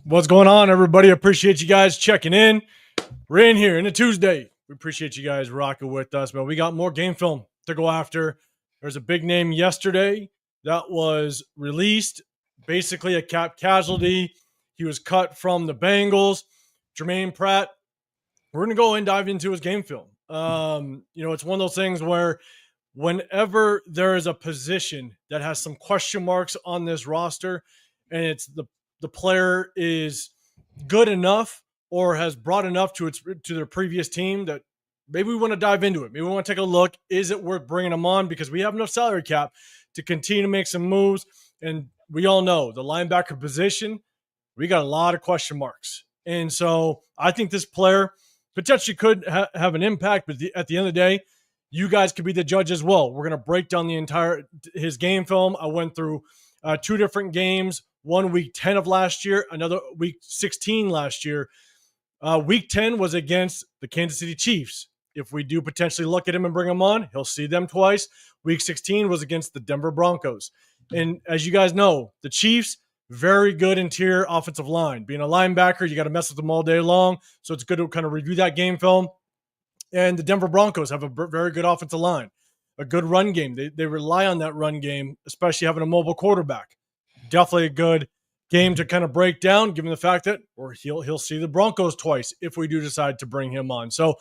What's going on, everybody? Appreciate you guys checking in. We're in here in a Tuesday. We appreciate you guys rocking with us, but we got more game film to go after. There's a big name yesterday that was released, basically a cap casualty. He was cut from the Bengals. Germaine Pratt. We're going to go and dive into his game film. It's one of those things where whenever there is a position that has some question marks on this roster and it's the player is good enough or has brought enough to their previous team that maybe we want to dive into it. Maybe we want to take a look. Is it worth bringing them on? Because we have enough salary cap to continue to make some moves. And we all know the linebacker position, we got a lot of question marks. And so I think this player potentially could have an impact, but at the end of the day, you guys could be the judge as well. We're going to break down his game film. I went through 2 different games, one week 10 of last year, another week 16 last year. Week 10 was against the Kansas City Chiefs. If we do potentially look at him and bring him on, he'll see them twice. Week 16 was against the Denver Broncos. And as you guys know, the Chiefs, very good interior offensive line. Being a linebacker, you got to mess with them all day long. So it's good to kind of review that game film. And the Denver Broncos have a very good offensive line, a good run game. They rely on that run game, especially having a mobile quarterback. Definitely a good game to kind of break down, given the fact that he'll see the Broncos twice if we do decide to bring him on. So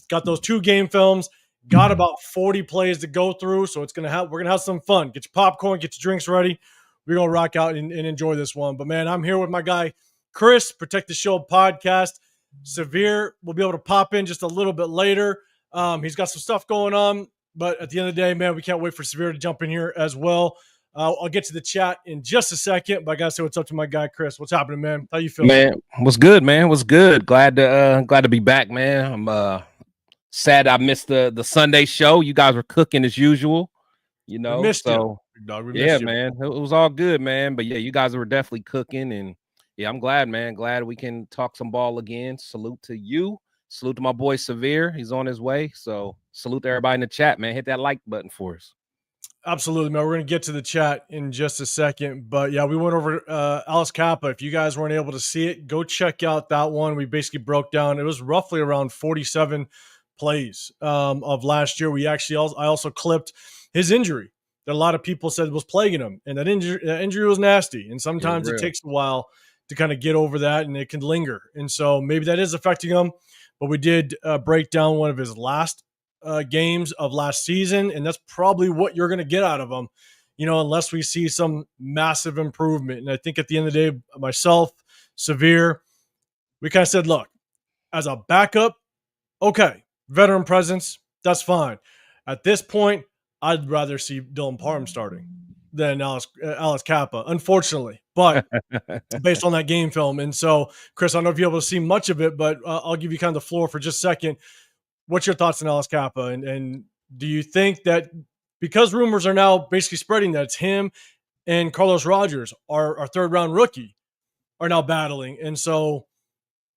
got those 2 game films, got about 40 plays to go through. So we're gonna have some fun. Get your popcorn, get your drinks ready. We're gonna rock out and enjoy this one. But man, I'm here with my guy Chris, Protect the Show podcast. Severe will be able to pop in just a little bit later. He's got some stuff going on, but at the end of the day, man, we can't wait for Severe to jump in here as well. I'll get to the chat in just a second, but I gotta say what's up to my guy Chris. What's happening, man? How you feeling? Man, what's good, man? What's good? Glad to be back, man. I'm sad I missed the Sunday show. You guys were cooking as usual, We missed you. Man. It was all good, man. But yeah, you guys were definitely cooking, and yeah, I'm glad, man. Glad we can talk some ball again. Salute to you. Salute to my boy Severe. He's on his way. So salute to everybody in the chat, man. Hit that like button for us. Absolutely, man. We're going to get to the chat in just a second. But yeah, we went over Alice Kappa. If you guys weren't able to see it, go check out that one. We basically broke down. It was roughly around 47 plays of last year. I also clipped his injury that a lot of people said was plaguing him. And that injury was nasty. And sometimes it takes a while to kind of get over that, and it can linger. And so maybe that is affecting him. But we did break down one of his last games of last season, and that's probably what you're going to get out of him, unless we see some massive improvement. And I think at the end of the day, myself, Severe, we kind of said, look, as a backup, okay, veteran presence, that's fine. At this point, I'd rather see Dylan Parham starting than Alice Kappa, unfortunately, but based on that game film. And so, Chris, I don't know if you're able to see much of it, but I'll give you kind of the floor for just a second. What's your thoughts on Alice Kappa? And do you think that because rumors are now basically spreading that it's him and Carlos Rogers, our 3rd round rookie, are now battling? And so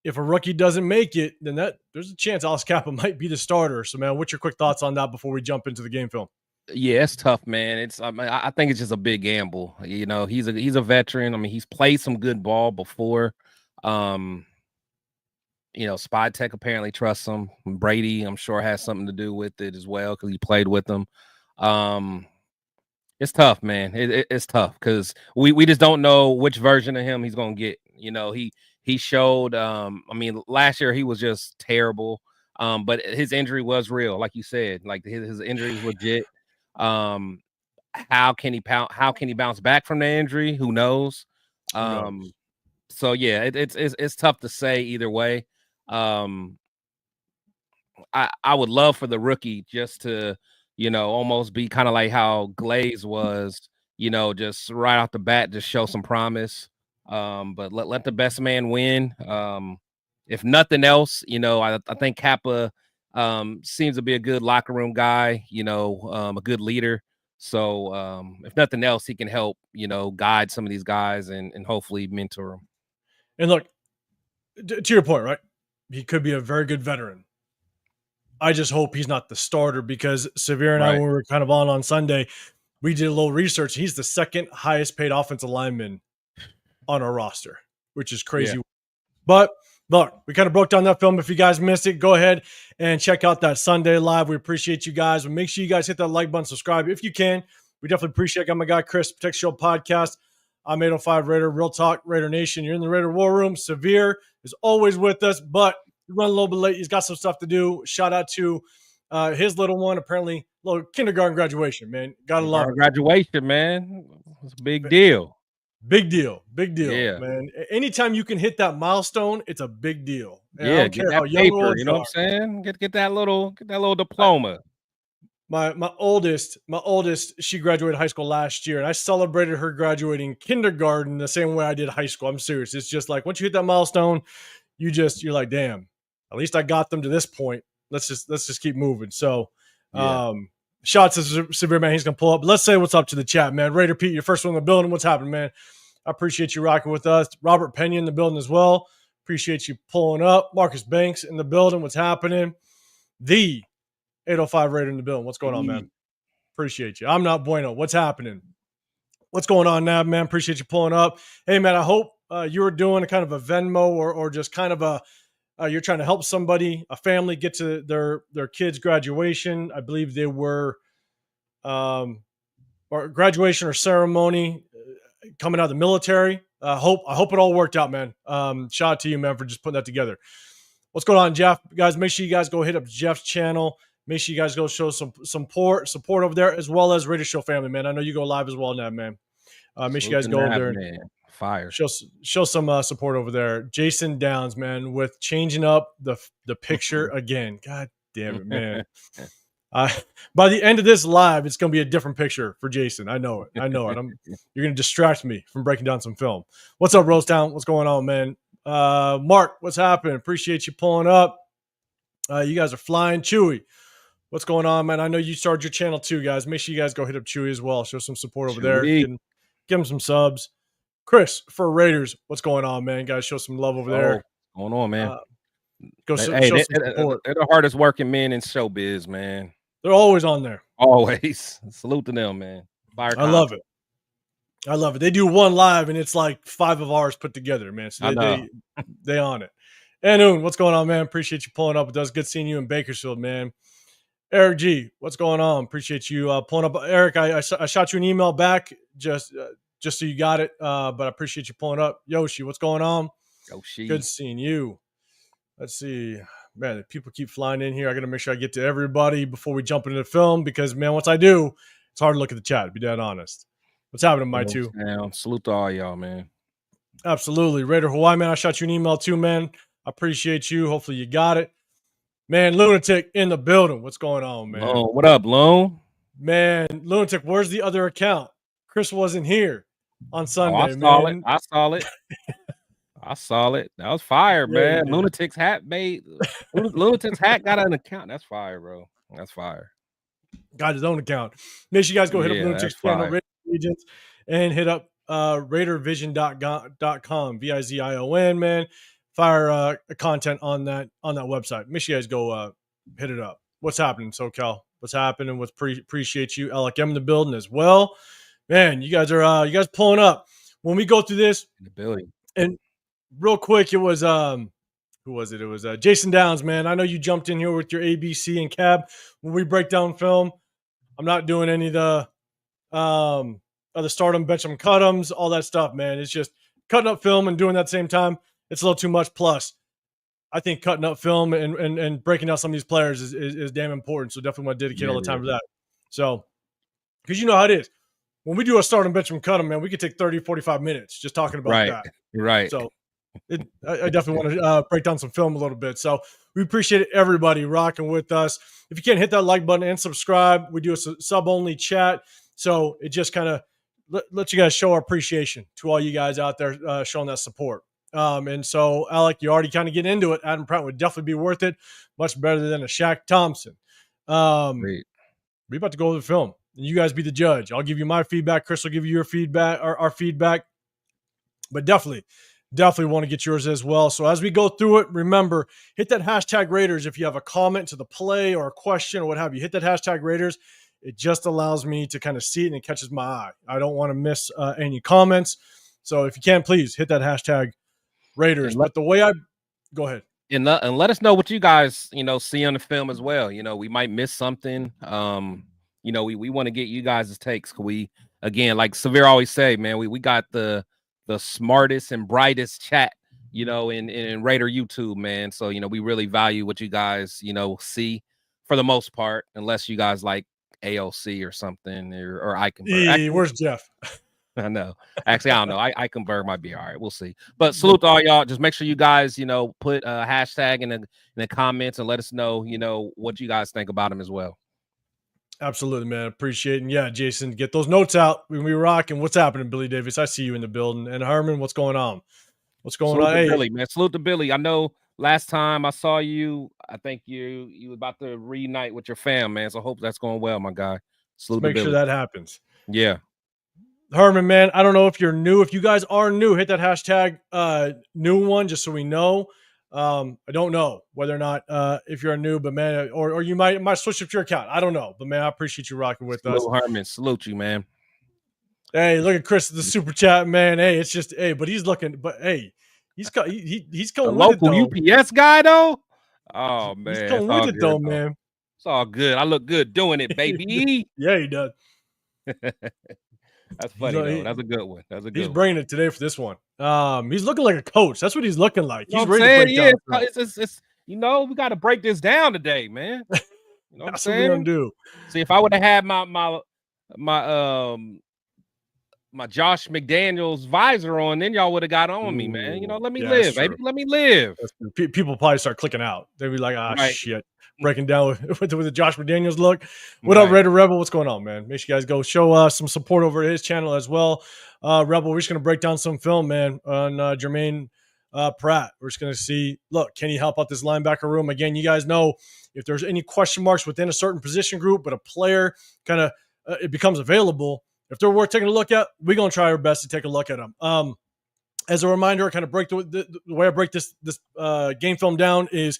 if a rookie doesn't make it, then there's a chance Alice Kappa might be the starter. So, man, what's your quick thoughts on that before we jump into the game film? Yeah, it's tough, man. I think it's just a big gamble. He's a veteran. I mean, he's played some good ball before. Spy Tech apparently trusts him. Brady, I'm sure, has something to do with it as well because he played with him. It's tough, man. It's tough because we just don't know which version of him he's gonna get. He showed. Last year he was just terrible. But his injury was real, like you said. Like his injury is legit. How can he bounce back from the injury? Who knows? So yeah, it's tough to say either way. I would love for the rookie just to, almost be kind of like how Glaze was, just right off the bat, just show some promise. But let the best man win. If nothing else, I think Kappa seems to be a good locker room guy, a good leader. So if nothing else, he can help, guide some of these guys and hopefully mentor them. And look, to your point, right? He could be a very good veteran. I just hope he's not the starter because Severe and I, when we were kind of on Sunday, we did a little research. He's the 2nd highest paid offensive lineman on our roster. which is crazy. Yeah. But look, we kind of broke down that film. If you guys missed it, go ahead and check out that Sunday live. We appreciate you guys. Make sure you guys hit that like button, subscribe if you can. We definitely appreciate it. I got my guy Chris, Protect Show Podcast. I'm 805 Raider, Real Talk, Raider Nation. You're in the Raider War Room. Severe is always with us, but we run a little bit late. He's got some stuff to do. Shout out to his little one, apparently, little kindergarten graduation, man. Gotta love it. Graduation, man. It's a big deal. Big deal, man. Anytime you can hit that milestone, it's a big deal. And I don't care how young paper, you know what I'm saying? Get that little diploma. My oldest, she graduated high school last year, and I celebrated her graduating kindergarten the same way I did high school. I'm serious. It's just like once you hit that milestone, you're like, damn, at least I got them to this point. Let's just keep moving. So, shots to Severe, man. He's gonna pull up. Let's say what's up to the chat, man. Raider Pete, your first one in the building. What's happening, man? I appreciate you rocking with us. Robert Pena in the building as well. Appreciate you pulling up. Marcus Banks in the building. What's happening? The 805 Raider in the building. What's going on, man? Appreciate you. I'm not bueno. What's happening? What's going on, Nab, man? Appreciate you pulling up. Hey, man, I hope you were doing a kind of a Venmo or just kind of a you're trying to help somebody, a family, get to their kid's graduation. I believe they were or graduation or ceremony coming out of the military. I hope it all worked out, man. Shout out to you, man, for just putting that together. What's going on, Jeff? Guys, make sure you guys go hit up Jeff's channel. Make sure you guys go show some support over there, as well as Raider Show family, man. I know you go live as well now, man. Make sure you guys go over there and fire. Show some support over there. Jason Downs, man, with changing up the picture again. God damn it, man. By the end of this live, it's going to be a different picture for Jason. I know it. You're going to distract me from breaking down some film. What's up, Rosetown? What's going on, man? Mark, what's happening? Appreciate you pulling up. You guys are flying. Chewy, what's going on, man? I know you started your channel too, guys. Make sure you guys go hit up Chewy as well. Show some support over there. Give him some subs. Chris, for Raiders, what's going on, man? Guys, show some love over there. What's going on, man? Show some support. They're the hardest working men in showbiz, man. They're always on there. Always. Salute to them, man. I love it. They do one live, and it's like 5 of ours put together, man. So they on it. And what's going on, man? Appreciate you pulling up with us. Good seeing you in Bakersfield, man. Eric G, what's going on? Appreciate you pulling up. Eric, I shot you an email back just so you got it, but I appreciate you pulling up. Yoshi, what's going on? Yoshi. Good seeing you. Let's see. Man, people keep flying in here. I got to make sure I get to everybody before we jump into the film because, man, once I do, it's hard to look at the chat, to be dead honest. What's happening, my two? Salute to all y'all, man. Absolutely. Raider Hawaii, man, I shot you an email too, man. I appreciate you. Hopefully you got it. Man, Lunatic in the building. What's going on, man? Oh, what up, Lone? Man, Lunatic, where's the other account? Chris wasn't here on Sunday, I saw it. I saw it. That was fire, man. Yeah. Lunatic's hat got an account. That's fire, bro. That's fire. Got his own account. Make sure you guys go hit up Lunatic's channel, Raider Agents, and hit up RaiderVision.com, VIZION, man. Fire content on that website. Make sure you guys go hit it up. What's happening, SoCal? What's happening? Appreciate you. Alec M in the building as well. Man, you guys are pulling up. When we go through this, in the building. And real quick, it was who was it? It was Jason Downs, man. I know you jumped in here with your ABC and cab. When we break down film, I'm not doing any of the stardom, bench 'em, cut 'ems, all that stuff, man. It's just cutting up film and doing that at the same time. It's a little too much. Plus, I think cutting up film and breaking down some of these players is damn important. So definitely want to dedicate all the time to that. So, because you know how it is. When we do a start and bench and cut them, man, we could take 30, 45 minutes just talking about that. Right. So I definitely want to break down some film a little bit. So we appreciate everybody rocking with us. If you can't hit that like button and subscribe, we do a sub-only chat. So it just kind of lets you guys show our appreciation to all you guys out there showing that support. And so, Alec, you already kind of get into it. Adam Pratt would definitely be worth it. Much better than a Shaq Thompson. We're about to go over the film. And you guys be the judge. I'll give you my feedback. Chris will give you your feedback, our feedback. But definitely want to get yours as well. So as we go through it, remember, hit that hashtag Raiders. If you have a comment to the play or a question or what have you, hit that hashtag Raiders. It just allows me to kind of see it and it catches my eye. I don't want to miss any comments. So if you can, please hit that hashtag Raiders. But the way go ahead. And let us know what you guys, see on the film as well. We might miss something. We want to get you guys' takes. We, again, like Severe always say, man, we got the smartest and brightest chat, in Raider YouTube, man. So, we really value what you guys, see for the most part, unless you guys like AOC or something, or I can. Where's Jeff? I know. Actually, I don't know. I convert might be all right. We'll see. But salute to all y'all. Just make sure you guys, put a hashtag in the comments and let us know, what you guys think about him as well. Absolutely, man. Appreciate it. And yeah, Jason, get those notes out when we rock. And what's happening, Billy Davis? I see you in the building. And Herman, what's going on? What's going on? Hey, Billy, man. Salute to Billy. I know last time I saw you, I think you were about to reunite with your fam, man. So I hope that's going well, my guy. Salute to Billy. Make sure that happens. Yeah. Herman, man, I don't know if you're new. If you guys are new, hit that hashtag new one just so we know. I don't know whether or not if you're new, but man, or you might switch up your account. I don't know, but man, I appreciate you rocking with us. Herman, salute you, man. Hey, look at Chris, the super chat, man. Hey, it's just but he's looking, but hey, he's coming with local it, though. UPS guy though. Oh man, he's coming with it though, man. It's all good. I look good doing it, baby. Yeah, he does. That's funny though. That's a good one. He's bringing it today for this one. He's looking like a coach. That's what he's looking like. He's ready to break down. It's we got to break this down today, man. You know That's what we're gonna do. See, if I would have had my Josh McDaniels visor on, then y'all would have got on me, man. Let me live, baby. Let me live. People probably start clicking out. They'd be like, shit. Breaking down with the Josh McDaniels look. What up, Raider Rebel? What's going on, man? Make sure you guys go show some support over at his channel as well. Rebel, we're just going to break down some film, man, on Germaine Pratt. We're just going to see, look, can he help out this linebacker room? Again, you guys know if there's any question marks within a certain position group, but a player kind of it becomes available, if they're worth taking a look at, we're going to try our best to take a look at them. As a reminder, I kind of break the way I break this game film down is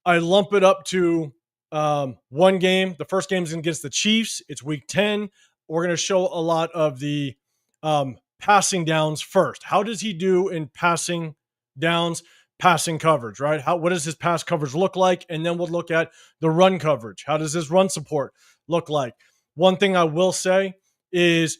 I lump it up to one game. The first game is against the Chiefs. It's week 10. We're going to show a lot of the passing downs first. How does he do in passing downs, passing coverage, right? What does his pass coverage look like? And then we'll look at the run coverage. How does his run support look like? One thing I will say is,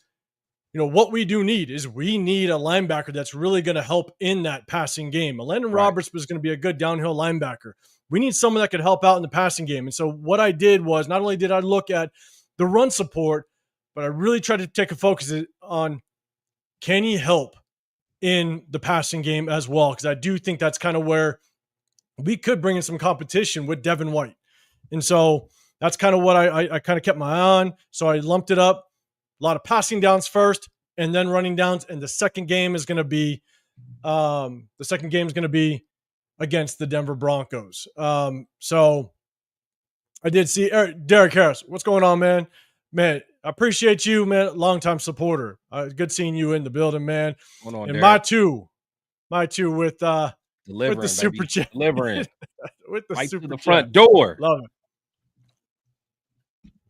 what we do need is we need a linebacker that's really going to help in that passing game. Landon Roberts is going to be a good downhill linebacker. We need someone that could help out in the passing game. And so what I did was not only did I look at the run support, but I really tried to take a focus on can he help in the passing game as well? Because I do think that's kind of where we could bring in some competition with Devin White. And so that's kind of what I kind of kept my eye on. So I lumped it up. A lot of passing downs first and then running downs. And the second game is going to be against the Denver Broncos. So I did see Derek Harris. What's going on, man? Man, I appreciate you, man. Longtime supporter. Good seeing you in the building, man. Hold on, and Derek. my two with the super chat. Delivering. With the right super to the chat. front door. Love it.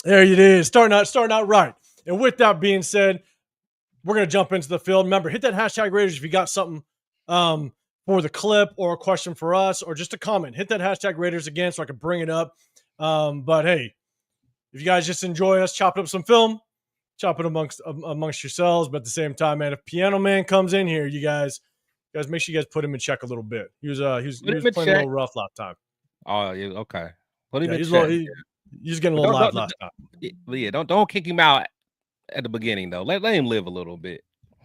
There it is. Starting out right. And with that being said, we're going to jump into the field. Remember, hit that hashtag Raiders if you got something for the clip or a question for us or just a comment. Hit that hashtag Raiders again so I can bring it up. But hey, if you guys just enjoy us chopping up some film, chop it amongst yourselves. But at the same time, man, if Piano Man comes in here, you guys make sure you guys put him in check a little bit. He was playing a little rough last time. Oh, yeah, okay. Put him in check. He's getting a little loud last time. Yeah, don't kick him out at the beginning though. Let him live a little bit.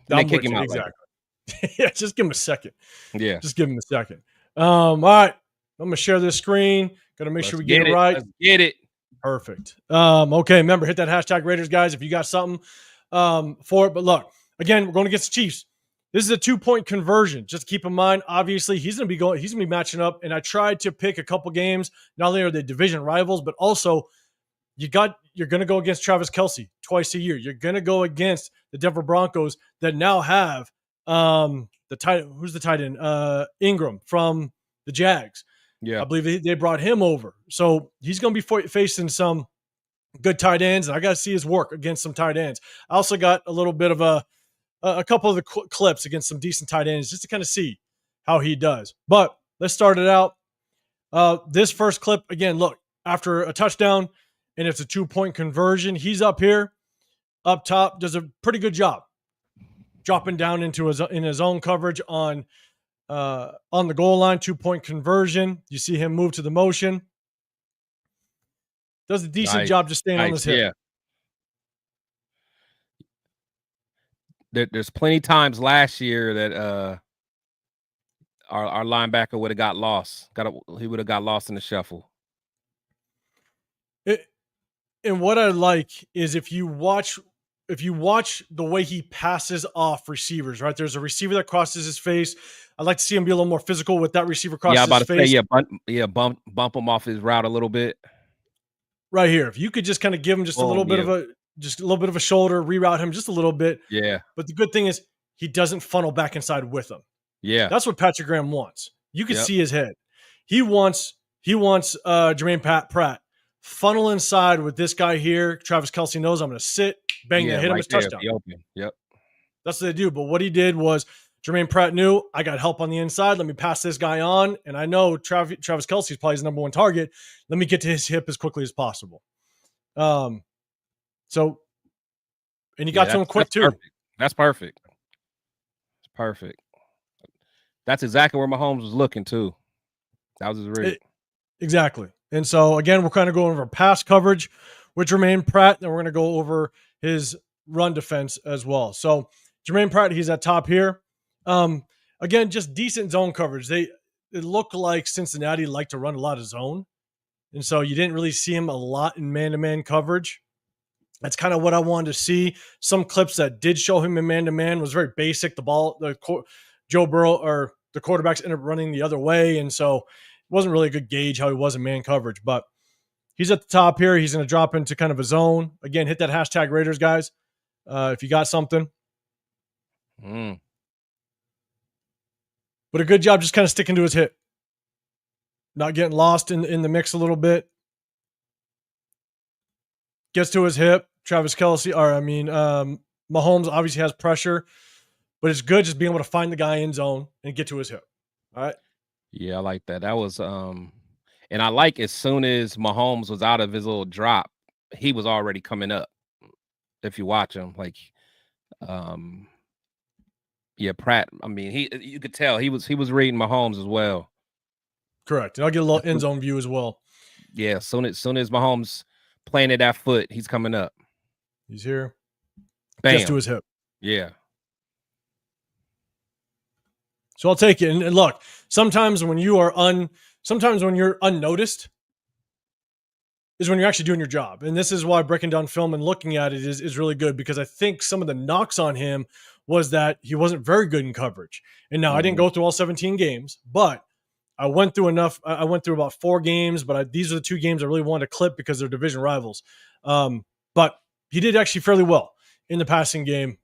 Then kick him out. Exactly. Yeah, just give him a second. Yeah. Just give him a second. All right. I'm gonna share this screen. Gotta make sure we get it right. Let's get it. Perfect. Okay, remember, hit that hashtag Raiders, guys, if you got something for it. But look, again, we're going against the Chiefs. This is a 2-point conversion. Just keep in mind, obviously, he's gonna be matching up. And I tried to pick a couple games. Not only are they division rivals, but also you're gonna go against Travis Kelce twice a year. You're gonna go against the Denver Broncos that now have the tight end? Ingram from the Jags. Yeah, I believe they brought him over. So he's going to be facing some good tight ends, and I got to see his work against some tight ends. I also got a little bit of a couple of the clips against some decent tight ends just to kind of see, how he does. But let's start it out. This first clip, again, look, after a touchdown and it's a 2-point conversion, he's up here, up top, does a pretty good job dropping down into his own coverage on the goal line, 2-point conversion. You see him move to the motion. Does a decent job just staying on his hip. Yeah. There's plenty times last year that our linebacker would have got lost. He would have got lost in the shuffle. And what I like is if you watch the way he passes off receivers, right? There's a receiver that crosses his face. I'd like to see him be a little more physical with that receiver crosses his face. Yeah, about to say, bump him off his route a little bit. Right here. If you could just kind of give him just a little bit of a shoulder, reroute him just a little bit. Yeah. But the good thing is he doesn't funnel back inside with him. Yeah. That's what Patrick Graham wants. You can see his head. He wants Germaine Pratt funnel inside with this guy here. Travis Kelce knows I'm going to sit, bang, hit him, his touchdown. Yep. That's what they do. But what he did was Germaine Pratt knew I got help on the inside. Let me pass this guy on. And I know Travis Kelce is probably his number one target. Let me get to his hip as quickly as possible. And he got to him quick too. Perfect. That's perfect. It's perfect. That's exactly where Mahomes was looking too. That was his read. Exactly. And so again, we're kind of going over pass coverage with Germaine Pratt, and we're going to go over his run defense as well. So Germaine Pratt, he's at top here. Again, just decent zone coverage. It looked like Cincinnati liked to run a lot of zone. And so you didn't really see him a lot in man-to-man coverage. That's kind of what I wanted to see. Some clips that did show him in man-to-man was very basic. Joe Burrow or the quarterbacks ended up running the other way. And so it wasn't really a good gauge how he was in man coverage. But he's at the top here. He's going to drop into kind of a zone. Again, hit that hashtag Raiders, guys, if you got something. But a good job just kind of sticking to his hip. Not getting lost in the mix a little bit. Gets to his hip. Mahomes obviously has pressure, but it's good just being able to find the guy in zone and get to his hip. All right. Yeah, I like that. That was and I like as soon as Mahomes was out of his little drop, he was already coming up. If you watch him, Pratt. I mean, you could tell he was reading Mahomes as well. Correct. And I'll get a little end zone view as well. Yeah, soon as Mahomes planted that foot, he's coming up. He's here. Bam. Just to his hip. Yeah. So I'll take it. And look, sometimes when you're unnoticed is when you're actually doing your job. And this is why breaking down film and looking at it is really good, because I think some of the knocks on him was that he wasn't very good in coverage. And now I didn't go through all 17 games, but I went through enough. I went through about 4 games, but these are the 2 games I really wanted to clip because they're division rivals. But he did actually fairly well in the passing game,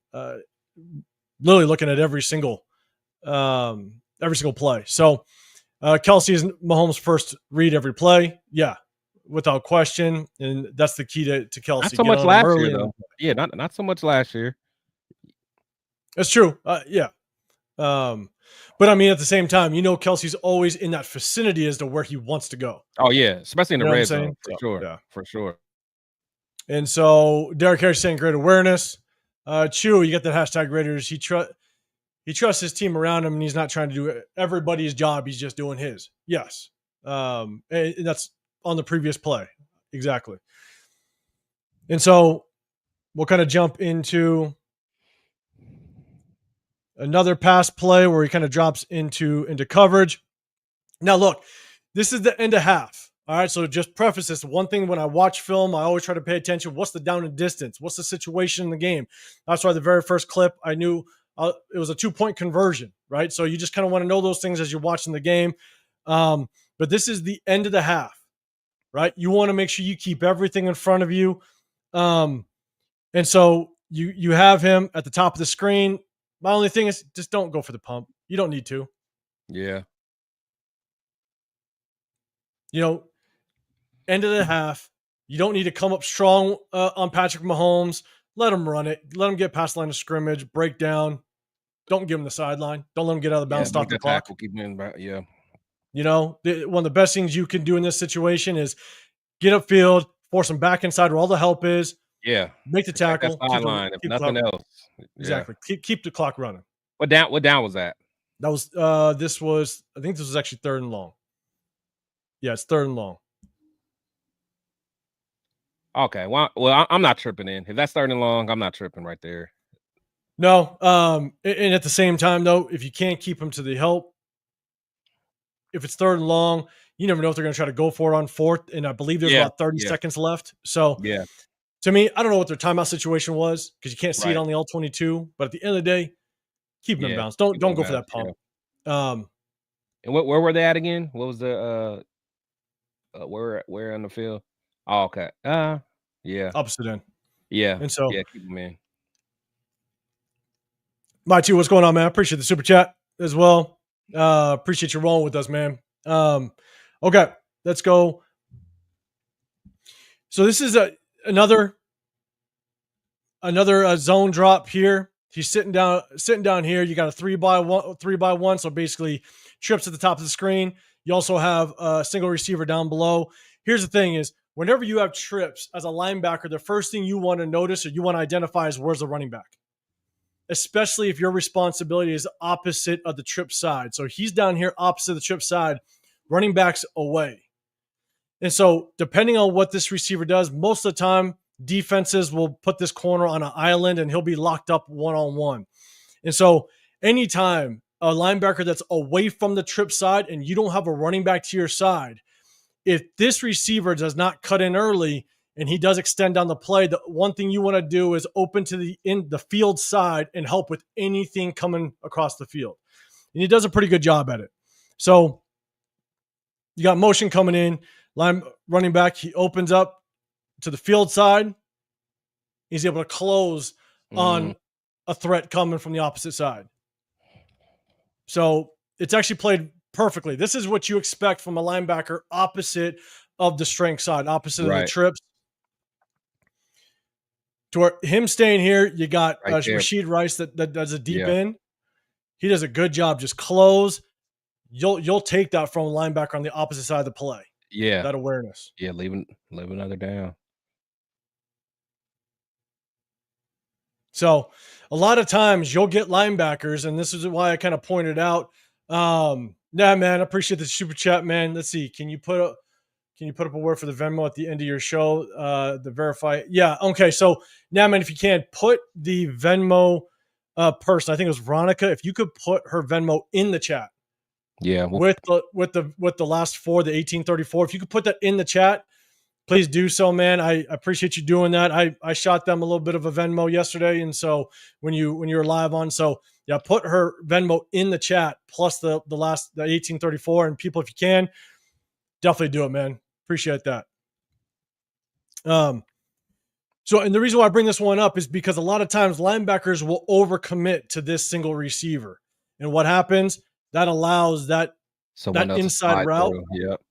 literally looking at every single play. So Kelce is Mahomes' first read every play. Yeah, without question. And that's the key to Kelce. Not so much last year, though. Yeah, not so much last year. That's true. Yeah. But I mean, at the same time, Kelce's always in that vicinity as to where he wants to go. Oh yeah, especially in the red zone, for sure. And so Derek Harris saying great awareness. Chew, you got that hashtag Raiders. He trusts his team around him, and he's not trying to do everybody's job. He's just doing his. Yes, and that's on the previous play, exactly. And so we'll kind of jump into another pass play where he kind of drops into coverage. Now, look, this is the end of half. All right, so just preface this. One thing when I watch film, I always try to pay attention. What's the down and distance? What's the situation in the game? That's why the very first clip, I knew it was a 2-point conversion, right? So you just kind of want to know those things as you're watching the game. But this is the end of the half, right? You want to make sure you keep everything in front of you. And so you have him at the top of the screen. My only thing is just don't go for the pump. You don't need to. Yeah. End of the half. You don't need to come up strong on Patrick Mahomes. Let him run it. Let him get past the line of scrimmage, break down. don't give him the sideline. Don't let him get out of the bounds, stop the clock. Tackle, keep him in, yeah. You know, one of the best things you can do in this situation is get upfield, force him back inside where all the help is. Yeah. Make the Protect tackle. that sideline, if nothing else. Exactly. Yeah. Keep the clock running. What down was that? That was I think this was actually 3rd and long. Yeah, it's 3rd and long. Okay. Well, I'm not tripping in. If that's 3rd and long, I'm not tripping right there. No. And at the same time, though, if you can't keep him to the help, if it's 3rd and long, you never know if they're going to try to go for it on 4th. And I believe there's about 30 seconds left. So yeah, to me, I don't know what their timeout situation was because you can't see it on the L22. But at the end of the day, keep them in bounds. Don't go for that pump. Yeah. And where were they at again? What was the where on the field? Oh, okay. Yeah. Opposite end. Yeah. And so keep them in. My two, what's going on, man? I appreciate the super chat as well. Appreciate you rolling with us, man. Okay, let's go. So this is another zone drop here. He's sitting down here. You got a 3x1. So basically trips at the top of the screen. You also have a single receiver down below. Here's the thing is whenever you have trips as a linebacker, the first thing you want to notice or you want to identify is where's the running back, especially if your responsibility is opposite of the trip side. So he's down here opposite the trip side, running back's away. And so depending on what this receiver does, most of the time defenses will put this corner on an island and he'll be locked up one-on-one. And so anytime a linebacker that's away from the trip side and you don't have a running back to your side, if this receiver does not cut in early and he does extend down the play, the one thing you want to do is open to the field side and help with anything coming across the field. And he does a pretty good job at it. So you got motion coming in, running back, he opens up to the field side. He's able to close on a threat coming from the opposite side. So it's actually played perfectly. This is what you expect from a linebacker opposite of the strength side, opposite of the trips. To him staying here, you got Rashid Rice that does a deep end. He does a good job. Just close. You'll take that from a linebacker on the opposite side of the play. Yeah, that awareness. Yeah, leave another down. So a lot of times you'll get linebackers, and this is why I kind of pointed out. Yeah, man, I appreciate the super chat, man. Let's see. Can you put up a word for the Venmo at the end of your show? The verify. Yeah. Okay. So now, man, if you can put the Venmo person, I think it was Veronica. If you could put her Venmo in the chat. Yeah. With the last 4, the 1834. If you could put that in the chat, please do so, man. I appreciate you doing that. I shot them a little bit of a Venmo yesterday, and so when you were live on, so yeah, put her Venmo in the chat plus the 1834, and people, if you can, definitely do it, man. Appreciate that. So, and the reason why I bring this one up is because a lot of times linebackers will overcommit to this single receiver, and what happens? That allows that inside route. Yep.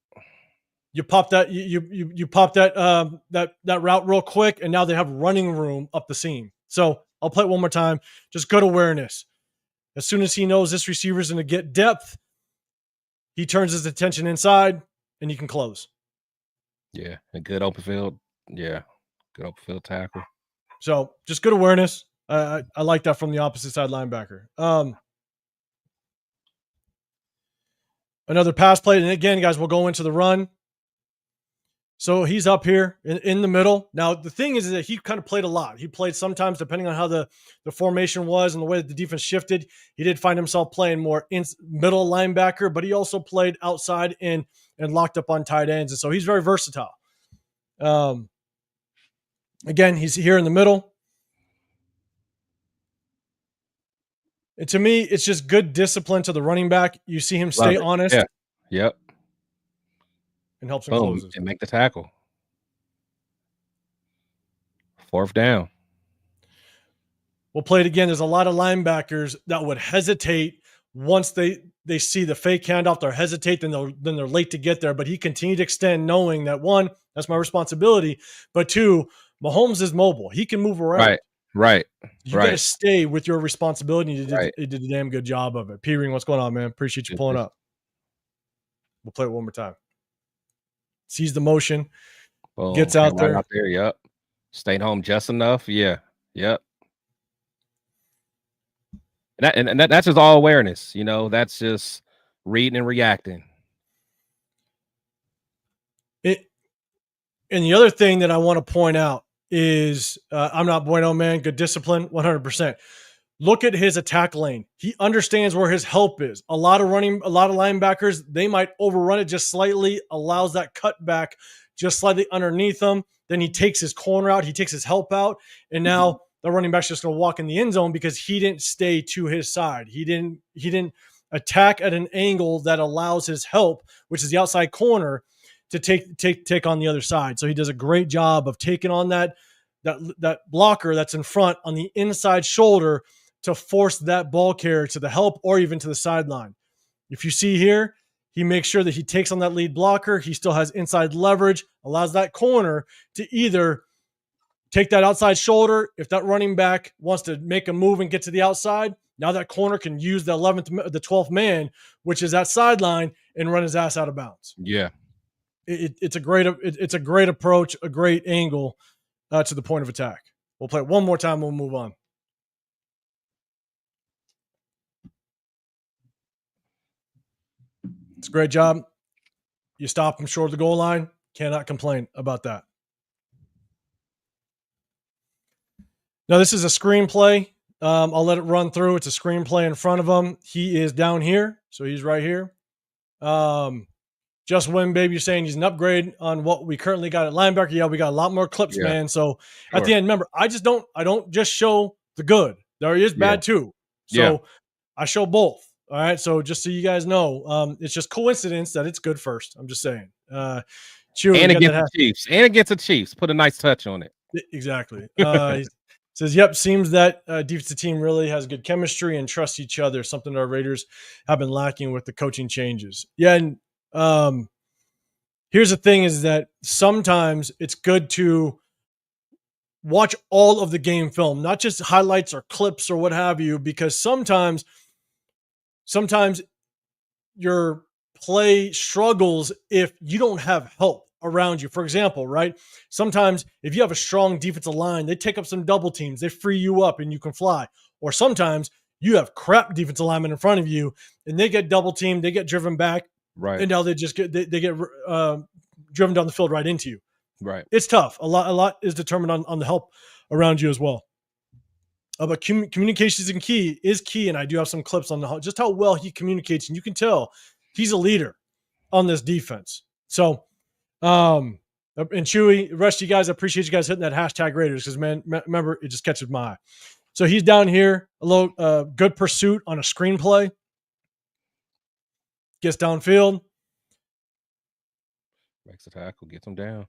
You pop that you pop that route real quick, and now they have running room up the seam. So I'll play it one more time. Just good awareness. As soon as he knows this receiver is going to get depth, he turns his attention inside, and he can close. Yeah, a good open field. Yeah, good open field tackle. So just good awareness. I like that from the opposite side linebacker. Another pass play, and again, guys, we'll go into the run. So he's up here in the middle. Now, the thing is that he kind of played a lot. He played sometimes, depending on how the formation was and the way that the defense shifted, he did find himself playing more middle linebacker, but he also played outside and locked up on tight ends. And so he's very versatile. Again, he's here in the middle. And to me, it's just good discipline to the running back. You see him stay honest. Yeah. Yep. And helps him close and make the tackle. 4th down. We'll play it again. There's a lot of linebackers that would hesitate once they see the fake handoff. They'll hesitate, then they're late to get there. But he continued to extend, knowing that 1, that's my responsibility. But 2, Mahomes is mobile. He can move around. Right. Right. You got to Right. stay with your responsibility. You Right. did a damn good job of it. P-Ring, what's going on, man? Appreciate you pulling up. We'll play it one more time. Sees the motion. Boom. Gets out right there. out there. Yep. Stayed home just enough. Yeah. Yep. And that's just all awareness. You know, that's just reading and reacting. And the other thing that I want to point out is I'm not bueno, man. Good discipline, 100%. Look at his attack lane. He understands where his help is. A lot of linebackers, they might overrun it just slightly, allows that cutback just slightly underneath them. Then he takes his corner out, he takes his help out, and now the running back's just going to walk in the end zone because he didn't stay to his side. He didn't attack at an angle that allows his help, which is the outside corner, to take on the other side. So he does a great job of taking on that blocker that's in front on the inside shoulder to force that ball carrier to the help or even to the sideline. If you see here, he makes sure that he takes on that lead blocker. He still has inside leverage, allows that corner to either take that outside shoulder. If that running back wants to make a move and get to the outside, now that corner can use the 12th man, which is that sideline, and run his ass out of bounds. Yeah. It's a great approach, a great angle to the point of attack. We'll play it one more time. We'll move on. It's a great job. You stop him short of the goal line. Cannot complain about that. Now, this is a screenplay. I'll let it run through. It's a screenplay in front of him. He is down here, so he's right here. Just when, baby, you're saying he's an upgrade on what we currently got at linebacker. Yeah, we got a lot more clips, man. So at the end, remember, I don't just show the good. There is bad too. So I show both. All right. So just so you guys know, it's just coincidence that it's good first. I'm just saying. Chewy, and against the Chiefs. Put a nice touch on it. Exactly. He says, yep, seems that defensive team really has good chemistry and trusts each other, something our Raiders have been lacking with the coaching changes. Yeah, and here's the thing is that sometimes it's good to watch all of the game film, not just highlights or clips or what have you, because sometimes your play struggles if you don't have help around you. For example, right? Sometimes if you have a strong defensive line, they take up some double teams, they free you up and you can fly. Or sometimes you have crap defensive linemen in front of you and they get double teamed, they get driven back. Right. And now they just get driven down the field right into you. Right. It's tough. A lot is determined on the help around you as well. But communication is key, and I do have some clips on just how well he communicates, and you can tell he's a leader on this defense. So, and Chewy, the rest of you guys, I appreciate you guys hitting that hashtag Raiders because, man, remember, it just catches my eye. So he's down here, a little good pursuit on a screenplay. Gets downfield. Makes the tackle, gets him down.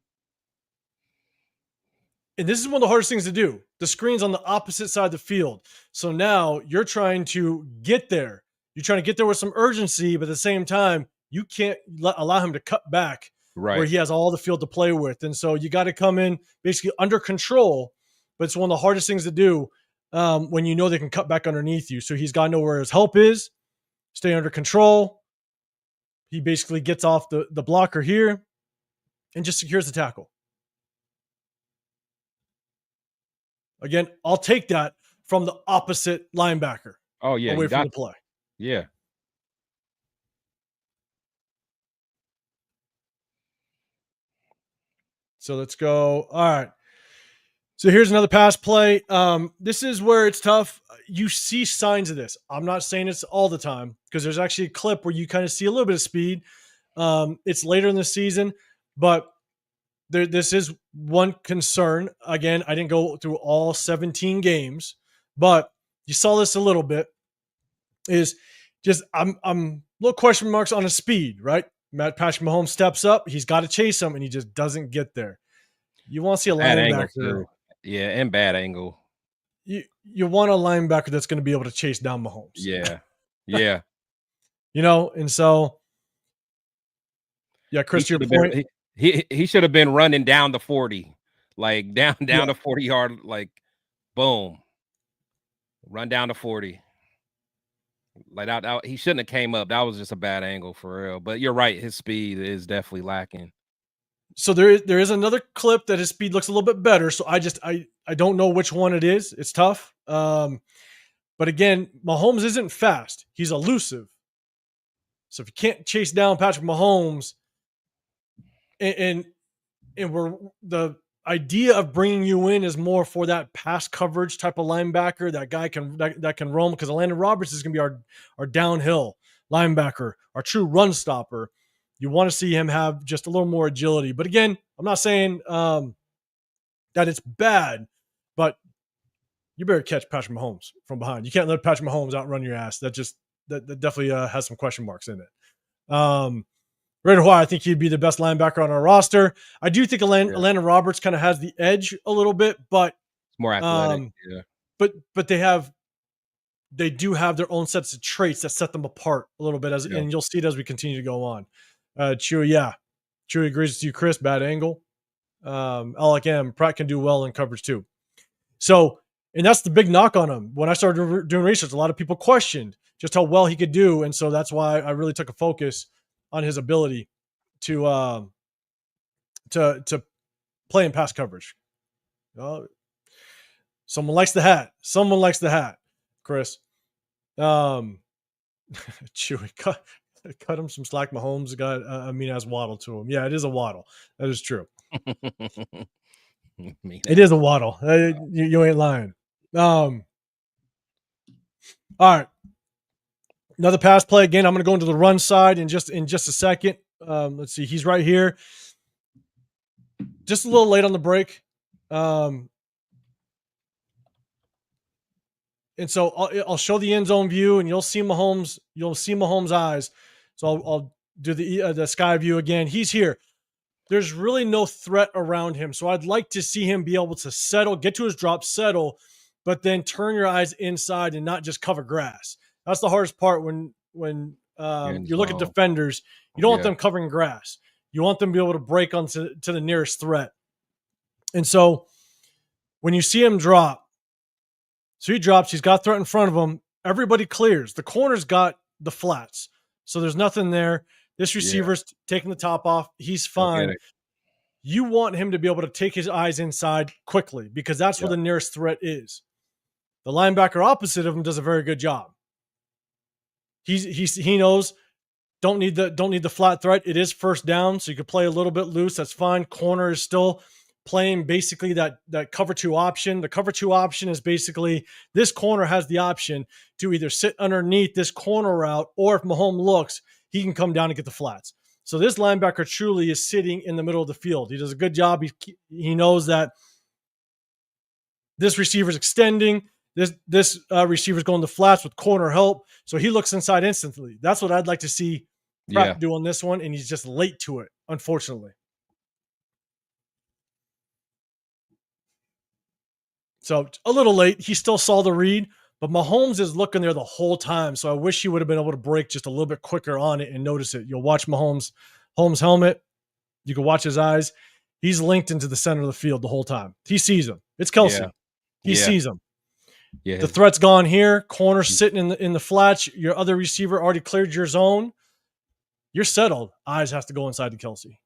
And this is one of the hardest things to do. The screen's on the opposite side of the field. So now you're trying to get there. You're trying to get there with some urgency, but at the same time, you can't allow him to cut back where he has all the field to play with. And so you got to come in basically under control, but it's one of the hardest things to do when you know they can cut back underneath you. So he's got to know where his help is, stay under control. He basically gets off the blocker here and just secures the tackle. Again, I'll take that from the opposite linebacker. Oh, yeah. Away from the play. Yeah. So let's go. All right. So here's another pass play. This is where it's tough. You see signs of this. I'm not saying it's all the time because there's actually a clip where you kind of see a little bit of speed. It's later in the season, but this is one concern. Again, I didn't go through all 17 games, but you saw this a little bit. Is just I'm little question marks on his speed, right? Patrick Mahomes steps up, he's got to chase him, and he just doesn't get there. You want to see a linebacker, and bad angle. You want a linebacker that's going to be able to chase down Mahomes. Yeah. And so, yeah, Chris, to your point. He should have been running down the 40, like down the 40-yard, like boom, run down to 40. Like that, he shouldn't have came up. That was just a bad angle for real. But you're right, his speed is definitely lacking. So there is another clip that his speed looks a little bit better. So I don't know which one it is. It's tough. But again, Mahomes isn't fast. He's elusive. So if you can't chase down Patrick Mahomes, and we're the idea of bringing you in is more for that pass coverage type of linebacker, that guy that can roam, because Landon Roberts is going to be our downhill linebacker, our true run stopper. You want to see him have just a little more agility. But again, I'm not saying that it's bad, but you better catch Patrick Mahomes from behind. You can't let Patrick Mahomes outrun your ass. That definitely has some question marks in it. Raider Hawaii, I think he'd be the best linebacker on our roster. I do think Landon Roberts kind of has the edge a little bit, but it's more athletic. But they do have their own sets of traits that set them apart a little bit, and you'll see it as we continue to go on. Chewy agrees with you, Chris. Bad angle. I like him. Pratt can do well in coverage too. So, and that's the big knock on him. When I started doing research, a lot of people questioned just how well he could do, and so that's why I really took a focus on his ability to play in pass coverage. Someone likes the hat. Someone likes the hat, Chris. Chewy, cut him some slack. Mahomes got has Waddle to him. Yeah, it is a Waddle. That is true. It is a Waddle. You ain't lying. All right. Another pass play. Again, I'm going to go into the run side in just a second. Let's see. He's right here. Just a little late on the break. And so I'll show the end zone view, and you'll see Mahomes. You'll see Mahomes' eyes. So I'll do the sky view again. He's here. There's really no threat around him. So I'd like to see him be able to settle, get to his drop, settle, but then turn your eyes inside and not just cover grass. That's the hardest part when you look at defenders. You don't want them covering grass. You want them to be able to break onto the nearest threat. And so when you see him drop, so he drops, he's got threat in front of him. Everybody clears. The corner's got the flats. So there's nothing there. This receiver's taking the top off. He's fine. You want him to be able to take his eyes inside quickly, because that's where the nearest threat is. The linebacker opposite of him does a very good job. He knows don't need the flat threat. It is first down, so you could play a little bit loose. That's fine. Corner is still playing basically that cover two option. The cover two option is basically this corner has the option to either sit underneath this corner route, or if Mahomes looks, he can come down and get the flats. So this linebacker truly is sitting in the middle of the field. He does a good job. He knows that this receiver's extending. This receiver's going to flats with corner help. So he looks inside instantly. That's what I'd like to see Pratt do on this one, and he's just late to it, unfortunately. So a little late. He still saw the read, but Mahomes is looking there the whole time. So I wish he would have been able to break just a little bit quicker on it and notice it. You'll watch Mahomes' helmet. You can watch his eyes. He's linked into the center of the field the whole time. He sees him. It's Kelsey. He sees him. The threat's gone here. Corner sitting in the flats. Your other receiver already cleared your zone. You're settled. Eyes have to go inside to Kelsey.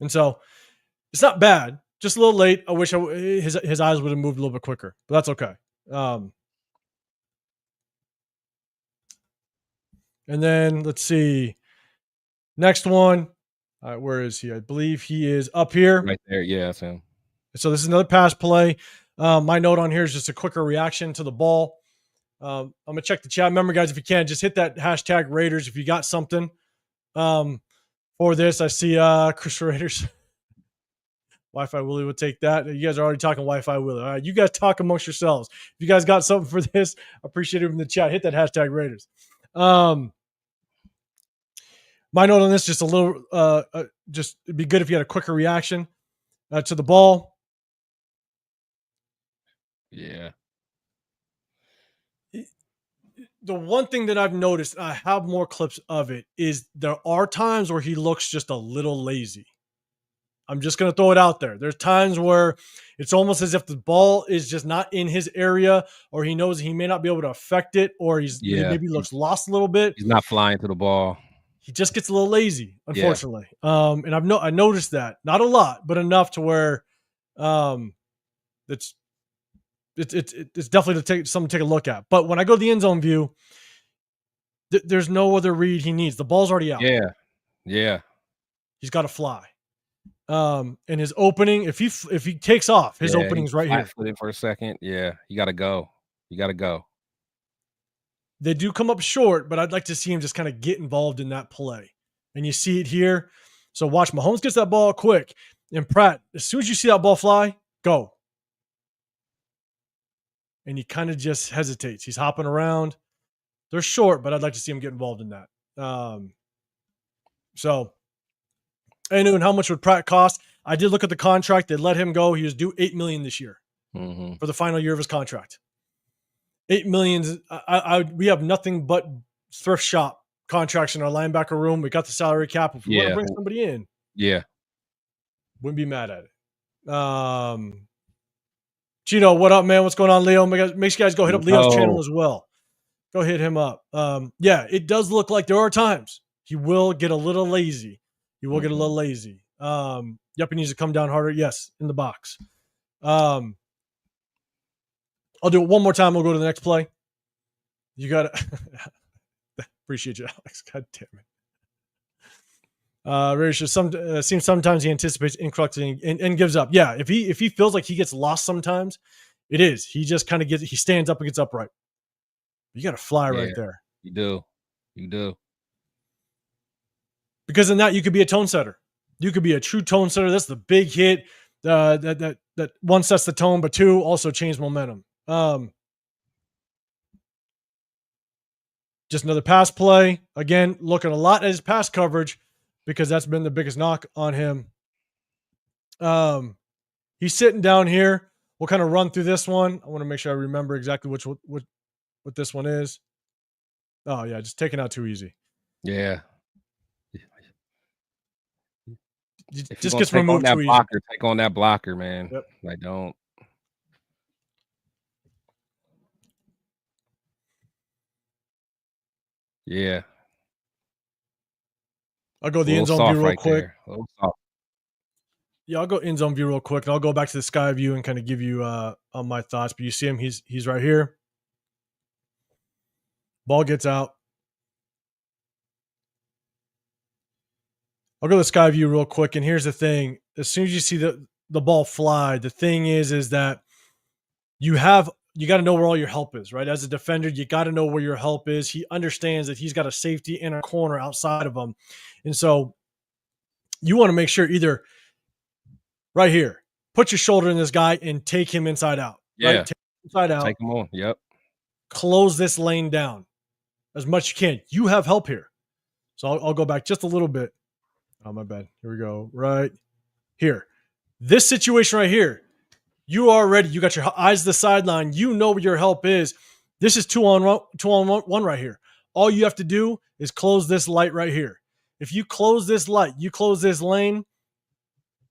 And so it's not bad. Just a little late. I wish his eyes would have moved a little bit quicker, but that's okay. And then let's see. Next one. All right, where is he? I believe he is up here. Right there. Yeah, that's him. So this is another pass play. My note on here is just a quicker reaction to the ball. I'm going to check the chat. Remember, guys, if you can, just hit that hashtag Raiders if you got something for this. I see Chris Raiders. Wi-Fi Willie would take that. You guys are already talking Wi-Fi Willie. All right, you guys talk amongst yourselves. If you guys got something for this, I appreciate it in the chat. Hit that hashtag Raiders. My note on this, just a little, just it'd be good if you had a quicker reaction to the ball. Yeah. the one thing that I've noticed, and I have more clips of it, is there are times where he looks just a little lazy. I'm just going to throw it out there. There's times where it's almost as if the ball is just not in his area, or he knows he may not be able to affect it, or he maybe looks lost a little bit. He's not flying to the ball. He just gets a little lazy, unfortunately. And I noticed that, not a lot, but enough to where it's definitely something to take a look at. But when I go to the end zone view, there's no other read he needs. The ball's already out. Yeah. He's got to fly. And his opening, if he takes off, his opening's right here. Flat-footed for a second. Yeah, you got to go. They do come up short, but I'd like to see him just kind of get involved in that play. And you see it here. So watch, Mahomes gets that ball quick. And Pratt, as soon as you see that ball fly, go. And he kind of just hesitates. He's hopping around. They're short, but I'd like to see him get involved in that. And how much would Pratt cost? I did look at the contract. They let him go. He was due $8 million this year for the final year of his contract. $8 million. We have nothing but thrift shop contracts in our linebacker room. We got the salary cap. If we want to bring somebody in, wouldn't be mad at it. Gino, what up, man? What's going on, Leo? Make sure you guys go hit up Leo's channel as well. Go hit him up. It does look like there are times he will get a little lazy. He needs to come down harder. Yes, in the box. I'll do it one more time. We'll go to the next play. You got it. Appreciate you, Alex. God damn it. Seems sometimes he anticipates incorrectly and gives up. Yeah, if he feels like he gets lost sometimes, it is. He just kind of he stands up and gets upright. You got to fly right there. You do. Because in that, you could be a tone setter. You could be a true tone setter. That's the big hit. That one sets the tone, but two also change momentum. Just another pass play. Again, looking a lot at his pass coverage because that's been the biggest knock on him. He's sitting down here. We'll kind of run through this one. I want to make sure I remember exactly what this one is. Oh, yeah, just taking out too easy. Yeah. Just gets removed too easy. Take on that blocker, man. Yep. Like, don't. Yeah. I'll go the end zone view real quick. Yeah, I'll go end zone view real quick, and I'll go back to the sky view and kind of give you my thoughts. But you see him; he's right here. Ball gets out. I'll go to the sky view real quick, and here's the thing: as soon as you see the ball fly, the thing is that you got to know where all your help is, right? As a defender, you got to know where your help is. He understands that he's got a safety and a corner outside of him, and so you want to make sure either right here, put your shoulder in this guy and take him inside out. Yeah, right? Take him inside out. Take him on. Yep. Close this lane down as much as you can. You have help here, so I'll go back just a little bit. Oh, my bad. Here we go. Right here. This situation right here, you got your eyes to the sideline. You know where your help is. This is 2-on-1 right here. All you have to do is close this light right here. If you close this light, you close this lane,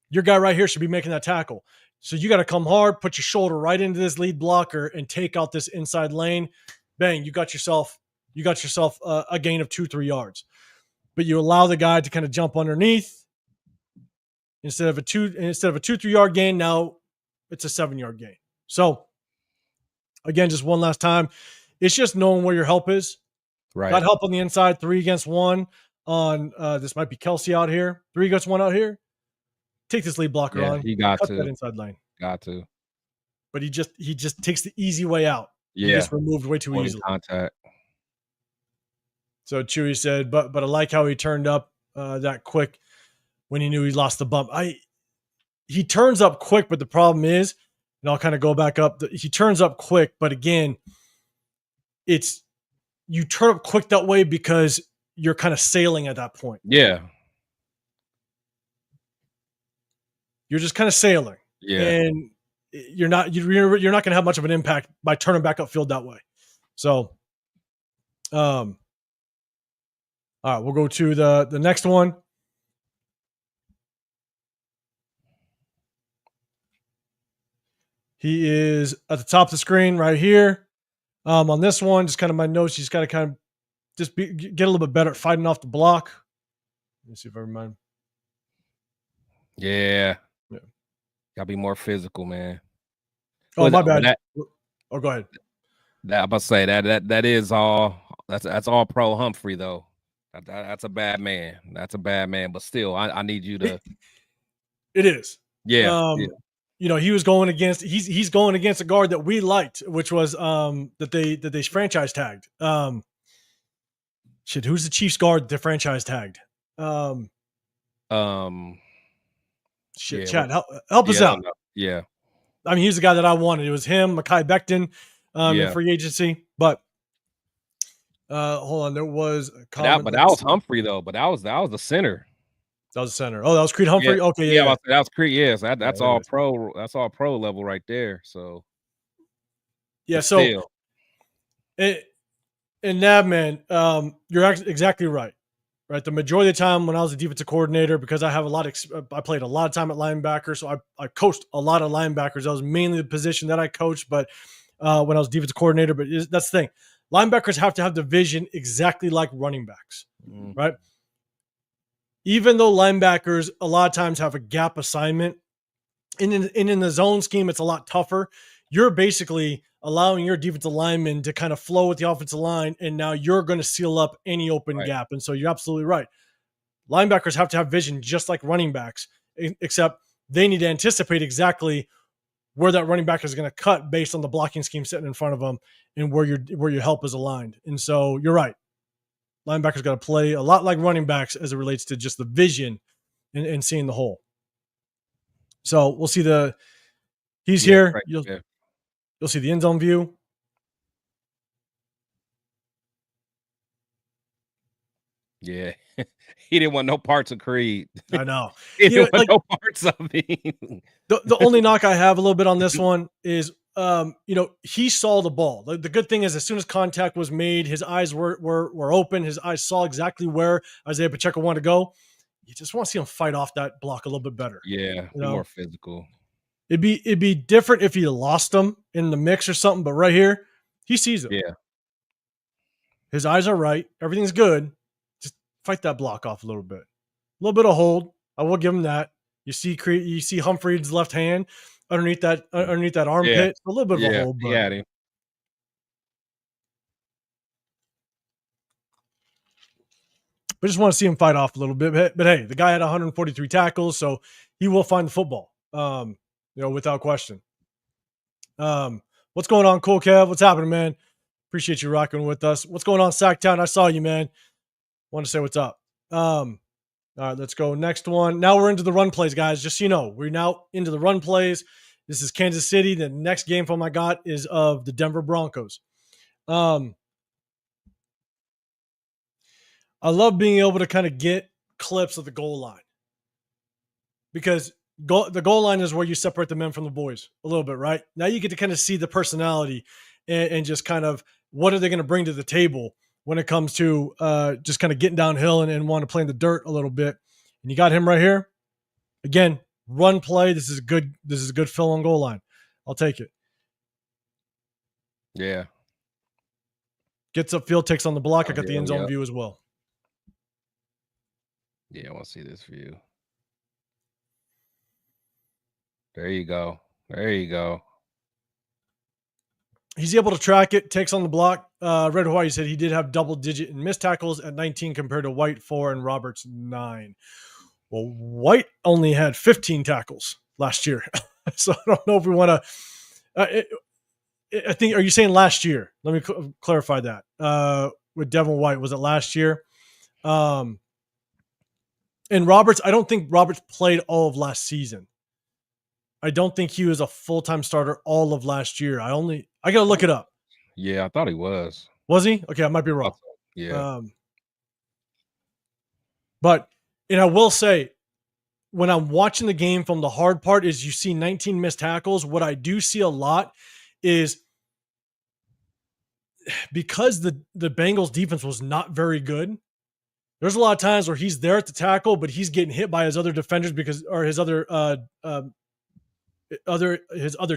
your guy right here should be making that tackle. So you got to come hard, put your shoulder right into this lead blocker and take out this inside lane. Bang, you got yourself a gain of 2-3 yards. But you allow the guy to kind of jump underneath instead of a 2-3 yard gain. Now it's a 7-yard gain. So again, just one last time, it's just knowing where your help is. Right. Got help on the inside, 3 against 1 on this might be Kelsey out here. 3 against 1 out here. Take this lead blocker on. He got cut to that inside lane. Got to. But he just takes the easy way out. Yeah. He gets removed way too easily. Contact. So Chewy said, but I like how he turned up that quick when he knew he lost the bump. He turns up quick, but the problem is, and I'll kind of go back up. He turns up quick, but again, you turn up quick that way because you're kind of sailing at that point. Yeah. You're just kind of sailing. Yeah. And you're not going to have much of an impact by turning back upfield that way. So All right, we'll go to the next one. He is at the top of the screen right here. On this one, just kind of my notes. He's got to kind of just get a little bit better at fighting off the block. Let me see if I remember. Yeah. Yeah. Gotta be more physical, man. Oh, my bad. Oh, go ahead. I'm about to say that is all. That's all pro Humphrey though. That's a bad man. That's a bad man. But still, I need you to. It is. Yeah. You know, he was going against. He's going against a guard that we liked, which was that they franchise tagged. Shit, who's the Chiefs guard that they franchise tagged? Shit, Yeah, Chad, help us out. Yeah. I mean, he's the guy that I wanted. It was him, Mekhi Becton, in free agency. But hold on, there was a comment. But that was Humphrey though. But that was the center. That was the center. Oh, that was Creed Humphrey. Yeah. Okay, yeah. That was Creed. Yes, that's all anyways. pro. That's all pro level right there. So yeah. So and Nab, man, you're exactly right. Right, the majority of the time when I was a defensive coordinator, because I have I played a lot of time at linebacker, so I coached a lot of linebackers. That was mainly the position that I coached, but when I was defensive coordinator. But that's the thing, linebackers have to have the vision exactly like running backs, right? Even though linebackers a lot of times have a gap assignment, and in the zone scheme, it's a lot tougher. You're basically allowing your defensive lineman to kind of flow with the offensive line, and now you're going to seal up any open gap. And so you're absolutely right. Linebackers have to have vision just like running backs, except they need to anticipate exactly where that running back is going to cut based on the blocking scheme sitting in front of them and where your help is aligned. And so you're right. Linebackers got to play a lot like running backs as it relates to just the vision and seeing the hole. So we'll see he's here. Right, You'll see the end zone view. Yeah. He didn't want no parts of Creed. I know. He didn't want no parts of him. The only knock I have a little bit on this one is, he saw the ball. The good thing is, as soon as contact was made, his eyes were open. His eyes saw exactly where Isaiah Pacheco wanted to go. You just want to see him fight off that block a little bit better. Yeah, be more physical. It'd be different if he lost him in the mix or something, but right here, he sees him. Yeah. His eyes are right. Everything's good. Just fight that block off a little bit. A little bit of hold. I will give him that. You see Humphrey's left hand underneath that armpit. A little bit of a hold. But yeah. But just want to see him fight off a little bit. But hey, the guy had 143 tackles, so he will find the football. Without question. What's going on, Cool Kev? What's happening, man? Appreciate you rocking with us. What's going on, Sacktown? I saw you, man. Want to say what's up. All right, let's go. Next one. Now we're into the run plays, guys. Just so you know, we're now into the run plays. This is Kansas City. The next game film I got is of the Denver Broncos. I love being able to kind of get clips of the goal line, because the goal line is where you separate the men from the boys a little bit, right? Now you get to kind of see the personality and just kind of what are they going to bring to the table when it comes to just kind of getting downhill and want to play in the dirt a little bit. And you got him right here. Again, run play. This is a good fill on goal line. I'll take it. Yeah. Gets upfield, takes on the block. I got the end zone view as well. Yeah, I want to see this view. There you go. He's able to track it, takes on the block. Red Hawaii said he did have double-digit in missed tackles at 19 compared to White 4 and Roberts 9. Well, White only had 15 tackles last year. So I don't know if we want to I think, are you saying last year? Let me clarify that. With Devin White, was it last year? And Roberts, I don't think Roberts played all of last season. I don't think he was a full-time starter all of last year. I got to look it up. Yeah, I thought he was. Was he? Okay, I might be wrong. Yeah. But I will say, when I'm watching the game from the hard part is you see 19 missed tackles. What I do see a lot is because the Bengals defense was not very good, there's a lot of times where he's there at the tackle, but he's getting hit by his other defenders or his other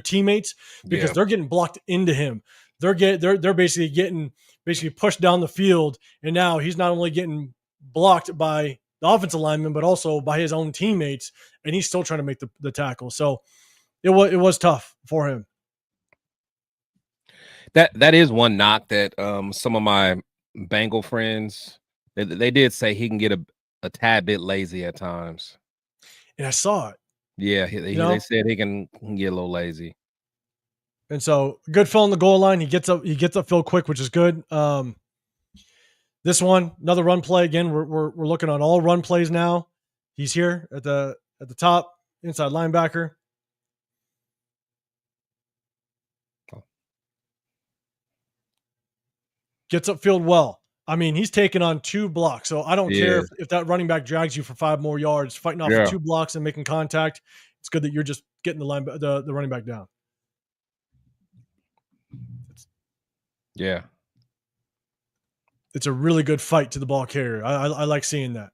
teammates because they're getting blocked into him. They're basically getting pushed down the field, and now he's not only getting blocked by the offensive lineman, but also by his own teammates, and he's still trying to make the tackle. So it was tough for him. That is one knock that some of my Bengal friends they did say he can get a tad bit lazy at times. And I saw it. Yeah, they said he can get a little lazy. And so good fill on the goal line. He gets up fill quick, which is good. This one, another run play again. We're looking on all run plays now. He's here at the top, inside linebacker. Gets upfield well. I mean, he's taking on 2 blocks, so I don't care if that running back drags you for 5 more yards, fighting off 2 blocks and making contact. It's good that you're just getting the running back down. Yeah. It's a really good fight to the ball carrier. I like seeing that.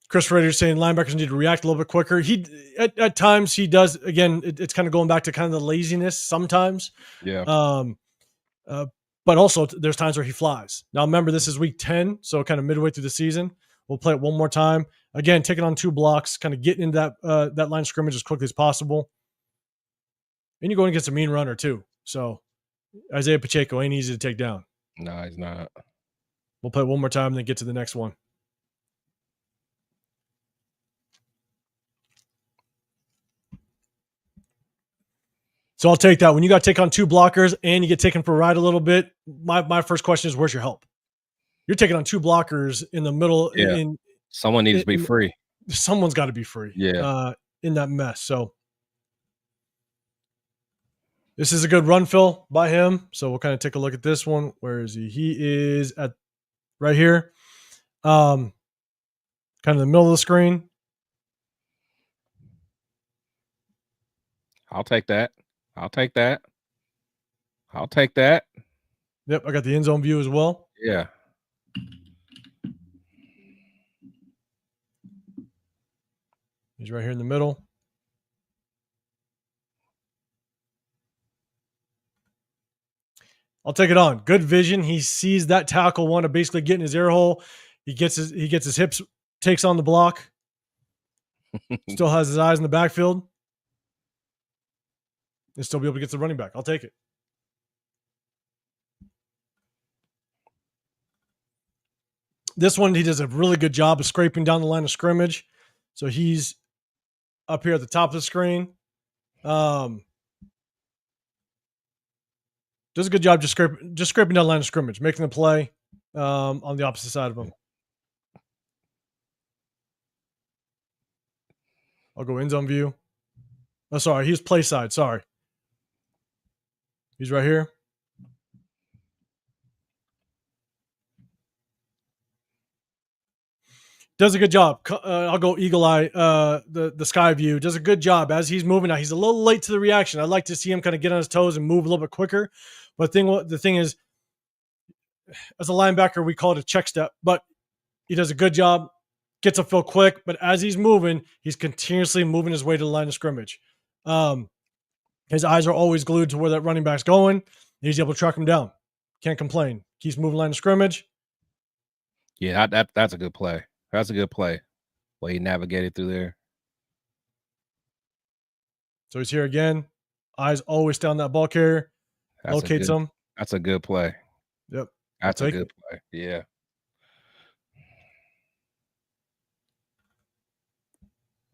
Chris Rader's saying linebackers need to react a little bit quicker. He at times he does. Again, it's kind of going back to kind of the laziness sometimes. Yeah. But also there's times where he flies. Now remember, this is week 10, so kind of midway through the season. We'll play it one more time. Again, taking on 2 blocks, kind of getting into that line of scrimmage as quickly as possible. And you're going against a mean runner too. So Isaiah Pacheco ain't easy to take down. No, he's not. We'll play it one more time and then get to the next one. So I'll take that. When you got to take on 2 blockers and you get taken for a ride a little bit, my first question is, where's your help? You're taking on 2 blockers in the middle. Yeah. Someone needs to be free. Someone's got to be free. Yeah. In that mess. So this is a good run fill by him. So we'll kind of take a look at this one. Where is he? He is at right here. Kind of the middle of the screen. I'll take that. I'll take that. I'll take that. Yep, I got the end zone view as well. Yeah. He's right here in the middle. I'll take it on. Good vision. He sees that tackle want to basically get in his ear hole. He gets his hips, takes on the block. Still has his eyes in the backfield. And still be able to get to the running back. I'll take it. This one, he does a really good job of scraping down the line of scrimmage. So he's up here at the top of the screen. Does a good job just scraping down the line of scrimmage, making the play on the opposite side of him. I'll go end zone view. Oh, sorry. He's play side. Sorry. He's right here. Does a good job. I'll go eagle eye. The sky view does a good job as he's moving. Now he's a little late to the reaction. I'd like to see him kind of get on his toes and move a little bit quicker. But the thing is, as a linebacker, we call it a check step. But he does a good job. Gets up field quick. But as he's moving, he's continuously moving his way to the line of scrimmage. His eyes are always glued to where that running back's going. He's able to track him down. Can't complain. Keeps moving line of scrimmage. Yeah, that's a good play. That's a good play. Well, he navigated through there. So he's here again. Eyes always stay on that ball carrier. Locates him. That's a good play. Yep. That's a good play. Yeah.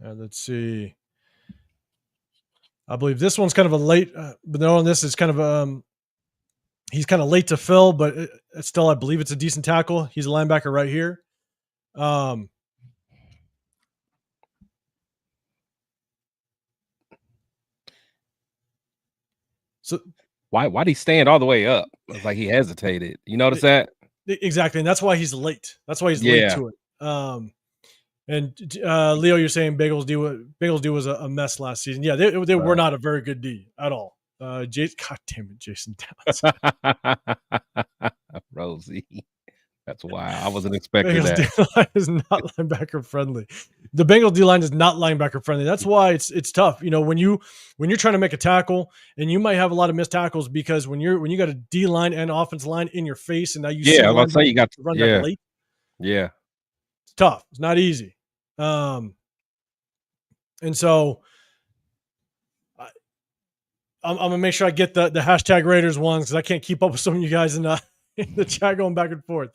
Let's see. I believe this one's kind of a late, but no, on this is kind of he's kind of late to fill, but it's still, I believe it's a decent tackle. He's a linebacker right here. So why'd he stand all the way up? It's like he hesitated. You notice that? Exactly, and that's why he's late. That's why he's late to it. And Leo, you're saying Bengals D was a mess last season. Yeah, they were not a very good D at all. God damn it, Jason Downs. Rosie. That's wild. I wasn't expecting Bengals that. D-line is not linebacker friendly. The Bengals D-line is not linebacker friendly. That's why it's tough. You know, when you're trying to make a tackle, and you might have a lot of missed tackles because when you got a D-line and offensive line in your face, and now you see I the was about to say you got run back late. Yeah. It's tough. It's not easy. And so I'm gonna make sure I get the hashtag Raiders ones because I can't keep up with some of you guys in the chat going back and forth.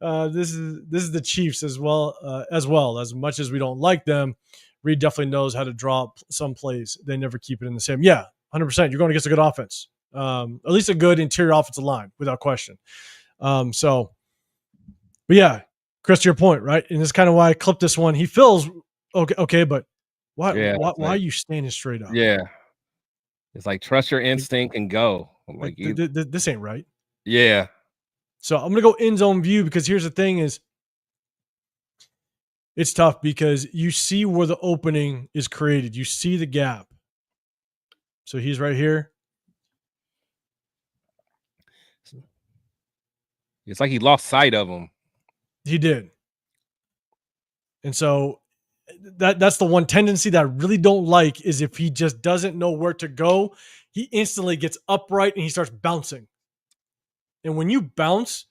This is the Chiefs as well. As much as we don't like them, Reed definitely knows how to draw some plays. They never keep it in the same. Yeah, 100%. You're going against a good offense, at least a good interior offensive line, without question. But yeah, Chris, to your point, right? And this is kind of why I clipped this one. He feels okay, but why are you standing straight up? Yeah. It's like trust your instinct and go. Like this ain't right. Yeah. So I'm gonna go end zone view because here's the thing: is it's tough because you see where the opening is created. You see the gap. So he's right here. It's like he lost sight of him. He did. And so that's the one tendency that I really don't like is if he just doesn't know where to go, he instantly gets upright and he starts bouncing. And when you bounce,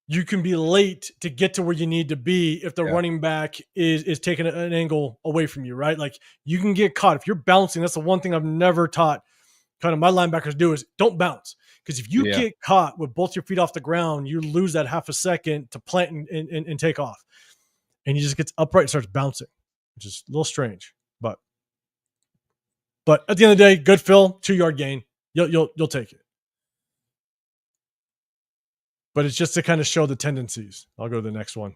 you can be late to get to where you need to be if the running back is taking an angle away from you, right? Like you can get caught. If you're bouncing, that's the one thing I've never taught kind of my linebackers do is don't bounce. Because if you get caught with both your feet off the ground, you lose that half a second to plant and take off. And he just gets upright and starts bouncing, which is a little strange. But at the end of the day, good fill, 2-yard gain. You'll take it. But it's just to kind of show the tendencies. I'll go to the next one.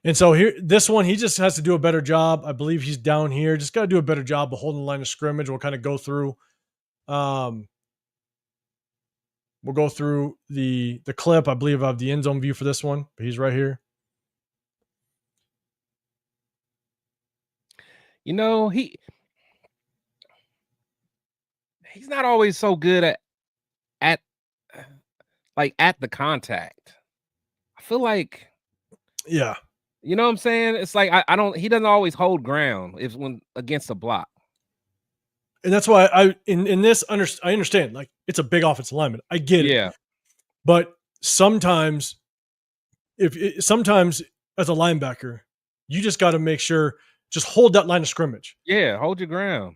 And so here, this one, he just has to do a better job. I believe he's down here. Just got to do a better job of holding the line of scrimmage. We'll kind of go through. We'll go through the clip. I believe I have the end zone view for this one, but he's right here. You know, he's not always so good at the contact. I feel like, yeah, you know what I'm saying? It's like he doesn't always hold ground when against a block. And that's why I understand, like it's a big offensive lineman. I get it. But sometimes sometimes as a linebacker, you just got to make sure, just hold that line of scrimmage. Yeah, hold your ground.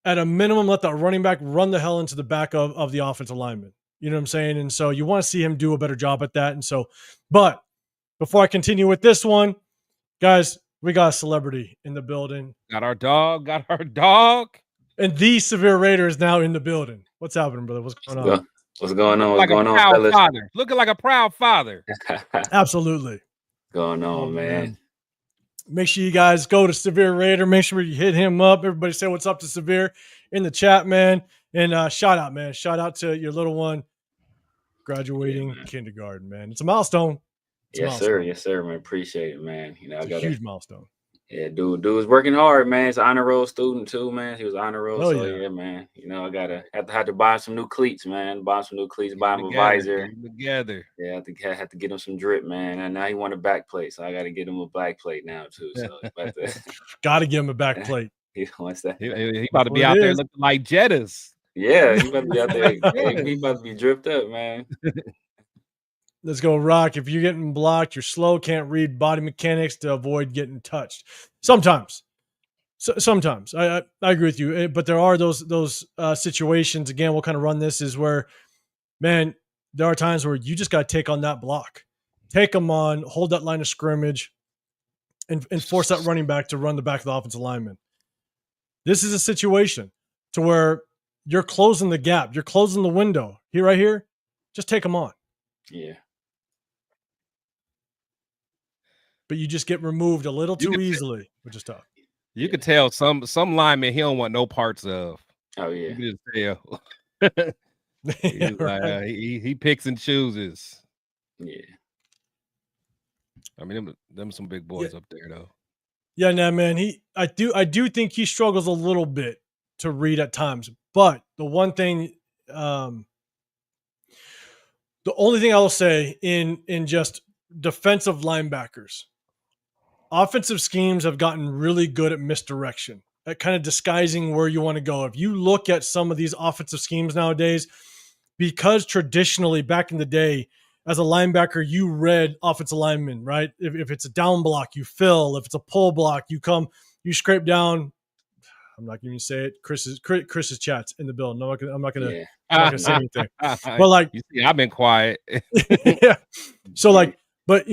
At a minimum, let the running back run the hell into the back of the offensive lineman. You know what I'm saying? And so you want to see him do a better job at that. And so, but before I continue with this one, guys, we got a celebrity in the building. Got our dog. And the Severe Raider is now in the building. What's happening, brother? What's going on? What's going on? What's going on, fellas? Father. Looking like a proud father. Absolutely. What's going on, man? Make sure you guys go to Severe Raider. Make sure you hit him up. Everybody say what's up to Severe in the chat, man. And shout out, man. Shout out to your little one graduating kindergarten, man. It's a milestone. Yes, sir. Yes, sir, man. Appreciate it, man. You know, I got a huge milestone. Yeah, dude was working hard, man. He's an honor roll student too, man. He was honor roll, oh, so yeah, man. You know, I have to buy some new cleats, man. Buy some new cleats, buy him a visor. Together. Yeah, I have to get him some drip, man. And now he want a back plate, so I got to get him a back plate now too. So got to give him a back plate. He wants that. He about to be out there looking like Jettas. Yeah, he about to be out there. He about to be dripped up, man. Let's go, Rock. If you're getting blocked, you're slow, can't read body mechanics to avoid getting touched. Sometimes. Sometimes. I agree with you. But there are those situations, again, we'll kind of run this, is where, man, there are times where you just got to take on that block. Take them on, hold that line of scrimmage, and force that running back to run the back of the offensive lineman. This is a situation to where you're closing the gap. You're closing the window. Right here, just take them on. Yeah. But you just get removed a little too easily, which is tough. You could tell some linemen he don't want no parts of. Oh yeah, you can just tell. He picks and chooses. Yeah. I mean, them some big boys up there, though. Yeah, nah, man. I do think he struggles a little bit to read at times. But the one thing, the only thing I will say in just defensive linebackers, offensive schemes have gotten really good at misdirection, at kind of disguising where you want to go. If you look at some of these offensive schemes nowadays, because traditionally back in the day, as a linebacker, you read offensive linemen, right? If it's a down block, you fill. If it's a pull block, you come, you scrape down. I'm not going to say it. Chris's chat's in the building. I'm not going to say anything. But like, you see, I've been quiet. yeah. So like, but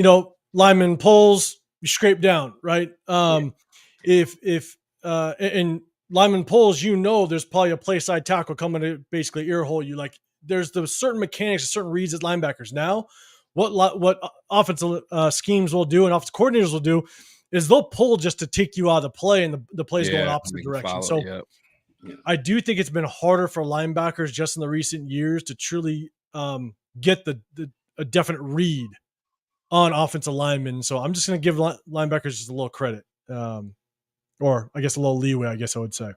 lineman pulls, you scrape down, right? If and lineman pulls, there's probably a play side tackle coming to basically ear hole you. Like, there's the certain mechanics and certain reads as linebackers. Now, what offensive schemes will do and offensive coordinators will do is they'll pull just to take you out of the play, and the play's going opposite direction. So I do think it's been harder for linebackers just in the recent years to truly get a definite read on offensive linemen. So I'm just going to give linebackers just a little credit, or I guess a little leeway, I guess I would say.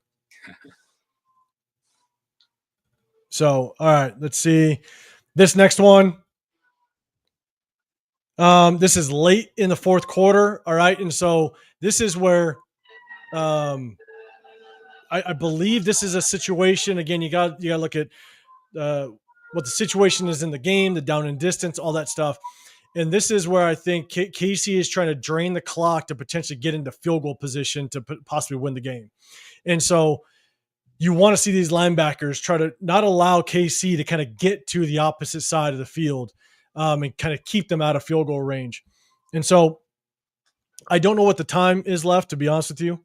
So, all right, let's see this next one. This is late in the fourth quarter. All right. And so this is where, I believe this is a situation. Again, you got to look at what the situation is in the game, the down and distance, all that stuff. And this is where I think Casey is trying to drain the clock to potentially get into field goal position to possibly win the game. And so you want to see these linebackers try to not allow KC to kind of get to the opposite side of the field and kind of keep them out of field goal range. And so I don't know what the time is left, to be honest with you,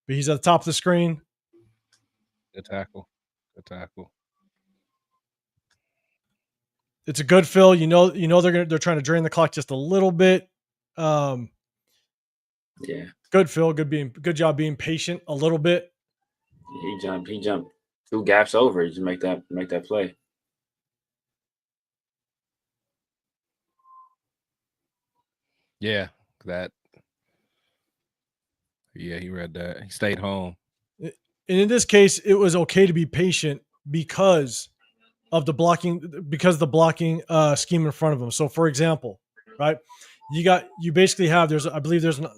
but he's at the top of the screen. Good tackle. It's a good fill. They're trying to drain the clock just a little bit. Yeah. Good fill. Good job being patient a little bit. He jumped 2 gaps over to make that play. Yeah, he read that. He stayed home. And in this case, it was okay to be patient because of the blocking scheme in front of him. So, for example, right, you basically have let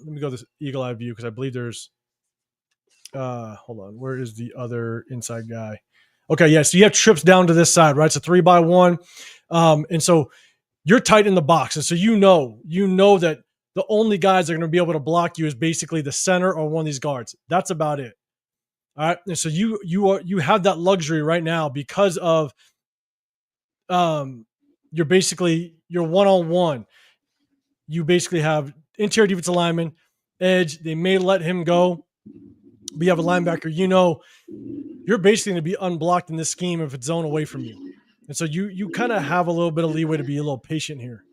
me go this eagle eye view because I believe there's hold on, where is the other inside guy? Okay, yeah, so you have trips down to this side, right? It's a 3x1, and so you're tight in the box, and so you know that the only guys that are going to be able to block you is basically the center or one of these guards. That's about it. All right, and so you have that luxury right now because of you're one-on-one. You basically have interior defensive lineman, edge. They may let him go, but you have a linebacker. You're basically going to be unblocked in this scheme if it's zone away from you. And so you kind of have a little bit of leeway to be a little patient here.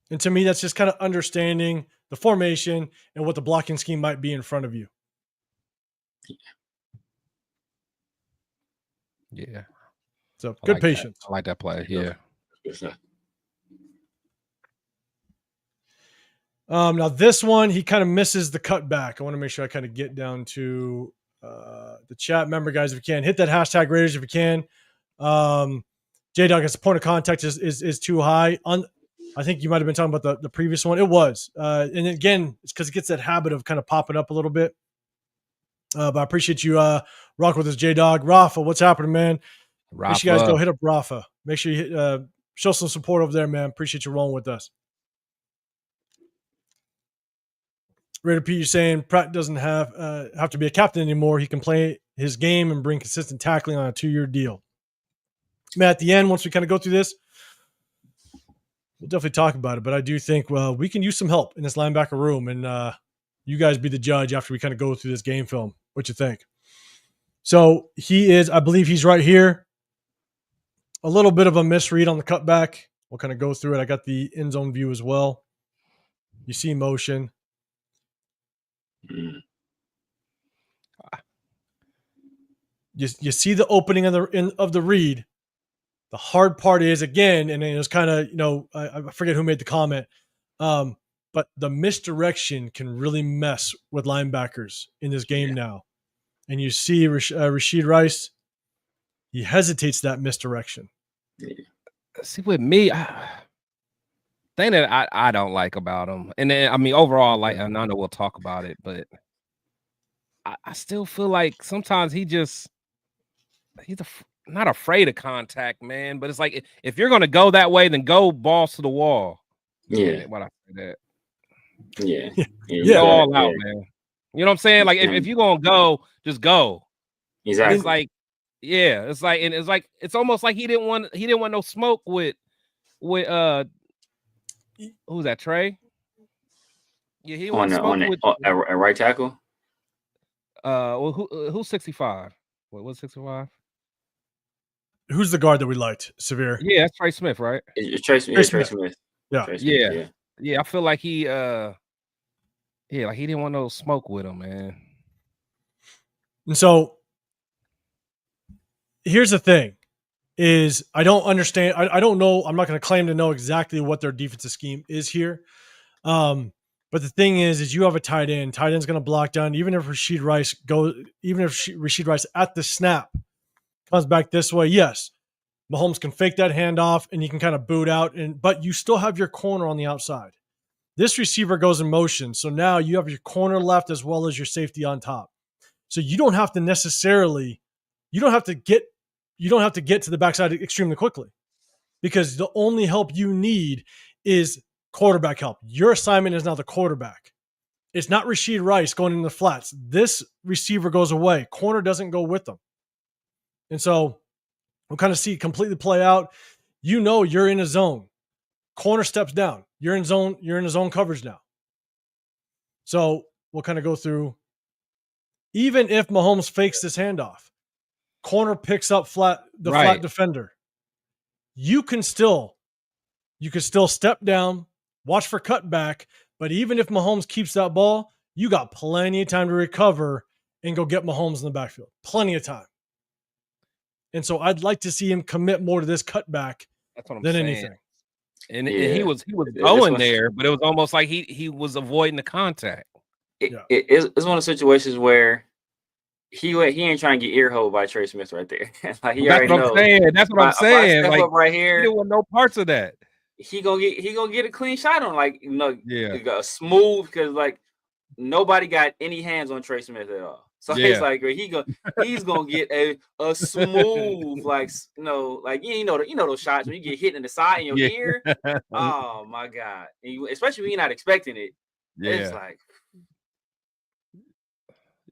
And to me, that's just kind of understanding the formation and what the blocking scheme might be in front of you. Yeah. So good patience. I like that play. Yeah. Now this one, he kind of misses the cutback. I want to make sure I kind of get down to the chat. Remember, guys, if you can, hit that hashtag Raiders if you can. J-Dog, as the point of contact is too high. I think you might have been talking about the previous one. It was. And again, it's because it gets that habit of kind of popping up a little bit. But I appreciate you rocking with us, J-Dog. Rafa, what's happening, man? Make sure you guys go hit up Rafa. Make sure you show some support over there, man. Appreciate you rolling with us. Raider P, you're saying Pratt doesn't have to be a captain anymore. He can play his game and bring consistent tackling on a 2-year deal. Man, at the end, once we kind of go through this, we'll definitely talk about it. But I do think, we can use some help in this linebacker room, and you guys be the judge after we kind of go through this game film. What you think? So I believe he's right here. A little bit of a misread on the cutback. We'll kind of go through it. I got the end zone view as well. You see motion. You see the opening of the read, The hard part is, again, and it was kind of, I forget who made the comment, but the misdirection can really mess with linebackers in this game now. And you see Rashid Rice, he hesitates that misdirection. Yeah. See, with me, thing that I don't like about him, and then, I mean, overall, and I know we'll talk about it, but I still feel like sometimes he's not afraid of contact, man. But it's like, if you're going to go that way, then go balls to the wall. Yeah. When I say that. Yeah. Go all out, man. You know what I'm saying? Like, if you're going to go, just go. Exactly. It's like, it's almost like he didn't want no smoke with who's that, Trey? Yeah, he wants smoke with a right tackle. Well, who's 65? What's 65? Who's the guard that we liked? Severe. Yeah, that's Trey Smith, right? It's Trey Smith. Yeah. I feel like he like he didn't want no smoke with him, man. And so here's the thing: is I don't understand. I don't know. I'm not going to claim to know exactly what their defensive scheme is here. But the thing is you have a tight end. Tight end's going to block down. Even if Rashid Rice at the snap comes back this way, yes, Mahomes can fake that handoff and you can kind of boot out. But you still have your corner on the outside. This receiver goes in motion, so now you have your corner left as well as your safety on top. So you don't have to get to the backside extremely quickly, because the only help you need is quarterback help. Your assignment is now the quarterback. It's not Rashid Rice going in the flats. This receiver goes away. Corner doesn't go with them. And so we'll kind of see it completely play out. You're in a zone. Corner steps down. You're in zone coverage now. So we'll kind of go through. Even if Mahomes fakes this handoff, corner picks up flat defender. You can still step down, watch for cutback. But even if Mahomes keeps that ball, you got plenty of time to recover and go get Mahomes in the backfield. Plenty of time. And so I'd like to see him commit more to this cutback than anything. And he was going there, but it was almost like he was avoiding the contact. It's one of the situations where he ain't trying to get earholed by Trey Smith right there. Like That's what I'm saying. Like, up right here, he didn't want no parts of that. He gonna get a clean shot on, a smooth, because like nobody got any hands on Trey Smith at all. So it's like he's gonna get a smooth, those shots when you get hit in the side in your ear. Oh my God! Especially when you're not expecting it. It's like.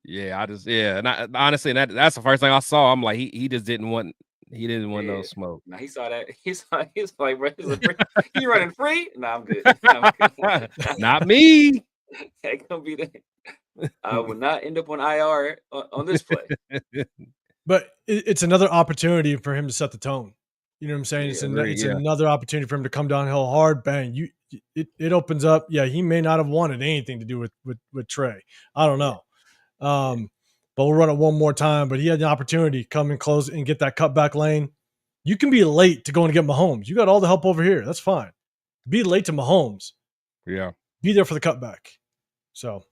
And honestly, that's the first thing I saw. I'm like, he just didn't want no smoke. Now he saw that. He's like, bro, he running free. No, I'm good. Not me. That gonna be that. I will not end up on IR on this play. But it's another opportunity for him to set the tone. You know what I'm saying? It's another opportunity for him to come downhill hard. Bang! It opens up. Yeah, he may not have wanted anything to do with Trey. I don't know. But we'll run it one more time. But he had the opportunity to come and close and get that cutback lane. You can be late to go and get Mahomes. You got all the help over here. That's fine. Be late to Mahomes. Yeah. Be there for the cutback. So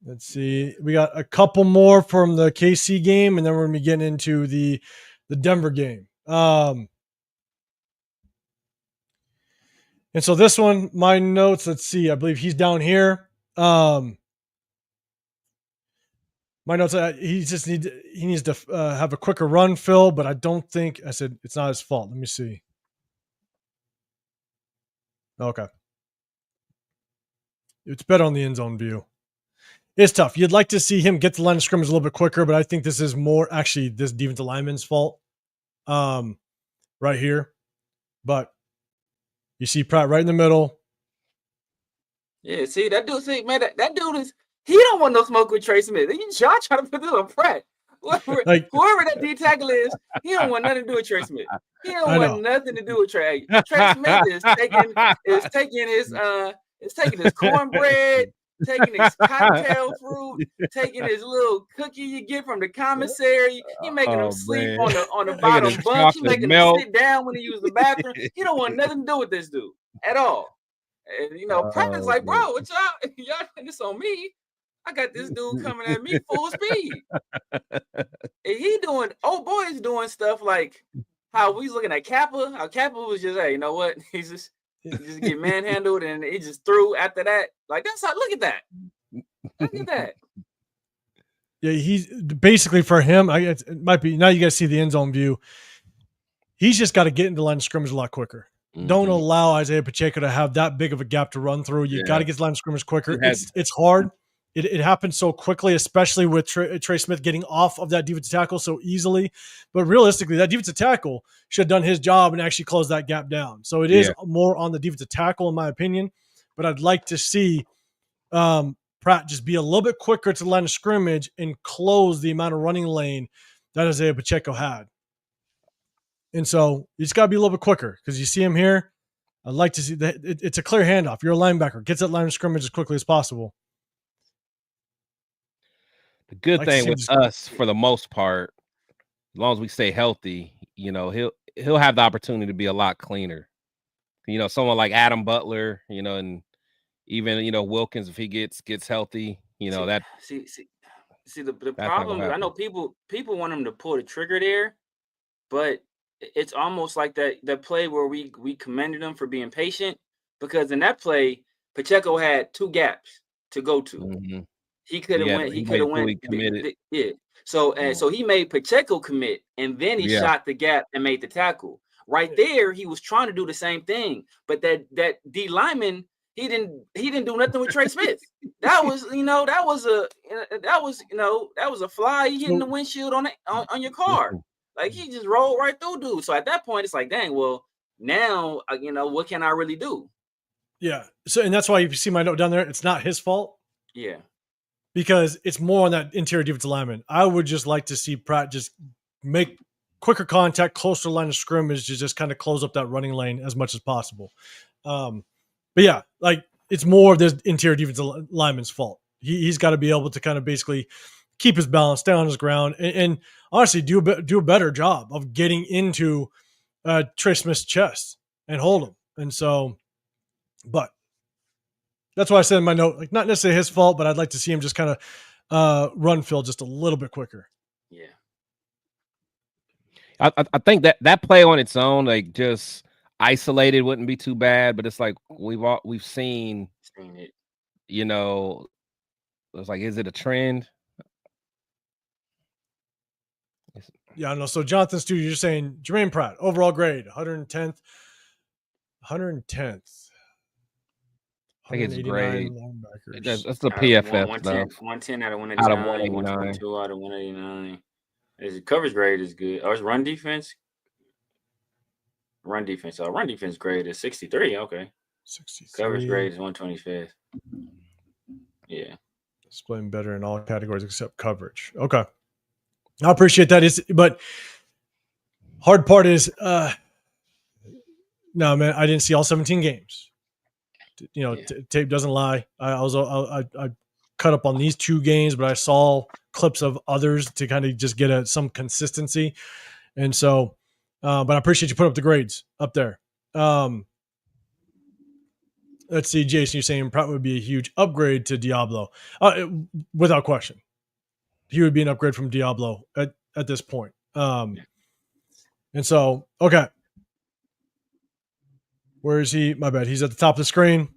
let's see. We got a couple more from the KC game, and then we're going to be getting into the Denver game. And so this one, my notes, let's see. I believe he's down here. My notes, he needs to have a quicker run, Phil, but I don't think, I said it's not his fault. Let me see. Okay. It's better on the end zone view. It's tough. You'd like to see him get the line of scrimmage a little bit quicker, but I think this is more actually this defensive lineman's fault right here. But you see Pratt right in the middle. Yeah, see, that dude, that dude is, he don't want no smoke with Trey Smith. Y'all trying to put this on Pratt. Whoever that D tackle is, he don't want nothing to do with Trey Smith. He don't want nothing to do with Trey. Trey Smith is taking his cornbread, taking his cocktail fruit, taking his little cookie you get from the commissary. He making him sleep on the bottom bunk. He making him sit down when he use the bathroom. He don't want nothing to do with this dude at all. And Pratt is like, bro, what y'all this on me? I got this dude coming at me full speed. And he doing, boy's doing stuff like how we was looking at Kappa. How Kappa was just, hey, you know what? He just get manhandled and he just threw after that. Like, that's how, look at that. Look at that. Yeah, he's basically, for him, it might be, now you guys see the end zone view. He's just got to get into the line of scrimmage a lot quicker. Mm-hmm. Don't allow Isaiah Pacheco to have that big of a gap to run through. You got to get to the line of scrimmage quicker. It's hard. It happens so quickly, especially with Trey Smith getting off of that defensive tackle so easily. But realistically, that defensive tackle should have done his job and actually closed that gap down. So it is more on the defensive tackle, in my opinion. But I'd like to see Pratt just be a little bit quicker to the line of scrimmage and close the amount of running lane that Isaiah Pacheco had. And so you just got to be a little bit quicker because you see him here. I'd like to see that it's a clear handoff. You're a linebacker. Gets that line of scrimmage as quickly as possible. The good thing with us, for the most part, as long as we stay healthy, he'll have the opportunity to be a lot cleaner. Someone like Adam Butler, and even Wilkins, if he gets healthy, that. See the problem is, I know people want him to pull the trigger there, but it's almost like that play where we commended him for being patient, because in that play, Pacheco had 2 gaps to go to. Mm-hmm. He could have went. He could have went. Committed. Yeah. So he made Pacheco commit, and then he shot the gap and made the tackle. Right there, he was trying to do the same thing, but that D lineman, he didn't do nothing with Trey Smith. That was a fly hitting the windshield on your car. Like, he just rolled right through, dude. So at that point, it's like, dang. Well, now what can I really do? Yeah. So, and that's why you see my note down there. It's not his fault. Yeah. Because it's more on that interior defensive lineman. I would just like to see Pratt just make quicker contact, closer to the line of scrimmage, to just kind of close up that running lane as much as possible. But yeah, like, it's more of this interior defensive lineman's fault. He's got to be able to kind of basically keep his balance, stay on his ground, and honestly do a better job of getting into Trey Smith's chest and hold him. And so, but that's why I said in my note, like, not necessarily his fault, but I'd like to see him just kind of run Phil just a little bit quicker. Yeah. I think that play on its own, like, just isolated, wouldn't be too bad, but it's like we've seen it. It's like, is it a trend? Yeah, I don't know. So Jonathan Studio, you're saying Germaine Pratt, overall grade, 110th. I think it's great. That's the PFF 110 out of 189. 122 out of 189. His coverage grade is good. Oh, it's run defense. Run defense. So run defense grade is 63. Okay. 63. Coverage grade is 125. Yeah. It's playing better in all categories except coverage. Okay. I appreciate that. But hard part is, no, man, I didn't see all 17 games. Tape doesn't lie. I cut up on these 2 games, but I saw clips of others to kind of just get some consistency. And so, but I appreciate you putting up the grades up there. Let's see, Jason, you're saying Pratt would be a huge upgrade to Diablo. Without question. He would be an upgrade from Diablo at this point. And so, okay. Where is he? My bad. He's at the top of the screen.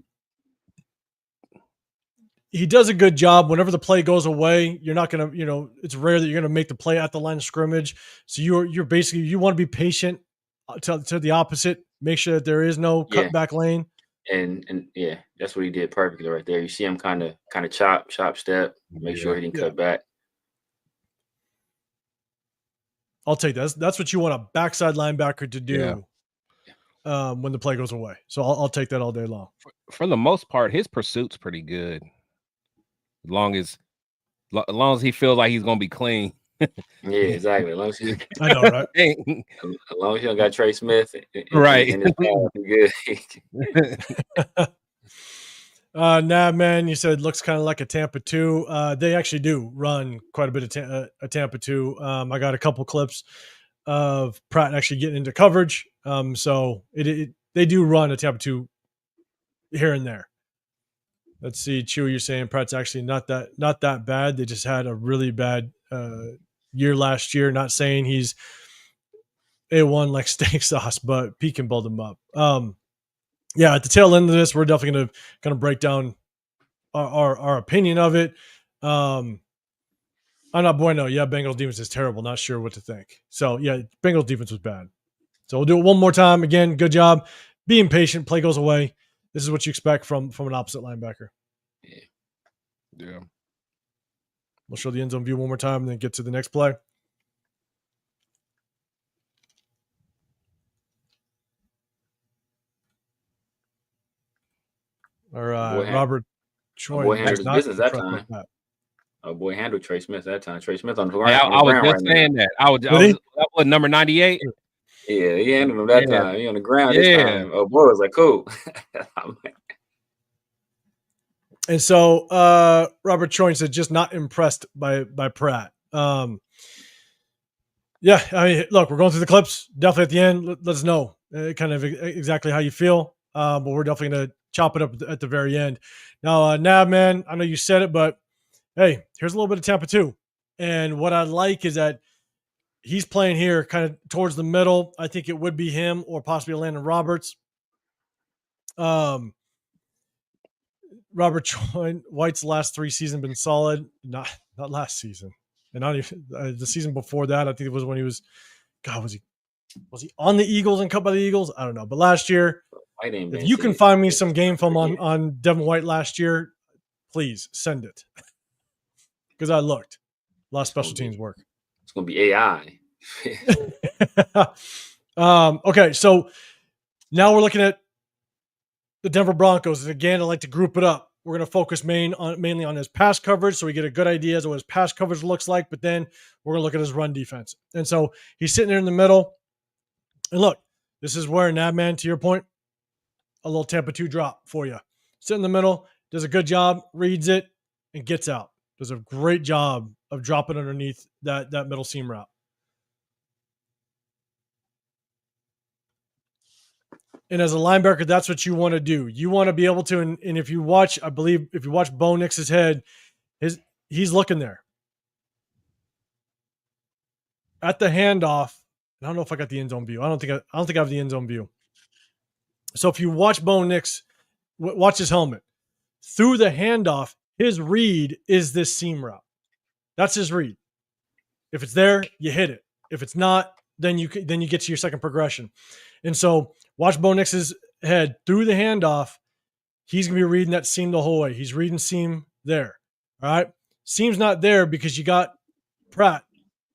He does a good job. Whenever the play goes away, you're not going to, it's rare that you're going to make the play at the line of scrimmage. So you're basically, you want to be patient to the opposite. Make sure that there is no cutback lane. And yeah, that's what he did perfectly right there. You see him kind of chop step, make sure he didn't cut back. I'll take that. That's what you want a backside linebacker to do when the play goes away. So I'll take that all day long. For the most part, his pursuit's pretty good. As long as he feels like he's gonna be clean. Yeah, exactly. As long as I know, right? As long as you don't got Trey Smith, right? Good. Nah, man, you said looks kind of like a Tampa 2. They actually do run quite a bit of a Tampa 2. I got a couple clips of Pratt actually getting into coverage. So they do run a Tampa 2 here and there. Let's see, Chewy, you're saying Pratt's actually not that bad. They just had a really bad year last year. Not saying he's A1 like steak sauce, but Pete can build him up. Yeah, at the tail end of this, we're definitely gonna break down our opinion of it. I'm not bueno. Yeah, Bengals defense is terrible. Not sure what to think. So yeah, Bengals defense was bad. So we'll do it one more time. Again, good job. Be impatient. Play goes away. This is what you expect from an opposite linebacker. Yeah. We'll show the end zone view one more time and then get to the next play. All right, Robert Troy. Boy handled his business that time. Oh boy, handled Trey Smith that time. Trey Smith on the ground. I was just saying that. I was that was number 98. Yeah, he handled him that time. He on the ground this time. Oh boy, was like cool. And so Robert Troy said just not impressed by Pratt. Yeah, I mean, look, we're going through the clips. Definitely at the end, let us know kind of exactly how you feel. But we're definitely going to chop it up at the very end. Now, Nab, man, I know you said it, but hey, here's a little bit of Tampa 2. And what I like is that he's playing here kind of towards the middle. I think it would be him or possibly Landon Roberts. Robert White's last 3 seasons been solid. Not last season. And not even the season before that. I think it was when he was, God, was he on the Eagles and cut by the Eagles? I don't know. But last year, if you can find me some game film on Devin White last year, please send it. Because I looked. A lot of special teams work. It's going to be AI. Okay, so now we're looking at the Denver Broncos. And again, I like to group it up. We're going to focus mainly on his pass coverage so we get a good idea as to what his pass coverage looks like, but then we're going to look at his run defense. And so he's sitting there in the middle. And look, this is where, Nabman, to your point, a little Tampa 2 drop for you. Sit in the middle, does a good job, reads it, and gets out. Does a great job of dropping underneath that middle seam route. And as a linebacker, that's what you want to do. You want to be able to, and if you watch, I believe, if you watch Bo Nix's head, he's looking there. At the handoff, I don't know if I got the end zone view. I don't think I have the end zone view. So if you watch Bo Nix, watch his helmet. Through the handoff, his read is this seam route. That's his read. If it's there, you hit it. If it's not, then you get to your second progression. And so watch Bo Nix's head through the handoff. He's going to be reading that seam the whole way. He's reading seam there. All right. Seam's not there because you got Pratt.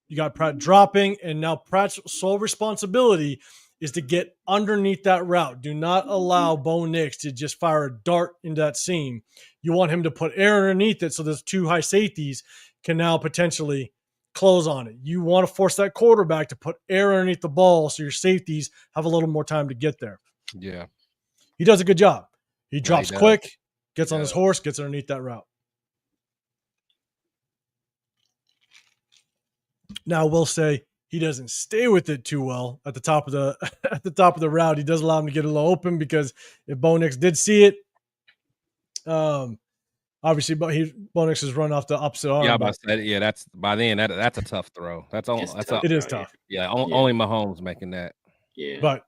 You got Pratt dropping, and now Pratt's sole responsibility is to get underneath that route. Do not allow Bo Nix to just fire a dart into that seam. You want him to put air underneath it so those 2 high safeties can now potentially close on it. You want to force that quarterback to put air underneath the ball so your safeties have a little more time to get there. Yeah. He does a good job. He drops quick, gets on his horse, gets underneath that route. Now, we'll say he doesn't stay with it too well at the top of the route. He does allow him to get a little open because if Bo Nix did see it, obviously, Bo Nix has run off the opposite arm. Yeah, that's by then that's a tough throw. It is tough. Yeah, only Mahomes making that. Yeah, but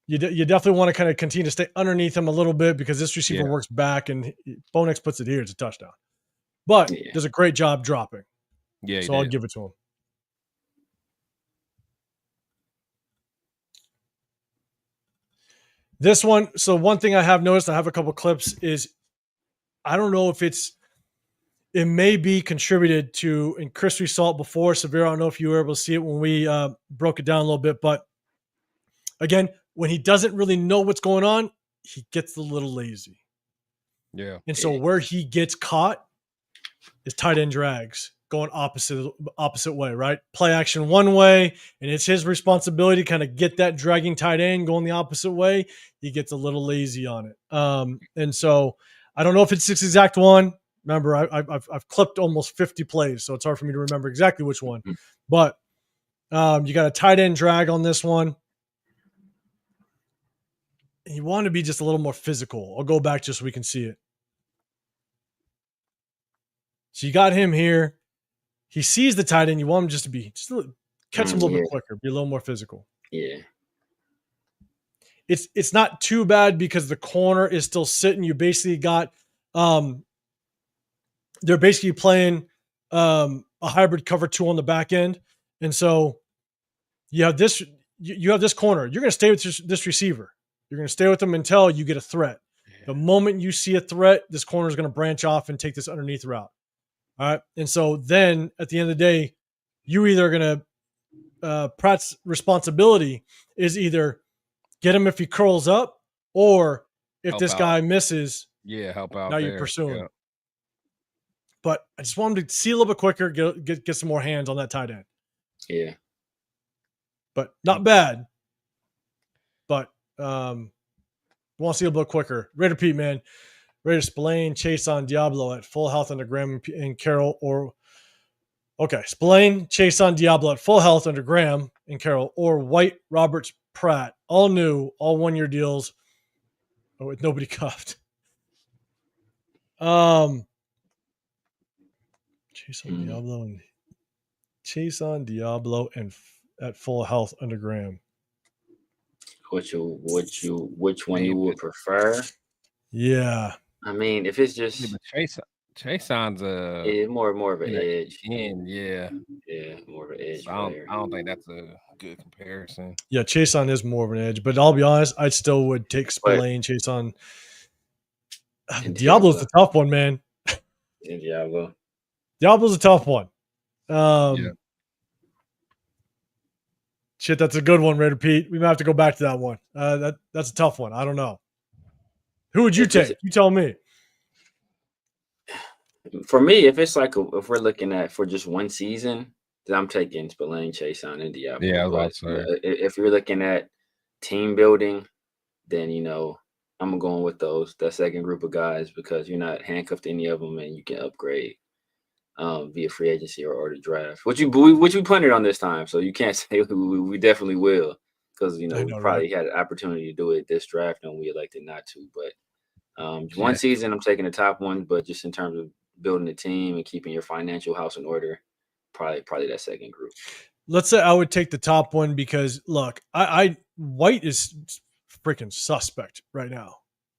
you definitely want to kind of continue to stay underneath him a little bit because this receiver works back and Bo Nix puts it here. It's a touchdown. But does a great job dropping. Yeah, so I'll give it to him. This one, so one thing I have noticed, I have a couple clips, is I don't know if it may be contributed to, and Chris, we saw it before, Severe, I don't know if you were able to see it when we broke it down a little bit, but again, when he doesn't really know what's going on, he gets a little lazy. Yeah. And so where he gets caught is tight end drags. Going opposite way, right? Play action one way, and it's his responsibility to kind of get that dragging tight end going the opposite way. He gets a little lazy on it. And so I don't know if it's this exact one. Remember, I've clipped almost 50 plays, so it's hard for me to remember exactly which one. But you got a tight end drag on this one. And you want to be just a little more physical. I'll go back just so we can see it. So you got him here. He sees the tight end. You want him just to be catch him a little bit quicker, be a little more physical. Yeah. It's not too bad because the corner is still sitting. You basically got they're basically playing a hybrid cover 2 on the back end. And so you have this corner. You're going to stay with this receiver. You're going to stay with them until you get a threat. Yeah. The moment you see a threat, this corner is going to branch off and take this underneath route. All right. And so then at the end of the day, you either going to Pratt's responsibility is either get him if he curls up, or if this guy misses, help out. Now you're pursuing. But I just want him to see a little bit quicker, get some more hands on that tight end. Yeah. But not bad. But want to see a little bit quicker. Raider Pete, man. Raider Spillane, Chase on Diablo at full health under Graham and Carroll. Spillane, Chase on Diablo at full health under Graham and Carroll, or White, Roberts, Pratt. All new, all 1-year deals. With nobody cuffed. Chase on Diablo and at full health under Graham. Which one you would prefer? Yeah. I mean, if it's just Chase on's more of an edge. Yeah, more of an edge. I don't think that's a good comparison. Yeah, Chase on is more of an edge, but I'll be honest, I still would take Spillane, Chase on. Diablo's the tough one, man. Diablo's a tough one. Shit, that's a good one, Raider Pete. We might have to go back to that one. That's a tough one. I don't know. Who would you take? You tell me. For me, if it's like if we're looking at for just one season, then I'm taking Spillane, Chase on, and Diablo. Yeah, I was about to say. If you're looking at team building, then I'm going with that second group of guys, because you're not handcuffed to any of them, and you can upgrade via free agency or the draft, which we punted on this time, so you can't say we definitely will, because we probably had an opportunity to do it this draft and we elected not to. But one season, I'm taking the top one, but just in terms of building a team and keeping your financial house in order, probably that second group. Let's say I would take the top one because look, White is freaking suspect right now.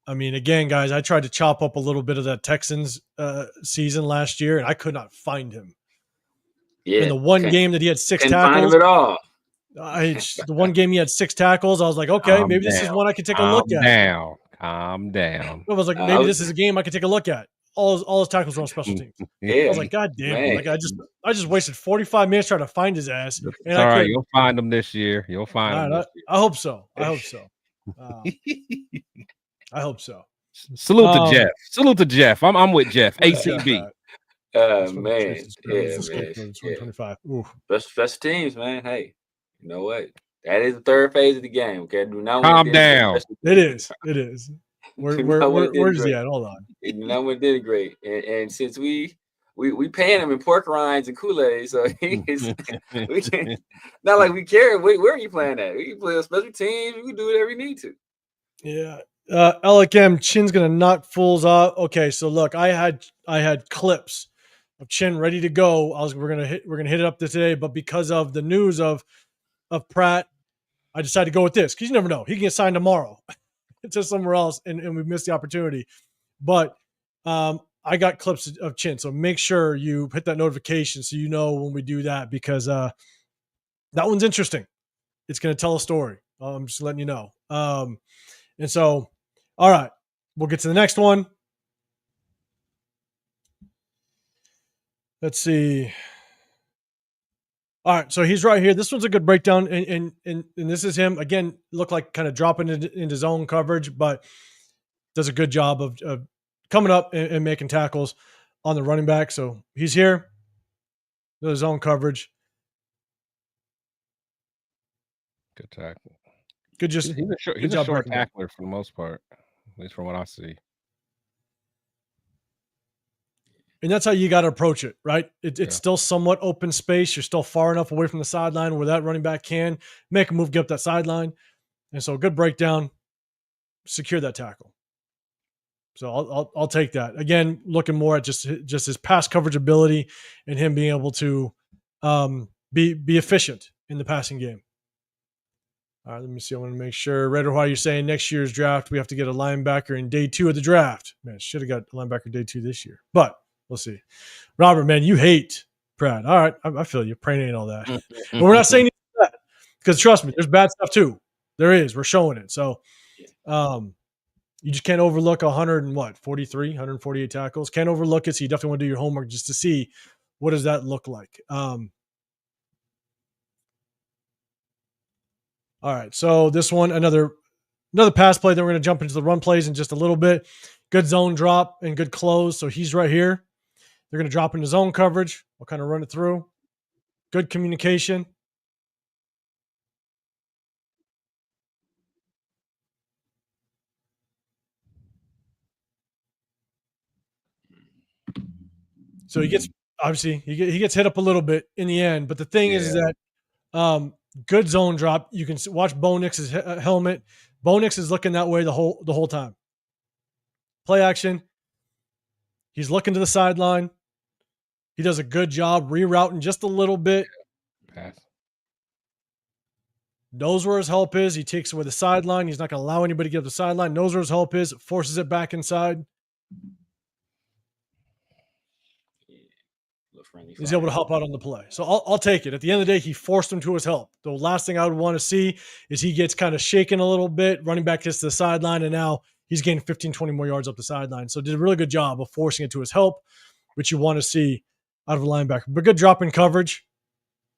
I mean, again, guys, I tried to chop up a little bit of that Texans season last year, and I could not find him. Yeah, in the one game that he had 6 tackles. Find him at all. The one game he had 6 tackles, I was like, okay, maybe this is one I can take a look at. Calm down. I was like, maybe this is a game I can take a look at. All his tackles were on special teams. Yeah. I was like, God damn, like I just wasted 45 minutes trying to find his ass. And all right, you'll find him this year. You'll find him this year. I hope so. I hope so. Salute to Jeff. Salute to Jeff. I'm with Jeff. ACB. Man. Yeah, 2025. Special teams, man. Hey, you know what? That is the third phase of the game. Okay, calm down. It is. Where's he at? Hold on. No one did great, and since we paying him in pork rinds and Kool-Aid, so we can not like we care. Where are you playing at? We can play a special teams. We can do whatever we need to. Yeah. Alec M. Chin's gonna knock fools off. Okay, so look, I had clips of Chin ready to go. We're gonna hit it up today, but because of the news of Pratt, I decided to go with this because you never know. He can get signed tomorrow to somewhere else, and we missed the opportunity. But I got clips of Chin, so make sure you hit that notification so you know when we do that, because that one's interesting. It's going to tell a story. I'm just letting you know. And so, all right, we'll get to the next one. Let's see. All right, so he's right here. This one's a good breakdown, and this is him again. Looked like kind of dropping into zone coverage, but does a good job of coming up and making tackles on the running back. So he's here. The zone coverage. Good tackle. Good, he's a short tackler for the most part, at least from what I see. And that's how you got to approach it, right? It's still somewhat open space. You're still far enough away from the sideline where that running back can make a move, get up that sideline. And so good breakdown, secure that tackle. So I'll take that. Again, looking more at just his pass coverage ability and him being able to be efficient in the passing game. All right, let me see. I want to make sure. Raider, why you're saying next year's draft, we have to get a linebacker in day 2 of the draft. Man, should have got a linebacker day 2 this year. But we'll see. Robert, man, you hate Pratt. All right, I feel you. Praying ain't all that. But we're not saying that because trust me, there's bad stuff too. There is. We're showing it. So you just can't overlook 148 tackles. Can't overlook it. So you definitely want to do your homework just to see what does that look like. All right, so this one, another pass play. Then we're going to jump into the run plays in just a little bit. Good zone drop and good close. So he's right here. They're going to drop into zone coverage. We'll kind of run it through. Good communication. So he gets hit up a little bit in the end, but the thing is that good zone drop. You can watch Bo Nix's helmet. Bo Nix is looking that way the whole time. Play action. He's looking to the sideline. He does a good job rerouting just a little bit. Pass. Knows where his help is. He takes away the sideline. He's not going to allow anybody to get up the sideline. Knows where his help is. Forces it back inside. He's able to help out on the play. So I'll take it. At the end of the day, he forced him to his help. The last thing I would want to see is he gets kind of shaken a little bit, running back gets to the sideline, and now he's gaining 15, 20 more yards up the sideline. So did a really good job of forcing it to his help, which you want to see out of a linebacker. But good drop in coverage.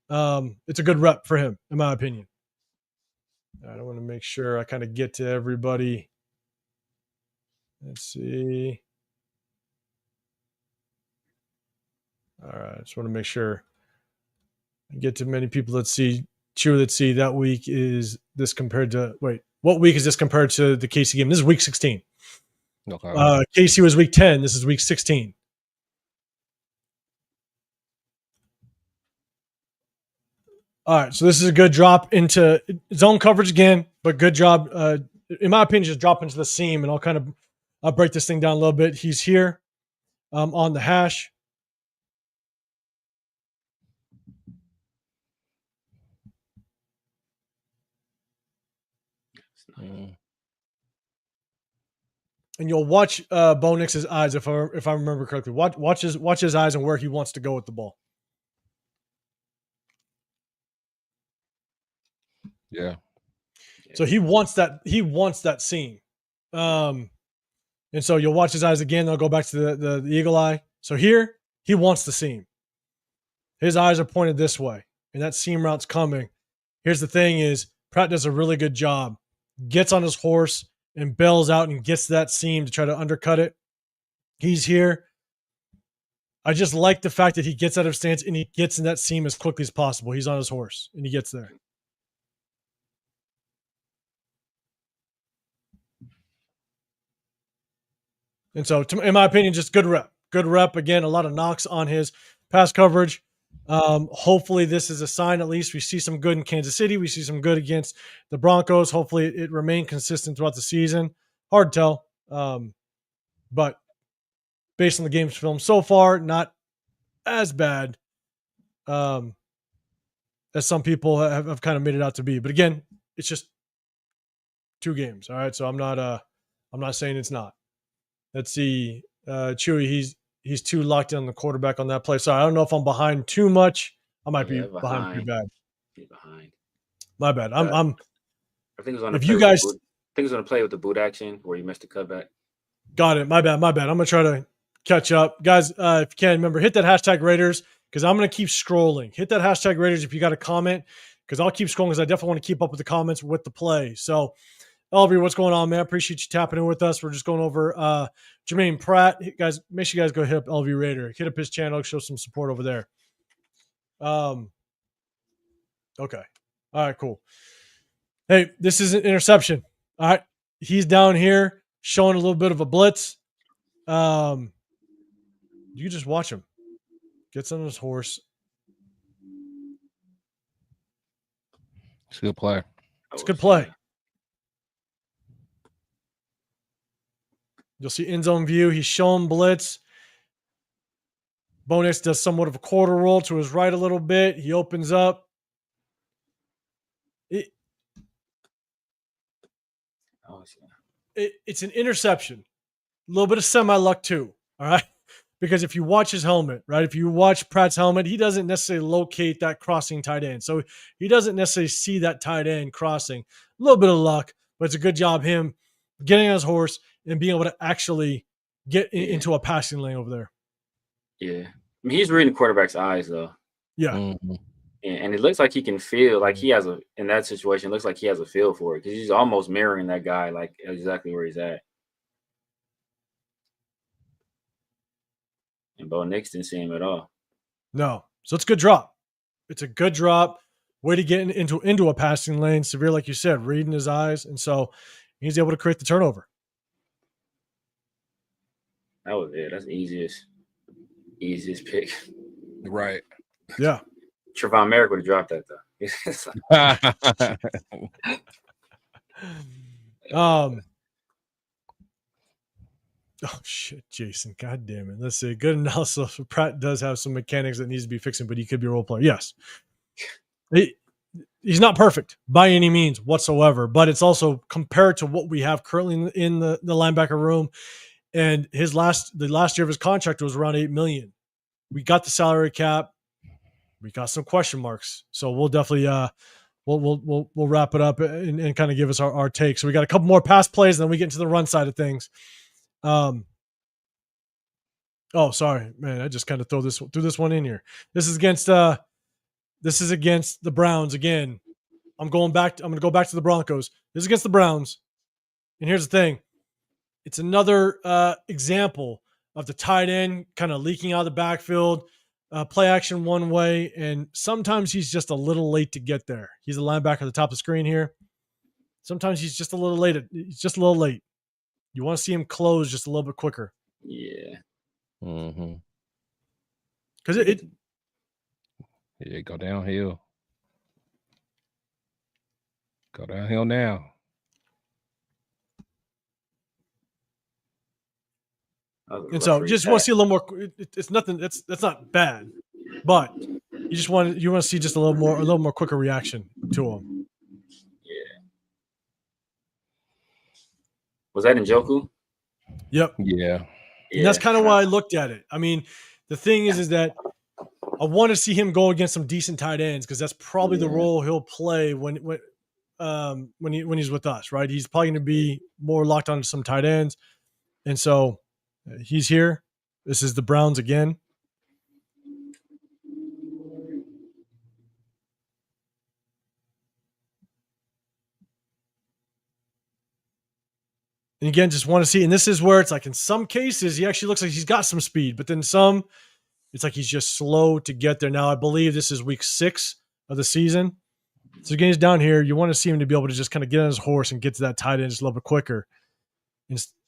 It's a good rep for him, in my opinion. I want to make sure I kind of get to everybody. Let's see. All right. I just want to make sure I get to many people that see that week is this compared to what week is this compared to the KC game? This is week 16. Okay. KC was week 10. This is week 16. All right. So this is a good drop into zone coverage again, but good job. In my opinion, just drop into the seam, and I'll break this thing down a little bit. He's here on the hash. And you'll watch Bo Nix's eyes if I remember correctly. Watch his eyes and where he wants to go with the ball. Yeah. So he wants that seam. And so you'll watch his eyes again. They'll go back to the eagle eye. So here he wants the seam. His eyes are pointed this way, and that seam route's coming. Here's the thing: is Pratt does a really good job. Gets on his horse and bails out and gets that seam to try to undercut it. He's here. I just like the fact that he gets out of stance and he gets in that seam as quickly as possible. He's on his horse and he gets there. And so, in my opinion, just good rep. Good rep. Again, a lot of knocks on his pass coverage. Hopefully this is a sign. At least we see some good in Kansas City. We see some good against the Broncos. Hopefully it remained consistent throughout the season. Hard to tell. But based on the game's film so far, not as bad as some people have kind of made it out to be. But again, it's just 2 games. All right. So I'm not saying it's not. Let's see. Chewy, he's too locked in on the quarterback on that play. So I don't know if I'm behind too much. I might be behind pretty bad. You're behind. My bad. I think it was on. If you guys, I think it was going to play with the boot action where you missed the cutback. Got it. My bad. I'm gonna try to catch up, guys. If you can, remember, hit that hashtag Raiders because I'm gonna keep scrolling. Hit that hashtag Raiders if you got a comment because I'll keep scrolling because I definitely want to keep up with the comments with the play. So. OLV, what's going on, man? Appreciate you tapping in with us. We're just going over Germaine Pratt. Guys, make sure you guys go hit up OLV Raider. Hit up his channel. Show some support over there. Okay. All right, cool. Hey, this is an interception. All right. He's down here showing a little bit of a blitz. You just watch him. Gets on his horse. It's a good play. It's a good play. You'll see end zone view. He's showing blitz. Bo Nix does somewhat of a quarter roll to his right a little bit. He opens up. It's an interception. A little bit of semi-luck too, all right? Because if you watch his helmet, right? If you watch Pratt's helmet, he doesn't necessarily locate that crossing tight end. So he doesn't necessarily see that tight end crossing. A little bit of luck, but it's a good job him getting on his horse and being able to actually get into a passing lane over there. Yeah. I mean, he's reading the quarterback's eyes, though. Yeah. Mm-hmm. And it looks like he can feel, like he has in that situation, it looks like he has a feel for it because he's almost mirroring that guy, like exactly where he's at. And Bo Nix didn't see him at all. No. So it's a good drop. It's a good drop. Way to get into a passing lane. Severe, like you said, reading his eyes. And so he's able to create the turnover. That was it. That's the easiest pick. Right. Yeah. Trevon Merrick would have dropped that, though. Oh, shit, Jason. God damn it. Let's see. Good analysis. Pratt does have some mechanics that needs to be fixing, but he could be a role player. Yes. He's not perfect by any means whatsoever, but it's also compared to what we have currently in the linebacker room. And the last year of his contract was around $8 million. We got the salary cap. We got some question marks. So we'll definitely we'll wrap it up and kind of give us our take. So we got a couple more pass plays, and then we get into the run side of things. Oh, sorry, man. I just kind of threw this one in here. This is against the Browns again. I'm going to go back to the Broncos. This is against the Browns. And here's the thing. It's another example of the tight end kind of leaking out of the backfield, play action one way, and sometimes he's just a little late to get there. He's a linebacker at the top of the screen here. Sometimes he's just a little late. He's just a little late. You want to see him close just a little bit quicker. Yeah. Mm-hmm. Because go downhill. Go downhill now. And so, just want to see a little more. It's nothing. That's not bad, but you want to see just a little more quicker reaction to him. Yeah. Was that Njoku? Yep. Yeah. And that's kind of why I looked at it. I mean, the thing is that I want to see him go against some decent tight ends because that's probably the role he'll play when he's with us, right? He's probably going to be more locked onto some tight ends, and so he's here. This is the Browns again. And again, just want to see. And this is where it's like in some cases, he actually looks like he's got some speed, but then some, it's like he's just slow to get there. Now, I believe this is week 6 of the season. So again, he's down here. You want to see him to be able to just kind of get on his horse and get to that tight end just a little bit quicker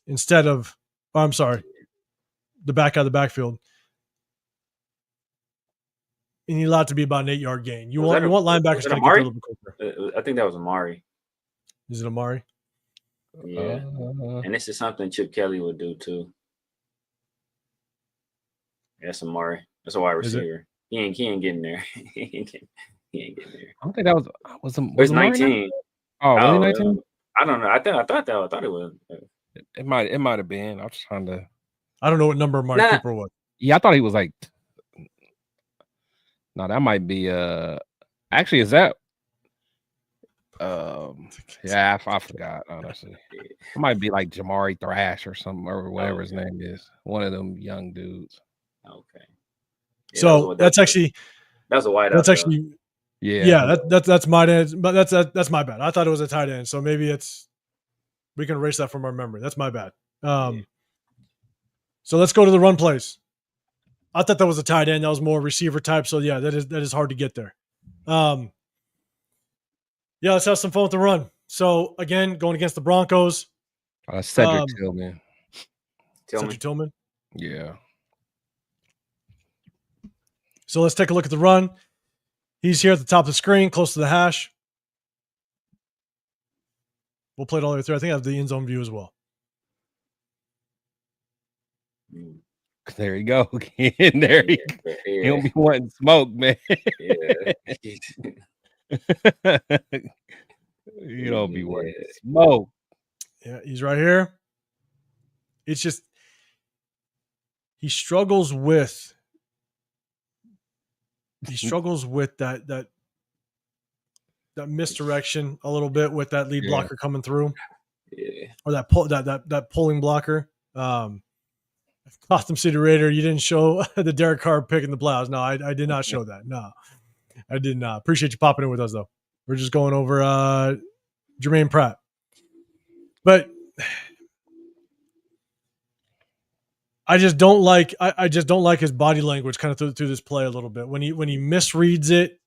instead of, the back out of the backfield. And he's allowed to be about an 8-yard gain. You want linebackers to kind of get a little bit quicker. I think that was Amari. Is it Amari? Yeah. And this is something Chip Kelly would do too. That's Amari. That's a wide receiver. He ain't getting there. he ain't getting there. I don't think that was it's 19. Oh, really 19? I don't know. I thought it was. It might have been. I'm just trying to. I don't know what number Amari Cooper was. Yeah, I thought he was like. No, that might be. Actually, is that? Yeah, I forgot. Honestly, it might be like Jamari Thrash or something or whatever his name is. One of them young dudes. Okay. Yeah, so that's actually. That's a wide. That's actually. Yeah. That's my end, but that's my bad. I thought it was a tight end, so maybe we can erase that from our memory. That's my bad. So let's go to the run plays. I thought that was a tight end. That was more receiver type. So yeah, that is hard to get there. Yeah, let's have some fun with the run. So again, going against the Broncos. Cedric Tillman. Cedric Tillman. Yeah. So let's take a look at the run. He's here at the top of the screen, close to the hash. We'll play it all the way through. I think I have the end zone view as well. There you go. There you go. He don't be wanting smoke, man. Yeah. You don't be wanting smoke. Yeah, he's right here. It's just he struggles with that misdirection a little bit with that lead blocker coming through. Yeah. Or that pulling blocker. Gotham City Raider, you didn't show the Derek Carr pick in the playoffs. No, I did not show that. No, I did not. Appreciate you popping in with us, though. We're just going over Germaine Pratt. But I just don't like his body language kind of through this play a little bit. When he misreads it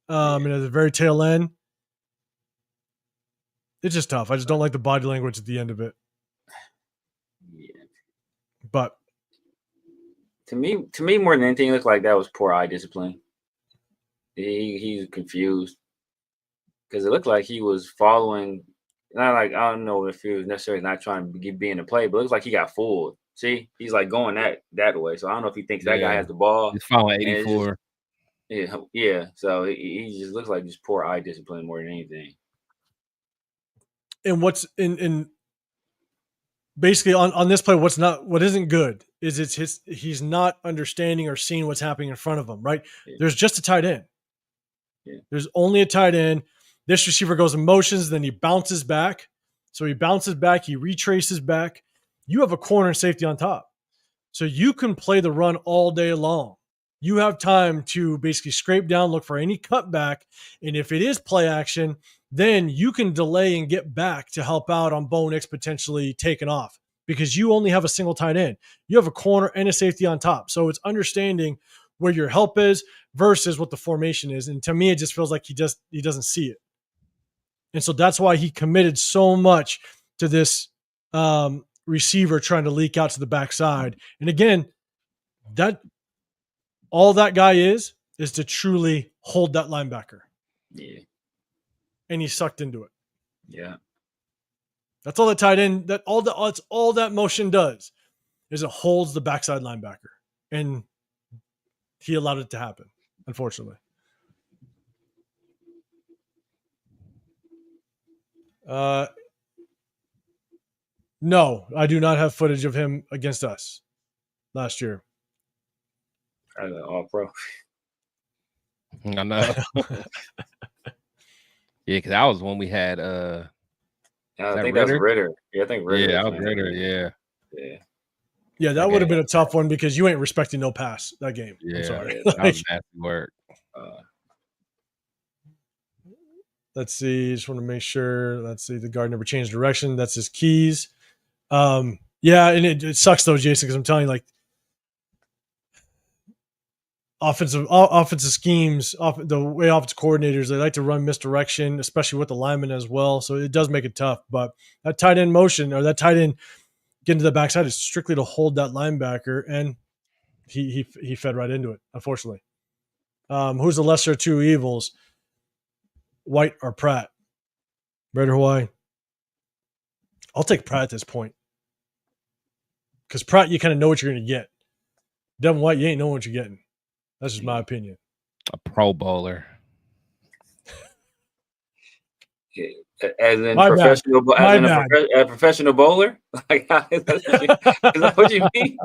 and at the very tail end, it's just tough. I just don't like the body language at the end of it. Yeah. But to me, more than anything, it looked like that was poor eye discipline. He's confused because it looked like he was following. Not like, I don't know if he was necessarily not trying to be in the play, but it looks like he got fooled. See, he's like going that way. So I don't know if he thinks that guy has the ball. He's following 84. Yeah. So he just looks like just poor eye discipline more than anything. And what's in basically on this play, what isn't good is he's not understanding or seeing what's happening in front of him, right? Yeah. There's just a tight end. Yeah. There's only a tight end. This receiver goes in motions, then he bounces back. So he bounces back, he retraces back. You have a corner and safety on top. So you can play the run all day long. You have time to basically scrape down, look for any cutback. And if it is play action, then you can delay and get back to help out on Bo Nix potentially taking off because you only have a single tight end. You have a corner and a safety on top. So it's understanding where your help is versus what the formation is. And to me, it just feels like he doesn't see it. And so that's why he committed so much to this receiver trying to leak out to the backside. And again, all that guy is to truly hold that linebacker. Yeah. And he sucked into it. Yeah. That's all the tight end, that's all that motion does is it holds the backside linebacker. And he allowed it to happen, unfortunately. No, I do not have footage of him against us last year. All pro. I know. Yeah, because that was when we had I think that was Ritter. Yeah, I think Ritter. Yeah, that was Ritter, yeah. Yeah, that would have been a tough one because you ain't respecting no pass that game. Yeah, I'm sorry. That was nasty work. Let's see. Just want to make sure. Let's see. The guard never changed direction. That's his keys. Yeah, and it sucks though, Jason, because I'm telling you, like, offensive schemes, the way offensive coordinators, they like to run misdirection, especially with the linemen as well. So it does make it tough. But that tight end motion or that tight end getting to the backside is strictly to hold that linebacker, and he fed right into it, unfortunately. Who's the lesser of two evils, White or Pratt? Red or Hawaii? I'll take Pratt at this point. Because Pratt, you kind of know what you're going to get. Devin White, you ain't know what you're getting. That's just my opinion. A Pro Bowler. As in professional, a professional bowler? Like, is that what you mean?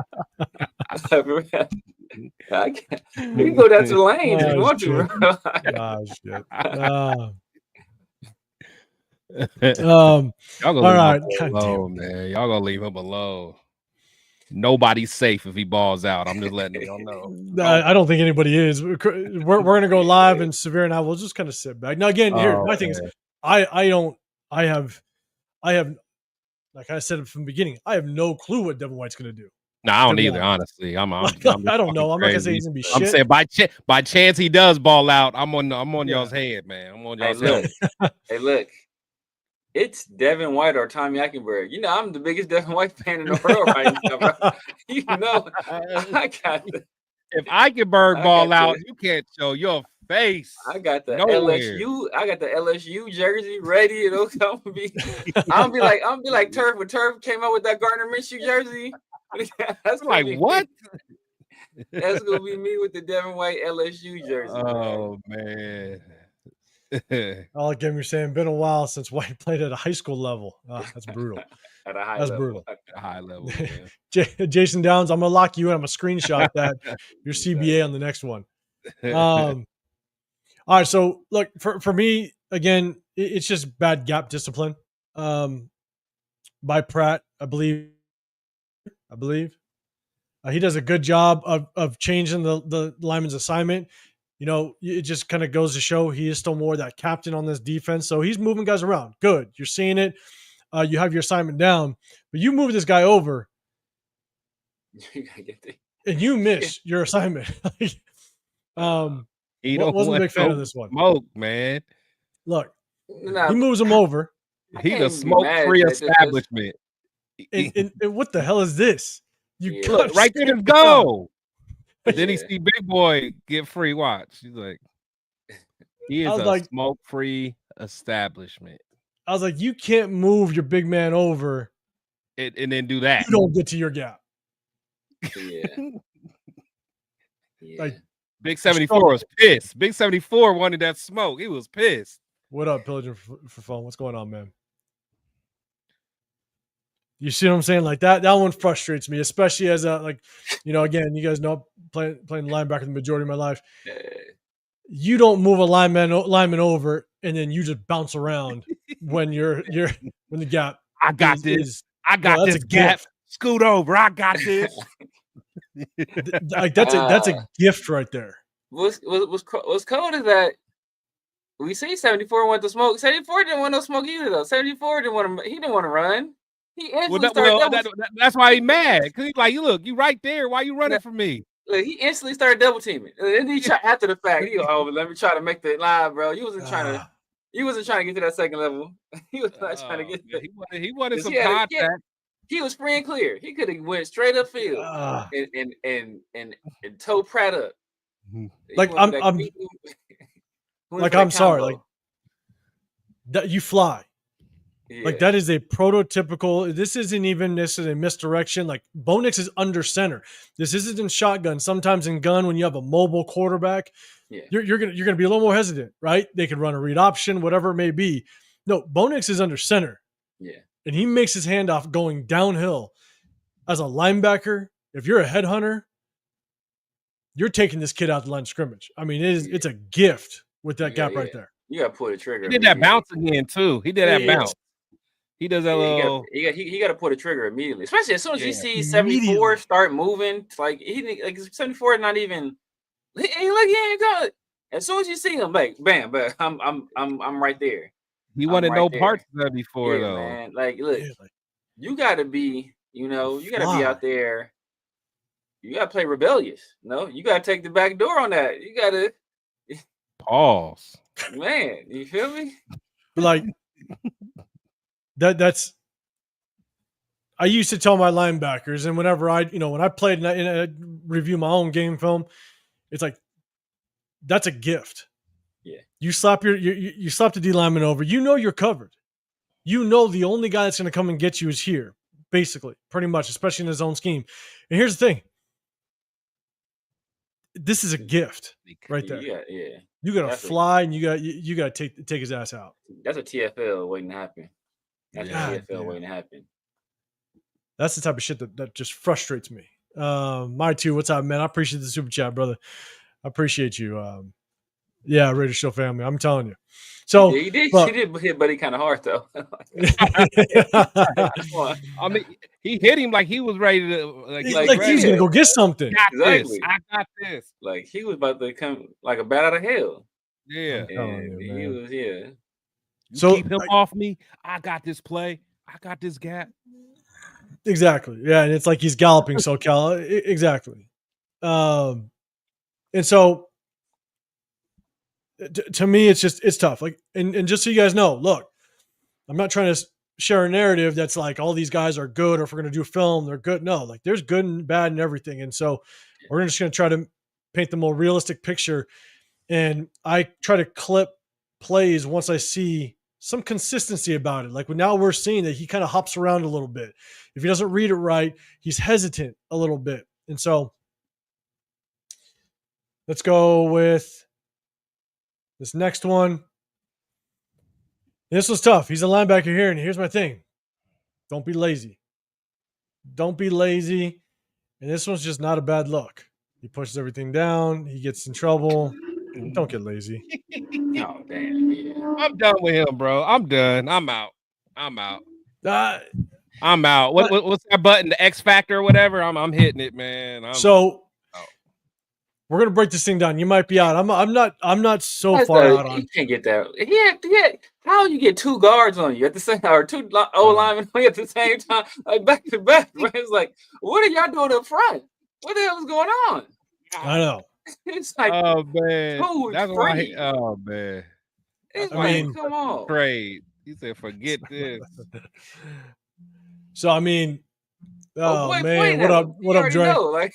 You can go down to the lane if you want to. Y'all gonna all right. Alone, man. Y'all gonna leave him alone. Nobody's safe if he balls out. I'm just letting y'all know. I don't think anybody is. We're going to go live, and Severe and I will just kind of sit back. Now, again, here my thing is, I have, like I said from the beginning, I have no clue what Devin White's going to do. No, I don't either. Honestly, I'm I don't know. I'm not gonna say he's gonna be shit. I'm saying by chance he does ball out, I'm on y'all's head, man. I'm on y'all's head. Hey, look. It's Devin White or Tommy Eichenberg. You know, I'm the biggest Devin White fan in the world right now, bro. You know, I got If Eichenberg ball out, you can't show your face. I got the nowhere. LSU. I got the LSU jersey ready. You know, I'm be like Turf when Turf came out with that Gardner Minshew jersey. That's like what? That's gonna be me with the Devin White LSU jersey. Oh man. I like him. You're saying been a while since White played at a high school level. That's brutal. At a high That's level. brutal. At a high level. Jason Downs, I'm gonna lock you in. I'm gonna screenshot that your CBA on the next one. All right. So look, for me, again, it's just bad gap discipline by Pratt. I believe he does a good job of changing the lineman's assignment. You know, it just kind of goes to show he is still more that captain on this defense. So he's moving guys around. Good. You're seeing it. You have your assignment down, but you move this guy over and you miss your assignment. He wasn't a big fan of this one. Smoke, man. Look, he moves him over. He's a smoke-free establishment. And what the hell is this? Look, right there to go. And then he see Big Boy get free watch. He's like, he is a smoke-free establishment. I was like, you can't move your big man over and then do that. You don't get to your gap. Yeah. Like Big 74 was pissed. Big 74 wanted that smoke. He was pissed. What up, Pillager for phone? What's going on, man? You see what I'm saying? Like that one frustrates me, especially as again, you guys know playing linebacker the majority of my life. You don't move a lineman over and then you just bounce around when when the gap. I got this. I got this gap. Scoot over. I got this. Like that's a gift right there. What's cold is that we see 74 want to smoke. 74 didn't want no smoke either though. 74 didn't want to run. He instantly started that's why he mad. Cause he's like, look, you right there. Why you running from me? Look, he instantly started double teaming. And then he tried after the fact. He go, let me try to make the line, bro. You wasn't trying to get to that second level. He was not trying to get there. He wanted some contact. He was free and clear. He could have went straight up field and toe Pratt up. I'm sorry. Like that you fly. Yeah. Like that is a prototypical. This isn't even necessarily misdirection. Like Bo Nix is under center. This isn't in shotgun. Sometimes in gun, when you have a mobile quarterback, you're gonna be a little more hesitant, right? They could run a read option, whatever it may be. No, Bo Nix is under center. Yeah, and he makes his handoff going downhill. As a linebacker, if you're a headhunter, you're taking this kid out the line of scrimmage. I mean, it's a gift with that gap right there. You got to pull the trigger. He did that bounce again too. He did that bounce. He does that little. He got to pull the trigger immediately, especially as soon as he sees 74 start moving. Like 74 is not even. He ain't going. As soon as you see him, like bam, I'm right there. He wanted no parts of that before though. Man. Like, look, you got to be, you got to be out there. You got to play rebellious. No, you got to take the back door on that. You got to pause. Man, you feel me? Like that's. I used to tell my linebackers, and whenever when I played and I review my own game film, it's like that's a gift. Yeah, you slap you slap the D lineman over. You're covered. The only guy that's going to come and get you is here, basically, pretty much, especially in his own scheme. And here's the thing: this is a gift right there. Yeah. You got to fly, and you got to take his ass out. That's a TFL waiting to happen. That's a TFL waiting to happen. That's the type of shit that just frustrates me. My too. What's up, man? I appreciate the super chat, brother. I appreciate you. Yeah, Raiders Show family. I'm telling you. So he did hit Buddy kind of hard though. I mean, he hit him like he was ready to like he was gonna go get something. Exactly. I got this. Like he was about to come like a bat out of hell. Yeah. He was. You so keep him off me. I got this play. I got this gap. Exactly. Yeah, and it's like he's galloping SoCal. Exactly. And so to me, it's tough. Like, and just so you guys know, look, I'm not trying to share a narrative that's like all these guys are good, or if we're going to do film, they're good. No, like there's good and bad and everything. And so we're just going to try to paint the more realistic picture. And I try to clip plays once I see some consistency about it. Like now we're seeing that he kind of hops around a little bit. If he doesn't read it right, he's hesitant a little bit. And so let's go with this next one. This was tough. He's a linebacker here, and here's my thing. Don't be lazy. Don't be lazy. And this one's just not a bad look. He pushes everything down. He gets in trouble. Don't get lazy. Oh, damn. Yeah. I'm done with him, bro. I'm done. I'm out. I'm out. What's that button? The X Factor or whatever? I'm hitting it, man. We're gonna break this thing down. You might be out. I'm not so far out on. You can't get that. Yeah. How you get 2 guards on you at the same or 2 O linemen on you at the same time, like back to back? Right? It's like, what are y'all doing up front? What the hell is going on? I know. It's like, oh man, that's why. Oh man, it's like, come on. Trade. He said, forget this. So I mean, boy, man, what up, Dre? Like,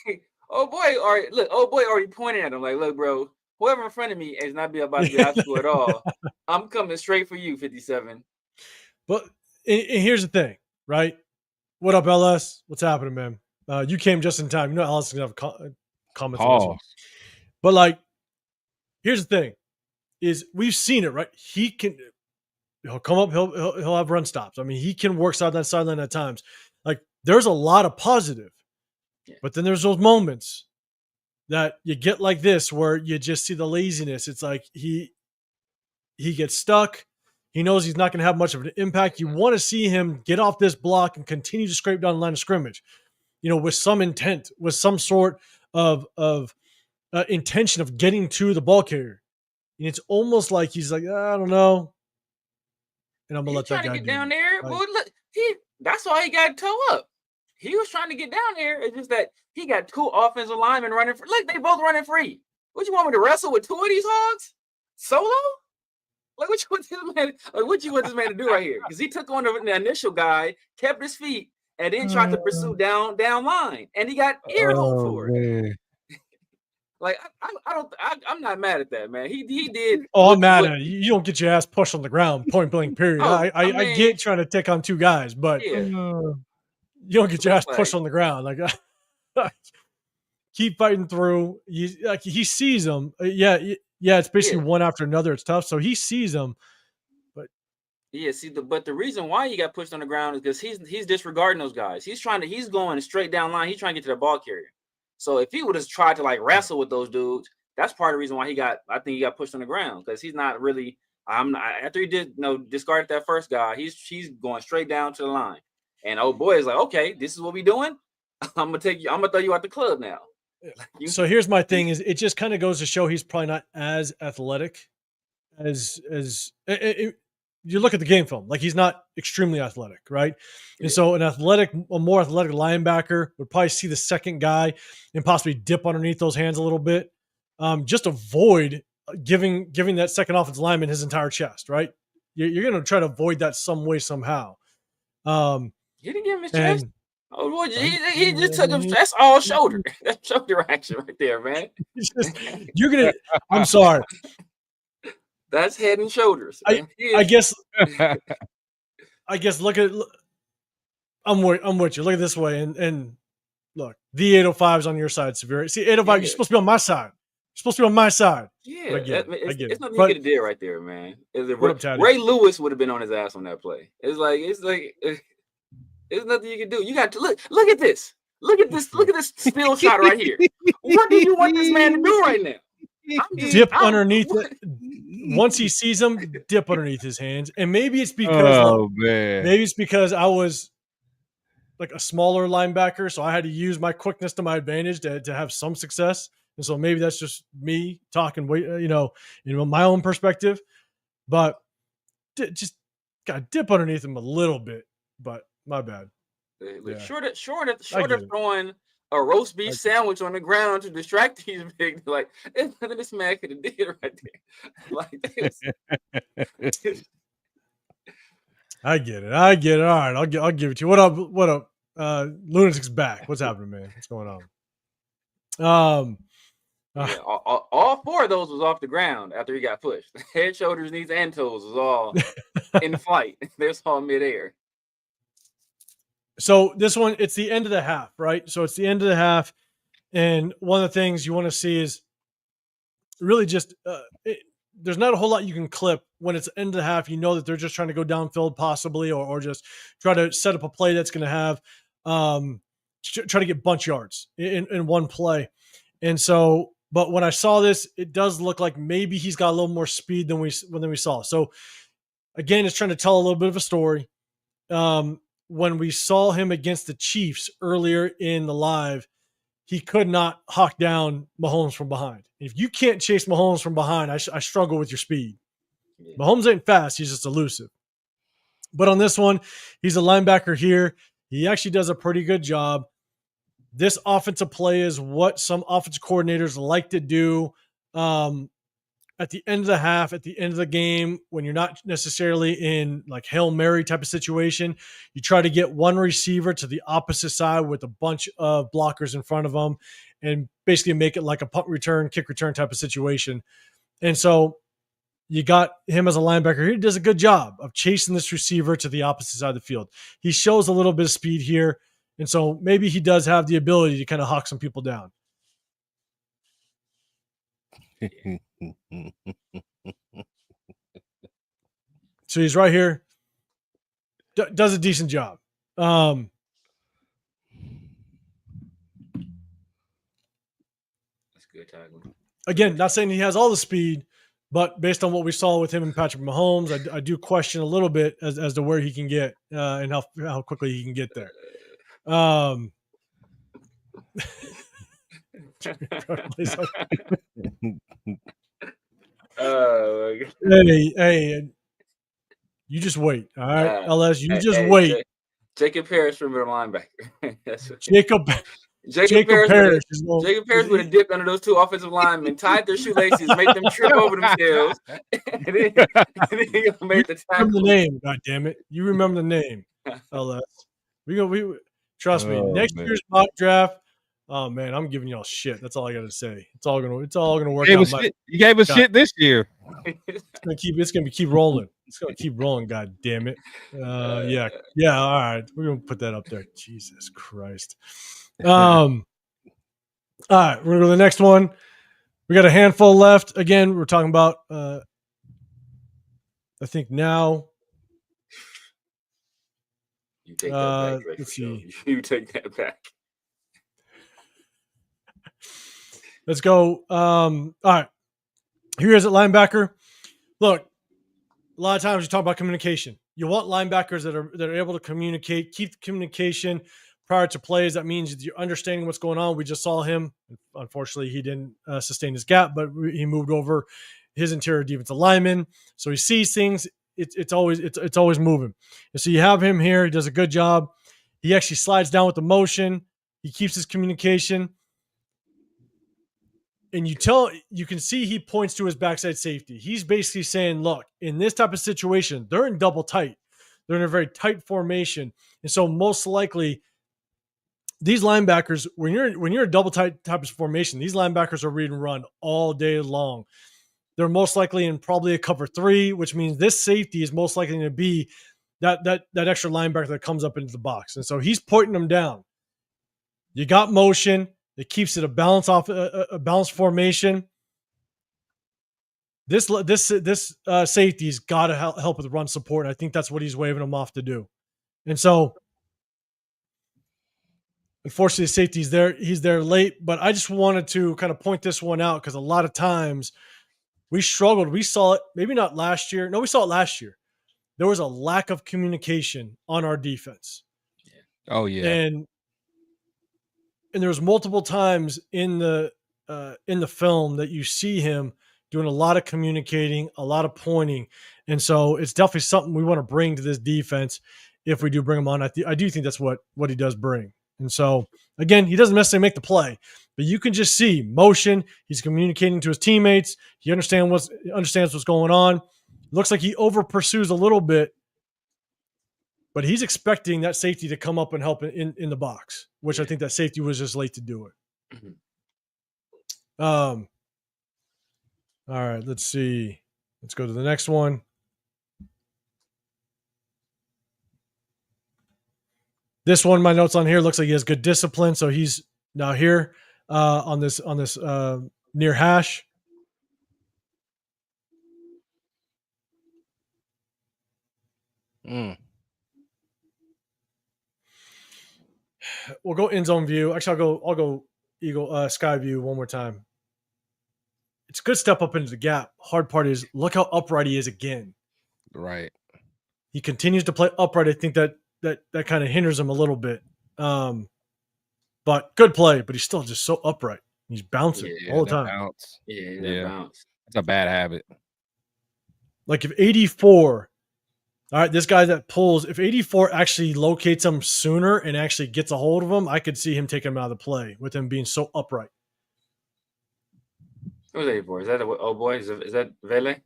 boy already pointed at him. Like, look, bro, whoever in front of me is not about to be out school at all. I'm coming straight for you, 57. But and here's the thing, right? What up, LS? What's happening, man? You came just in time. You know, LS is gonna have comments on this one. But like, here's the thing: is we've seen it, right? He'll come up, he'll have run stops. I mean, he can work side that sideline at times. Like, there's a lot of positive, but then there's those moments that you get like this where you just see the laziness. It's like he gets stuck. He knows he's not going to have much of an impact. You want to see him get off this block and continue to scrape down the line of scrimmage, with some intent, with some sort of intention of getting to the ball carrier. And it's almost like he's like, I don't know. And I'm going to let that guy get down there. Well, look, that's why he got toe up. He was trying to get down there. It's just that he got 2 offensive linemen running free. Look, they both running free. What you want me to wrestle with 2 of these hogs? Solo? Like, what you want this man to do right here? Because he took on the initial guy, kept his feet, and then tried to pursue down line. And he got earholed for it. Like, I'm not mad at that, man. He did. Oh, I'm mad at it. You don't get your ass pushed on the ground, point blank, period. I get trying to take on 2 guys, but you don't get your ass pushed on the ground. Like, keep fighting through. He sees them. Yeah, it's basically one after another. It's tough. So he sees them. But but the reason why he got pushed on the ground is because he's disregarding those guys. He's going straight down line. He's trying to get to the ball carrier. So if he would have tried to like wrestle with those dudes, that's part of the reason why I think he got pushed on the ground, because he's not really. After he did discarded that first guy, he's going straight down to the line, and old boy is like, okay, this is what we doing. I'm gonna throw you out the club now. So here's my thing: is it just kind of goes to show he's probably not as athletic as you look at the game film. Like, he's not extremely athletic, right? And so a more athletic linebacker would probably see the second guy and possibly dip underneath those hands a little bit. Just avoid giving that second offensive lineman his entire chest, right? You're going to try to avoid that some way, somehow. You didn't give him his chest? Oh, boy, he just took him. That's all shoulder. That's shoulder action right there, man. I'm sorry. That's head and shoulders. I guess I'm with you. Look at this way, and look, the 805's on your side, Severe. See, 805, you're supposed to be on my side. You're supposed to be on my side. Yeah, I get it. It's nothing you could have did right there, man. Ray Lewis would have been on his ass on that play. It's nothing you can do. You got to look at this. Look at this spill shot right here. What do you want this man to do right now? Dip underneath it. Once he sees him, dip underneath his hands. And maybe it's because I was like a smaller linebacker, so I had to use my quickness to my advantage to have some success. And so maybe that's just me talking, my own perspective. But just got to dip underneath him a little bit. But my bad. Short of throwing a roast beef sandwich on the ground to distract these big, like, there's nothing this man could have did right there. Like this. I get it. All right, I'll give it to you. What up? Lunatic's back. What's happening, man? What's going on? All Yeah, all 4 of those was off the ground after he got pushed. Head, shoulders, knees, and toes was all in flight. They're all midair. So this one, it's the end of the half, right? So it's the end of the half, and one of the things you want to see is really just there's not a whole lot you can clip when it's the end of the half. You know that they're just trying to go downfield possibly, or just try to set up a play that's going to have try to get bunch yards in one play. And so, but when I saw this, it does look like maybe he's got a little more speed than we saw. So again, it's trying to tell a little bit of a story. When we saw him against the Chiefs earlier in the live, he could not hawk down Mahomes from behind. If you can't chase Mahomes from behind, I struggle with your speed. Mahomes ain't fast. He's just elusive. But on this one, he's a linebacker here. He actually does a pretty good job. This offensive play is what some offensive coordinators like to do at the end of the half, at the end of the game, when you're not necessarily in like Hail Mary type of situation. You try to get one receiver to the opposite side with a bunch of blockers in front of them and basically make it like a punt return, kick return type of situation. And so you got him as a linebacker. He does a good job of chasing this receiver to the opposite side of the field. He shows a little bit of speed here. And so maybe he does have the ability to kind of hawk some people down. So he's right here. Does a decent job. That's good tackle. Again, not saying he has all the speed, but based on what we saw with him and Patrick Mahomes, I do question a little bit as to where he can get and how quickly he can get there. Hey, you just wait. All right, LS, you just wait. Jacob Parrish from the linebacker. Jacob Parrish would have dipped under those 2 offensive linemen, tied their shoelaces, made them trip over themselves, and then he made the tackle. Remember the name, God damn it! You remember the name, LS. We trust me. Next year's mock draft. Oh man, I'm giving y'all shit. That's all I got to say. It's all gonna work out. You gave us shit this year. It's gonna keep rolling. It's gonna keep rolling. God damn it. Yeah. All right, we're gonna put that up there. Jesus Christ. All right, we're gonna go to the next one. We got a handful left. Again, we're talking about. I think now. You take that back. Let's see. You take that back. Let's go. All right. Here is at linebacker. Look, a lot of times you talk about communication. You want linebackers that are able to communicate, keep the communication prior to plays. That means you're understanding what's going on. We just saw him. Unfortunately, he didn't sustain his gap, but he moved over his interior defensive lineman. So he sees things. It's always moving. And so you have him here. He does a good job. He actually slides down with the motion. He keeps his communication. And you can see he points to his backside safety. He's basically saying, look, in this type of situation, they're in double tight. They're in a very tight formation. And so most likely these linebackers, when you're a double tight type of formation, these linebackers are read and run all day long. They're most likely in probably a cover 3, which means this safety is most likely to be that extra linebacker that comes up into the box. And so he's pointing them down. You got motion. It keeps it a balanced formation. This safety's got to help with run support. And I think that's what he's waving them off to do. And so, unfortunately, the safety's there. He's there late, but I just wanted to kind of point this one out because a lot of times we struggled. We saw it, maybe not last year. No, we saw it last year. There was a lack of communication on our defense. Oh, yeah. And there was multiple times in the film that you see him doing a lot of communicating, a lot of pointing. And so it's definitely something we want to bring to this defense if we do bring him on. I do think that's what he does bring. And so, again, he doesn't necessarily make the play, but you can just see motion. He's communicating to his teammates. He understands what's going on. Looks like he over pursues a little bit, but he's expecting that safety to come up and help in the box, which I think that safety was just late to do it. All right, let's see. Let's go to the next one. This one, my notes on here looks like he has good discipline, so he's now here on this near hash. Mm. We'll go end zone view. Actually, I'll go Eagle sky view one more time. It's a good step up into the gap. Hard part is look how upright he is again. Right. He continues to play upright. I think that kind of hinders him a little bit. But good play, but he's still just so upright. He's bouncing all the time. Bounce. Yeah. Bounce. That's a bad habit. Like if 84, all right, this guy that pulls, if 84 actually locates him sooner and actually gets a hold of him, I could see him taking him out of the play with him being so upright. Who's 84? Is that old boy? Is that Vele?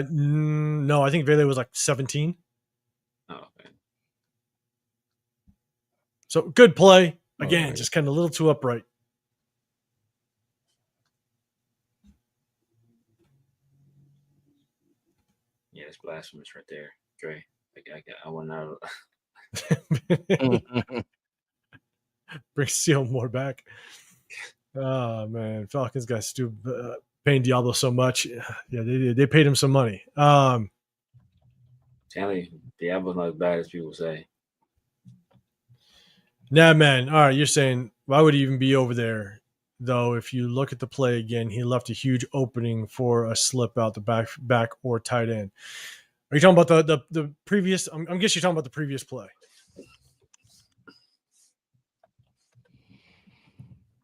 No, I think Vele was like 17. Oh, okay. So good play. Again, just kind of a little too upright. Yeah, it's blasphemous right there, Dre. I want to know. Bring Sealmore back. Oh man, Falcons got stupid paying Diablo so much. Yeah, they paid him some money. Telling you, Diablo's not as bad as people say. Nah, man. All right, you're saying why would he even be over there? Though, if you look at the play again, he left a huge opening for a slip out the back or tight end. Are you talking about the previous? I'm guessing you're talking about the previous play.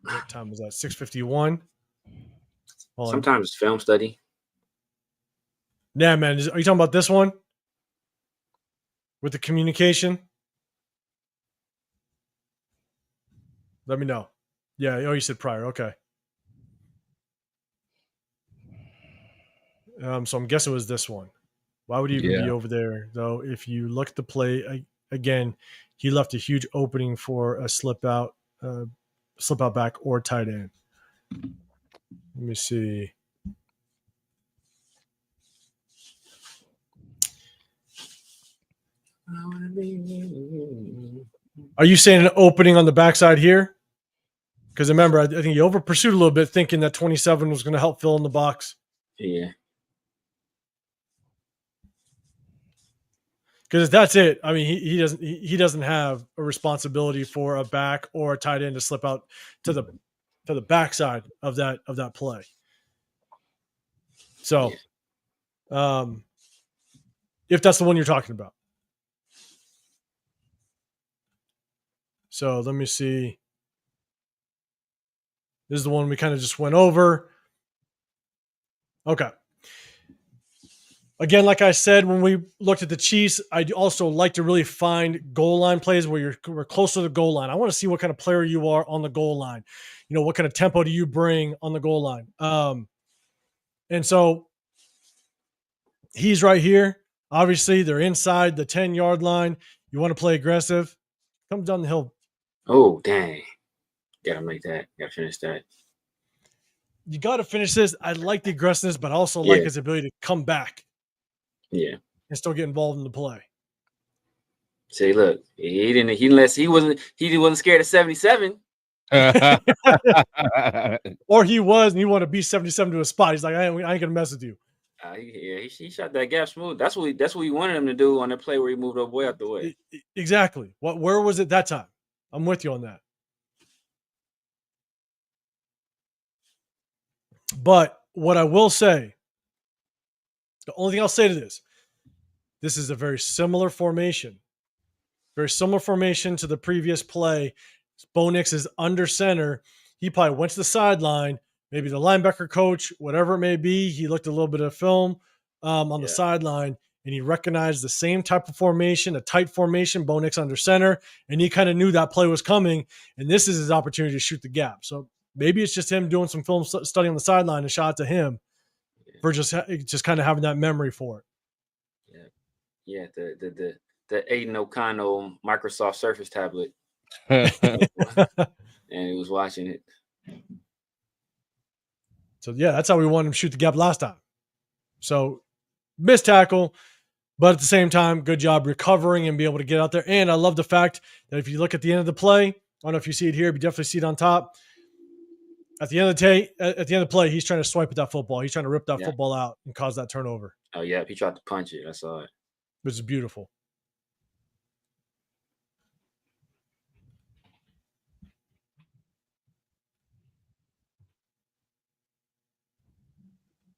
What time was that? 6:51. Sometimes it's film study. Nah, man. Are you talking about this one with the communication? Let me know. Yeah. Oh, you said prior. Okay. So I'm guessing it was this one. Why would he even be over there, though? If you look at the play again, he left a huge opening for a slip out back or tight end. Let me see. Are you saying an opening on the backside here? Because remember, I think you over pursued a little bit, thinking that 27 was going to help fill in the box. Yeah. Because that's it. I mean, he doesn't have a responsibility for a back or a tight end to slip out to the backside of that play. So, if that's the one you're talking about. So let me see. This is the one we kind of just went over. Okay. Again, like I said, when we looked at the Chiefs, I also like to really find goal line plays where we're close to the goal line. I want to see what kind of player you are on the goal line. You know, what kind of tempo do you bring on the goal line? And so he's right here. Obviously, they're inside the 10-yard line. You want to play aggressive. Comes down the hill. Oh, dang. Gotta make that. Gotta finish that. You got to finish this. I like the aggressiveness, but I also like his ability to come back. Yeah. And still get involved in the play. See, look, he wasn't scared of 77. Or he was, and he wanted to beat 77 to a spot. He's like, I ain't gonna mess with you. He shot that gap smooth. That's what we wanted him to do on that play where he moved our boy out the way. Exactly. Where was it that time? I'm with you on that. But what I will say, the only thing I'll say to this is a very similar formation. Very similar formation to the previous play. Bo Nix is under center. He probably went to the sideline. Maybe the linebacker coach, whatever it may be, he looked a little bit of film on the sideline, and he recognized the same type of formation, a tight formation, Bo Nix under center, and he kind of knew that play was coming, and this is his opportunity to shoot the gap. So maybe it's just him doing some film study on the sideline and shot to him for just kind of having that memory for it. Yeah, the Aiden O'Connell Microsoft Surface tablet. And he was watching it. So, yeah, that's how we wanted him to shoot the gap last time. So, missed tackle, but at the same time, good job recovering and be able to get out there. And I love the fact that if you look at the end of the play, I don't know if you see it here, but you definitely see it on top. At the end of the play, he's trying to swipe at that football. He's trying to rip that football out and cause that turnover. Oh, yeah. He tried to punch it. I saw it. Which is beautiful.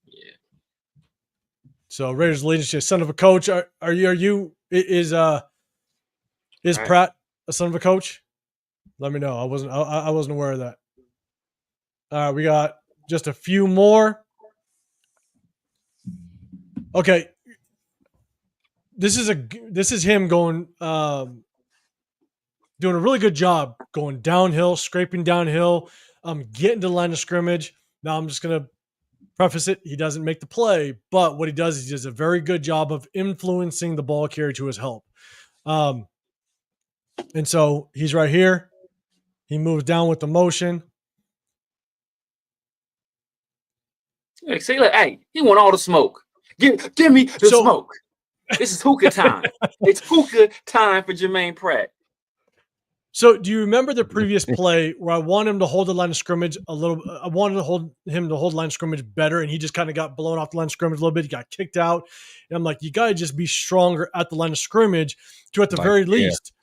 Yeah. So Raiders leadership, son of a coach. Is Pratt a son of a coach? Let me know. I wasn't aware of that. All right, we got just a few more. Okay. This is him going doing a really good job going downhill, scraping downhill, getting to the line of scrimmage. Now I'm just gonna preface it. He doesn't make the play, but what he does is he does a very good job of influencing the ball carrier to his help. And so he's right here. He moves down with the motion. See, look, hey, he want all the smoke. Give me the smoke. This is hookah time. It's hookah time for Germaine Pratt. So do you remember the previous play where I wanted him to hold the line of scrimmage a little? I wanted him to hold line of scrimmage better, and he just kind of got blown off the line of scrimmage a little bit. He got kicked out. And I'm like, you got to just be stronger at the line of scrimmage to, at the very least,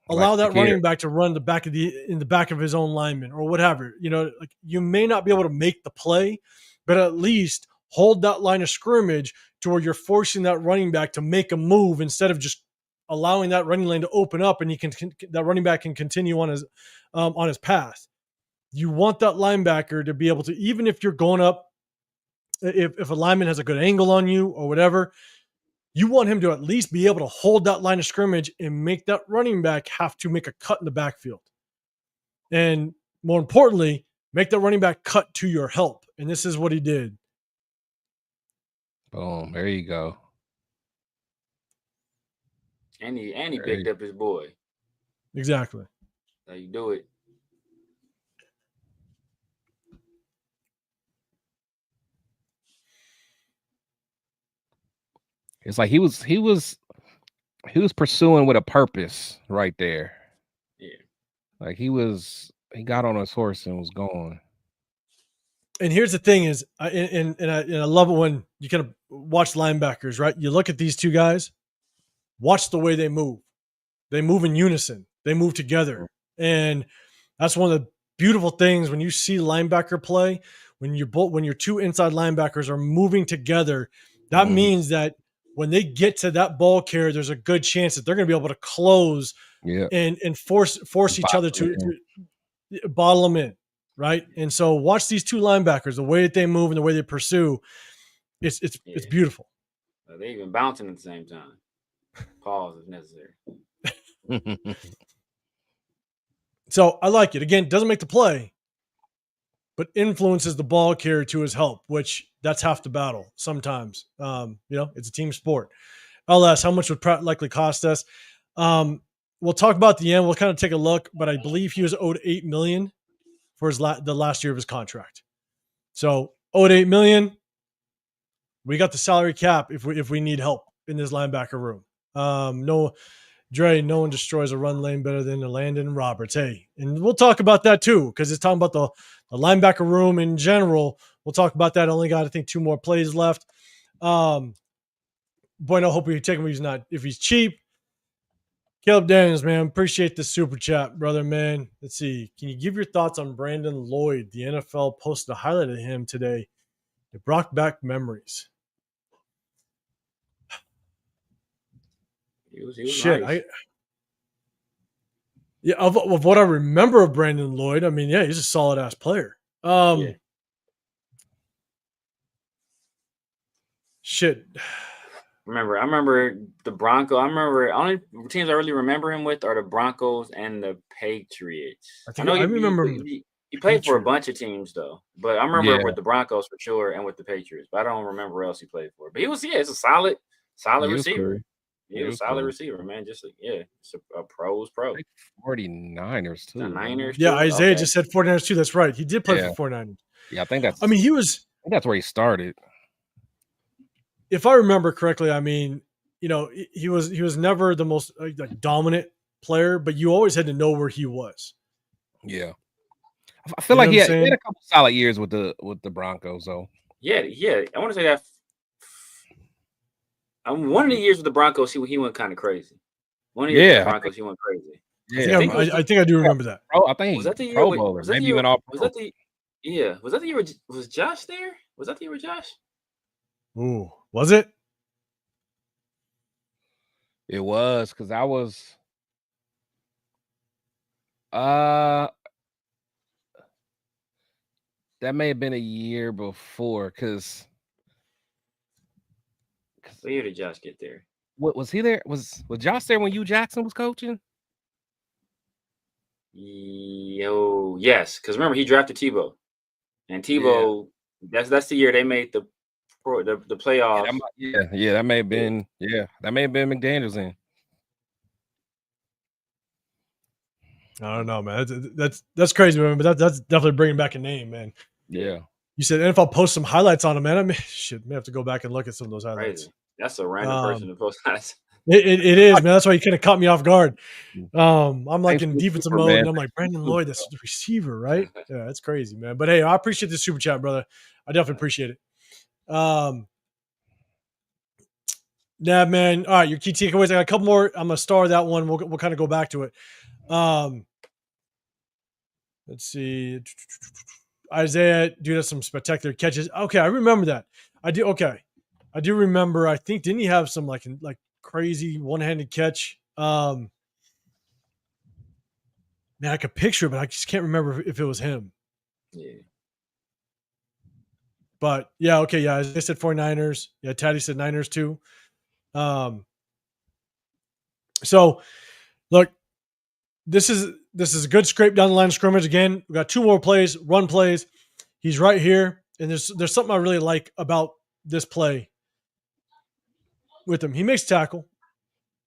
allow that running back to run in the back of his own lineman or whatever. You know, like you may not be able to make the play, but at least hold that line of scrimmage to where you're forcing that running back to make a move instead of just allowing that running lane to open up, and that running back can continue on his path. You want that linebacker to be able to, even if you're going up, if a lineman has a good angle on you or whatever, you want him to at least be able to hold that line of scrimmage and make that running back have to make a cut in the backfield. And more importantly, make that running back cut to your help. And this is what he did. Boom. There you go. And he picked up his boy. Exactly. How you do it. It's like he was pursuing with a purpose right there. Yeah. Like he got on his horse and was going. And here's the thing is, I love it when you kind of watch linebackers, right? You look at these two guys, watch the way they move. They move in unison. They move together. And that's one of the beautiful things when you see linebacker play, when your two inside linebackers are moving together, that means that when they get to that ball carrier, there's a good chance that they're going to be able to close and force each other to bottle them in, right? And so watch these two linebackers, the way that they move and the way they pursue. It's beautiful. They even bouncing at the same time. Pause if necessary. So I like it. Again, doesn't make the play, but influences the ball carrier to his help, which that's half the battle sometimes. It's a team sport. LS, how much would Pratt likely cost us? We'll talk about the end. We'll kind of take a look, but I believe he was owed $8 million for the last year of his contract. So owed $8 million. We got the salary cap if we need help in this linebacker room. No one destroys a run lane better than Landon Roberts. Hey, and we'll talk about that too, because it's talking about the linebacker room in general. We'll talk about that. Only got, I think, 2 more plays left. Bueno, hope we take him if he's cheap. Caleb Daniels, man, appreciate the super chat, brother, man. Let's see. Can you give your thoughts on Brandon Lloyd? The NFL posted a highlight of him today. It brought back memories. He was nice. Of what I remember of Brandon Lloyd, I mean, he's a solid ass player. Shit. I remember the Broncos. Only teams I really remember him with are the Broncos and the Patriots. I remember he played for a bunch of teams though, but I remember with the Broncos for sure and with the Patriots. But I don't remember who else he played for. But he was, it's a solid receiver. He was a solid receiver, man. Just it's a pro's pro. 49ers too. Niners. Yeah, Isaiah just said 49ers too. That's right. He did play for 49ers. Yeah, I think that's. I mean, that's where he started. If I remember correctly, I mean, he was never the most dominant player, but you always had to know where he was. Yeah, I feel like he had a couple solid years with the Broncos, though. Yeah. I want to say that. One of the years with the Broncos, he went kind of crazy. One of the years with the Broncos, he went crazy. Yeah, I think I do remember that. I think was that the year? Pro Bowler. Maybe even all. Was that the year? Was Josh there? Was that the year with Josh? Ooh, was it? It was because I was. That may have been a year before because. What year did Josh get there? What was he there? Was Josh there when Hugh Jackson was coaching? Yes, because remember he drafted Tebow, and Tebow. That's the year they made the playoffs. That may have been that may have been McDaniels then. I don't know, man. That's crazy, man. But that's definitely bringing back a name, man. Yeah. You said NFL post some highlights on him, man. I mean, may have to go back and look at some of those highlights. Crazy. That's a random person to post highlights. It is, man. That's why he kind of caught me off guard. I'm like in defensive mode, and I'm like, Brandon Lloyd, that's the receiver, right? Yeah, that's crazy, man. But hey, I appreciate the super chat, brother. I definitely appreciate it. Yeah, man. All right, your key takeaways. I got a couple more. I'm gonna star that one. We'll kind of go back to it. Let's see. Isaiah doing some spectacular catches. Okay, I remember that. I do. Okay, I do remember. I think didn't he have some like crazy one-handed catch? Man, I could picture it, but I just can't remember if it was him. Yeah. But yeah, okay, yeah. I said 49ers. Yeah, Taddy said Niners too. So look, this is a good scrape down the line of scrimmage. Again, we got two more plays, run plays. He's right here, and there's something I really like about this play with him. He makes tackle,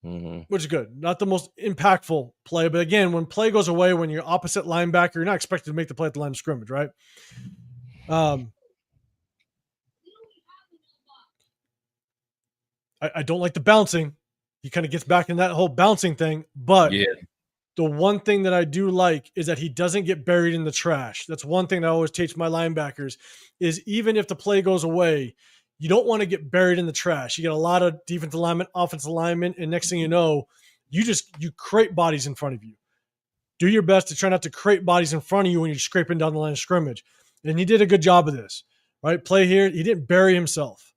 which is good. Not the most impactful play, but again, when play goes away, when you're opposite linebacker, you're not expected to make the play at the line of scrimmage, right? I don't like the bouncing. He kind of gets back in that whole bouncing thing, but the one thing that I do like is that he doesn't get buried in the trash. That's one thing that I always teach my linebackers is even if the play goes away, you don't want to get buried in the trash. You get a lot of defensive linemen, offensive linemen, and next thing you know, you create bodies in front of you. Do your best to try not to create bodies in front of you when you're scraping down the line of scrimmage. And he did a good job of this, right? Play here. He didn't bury himself.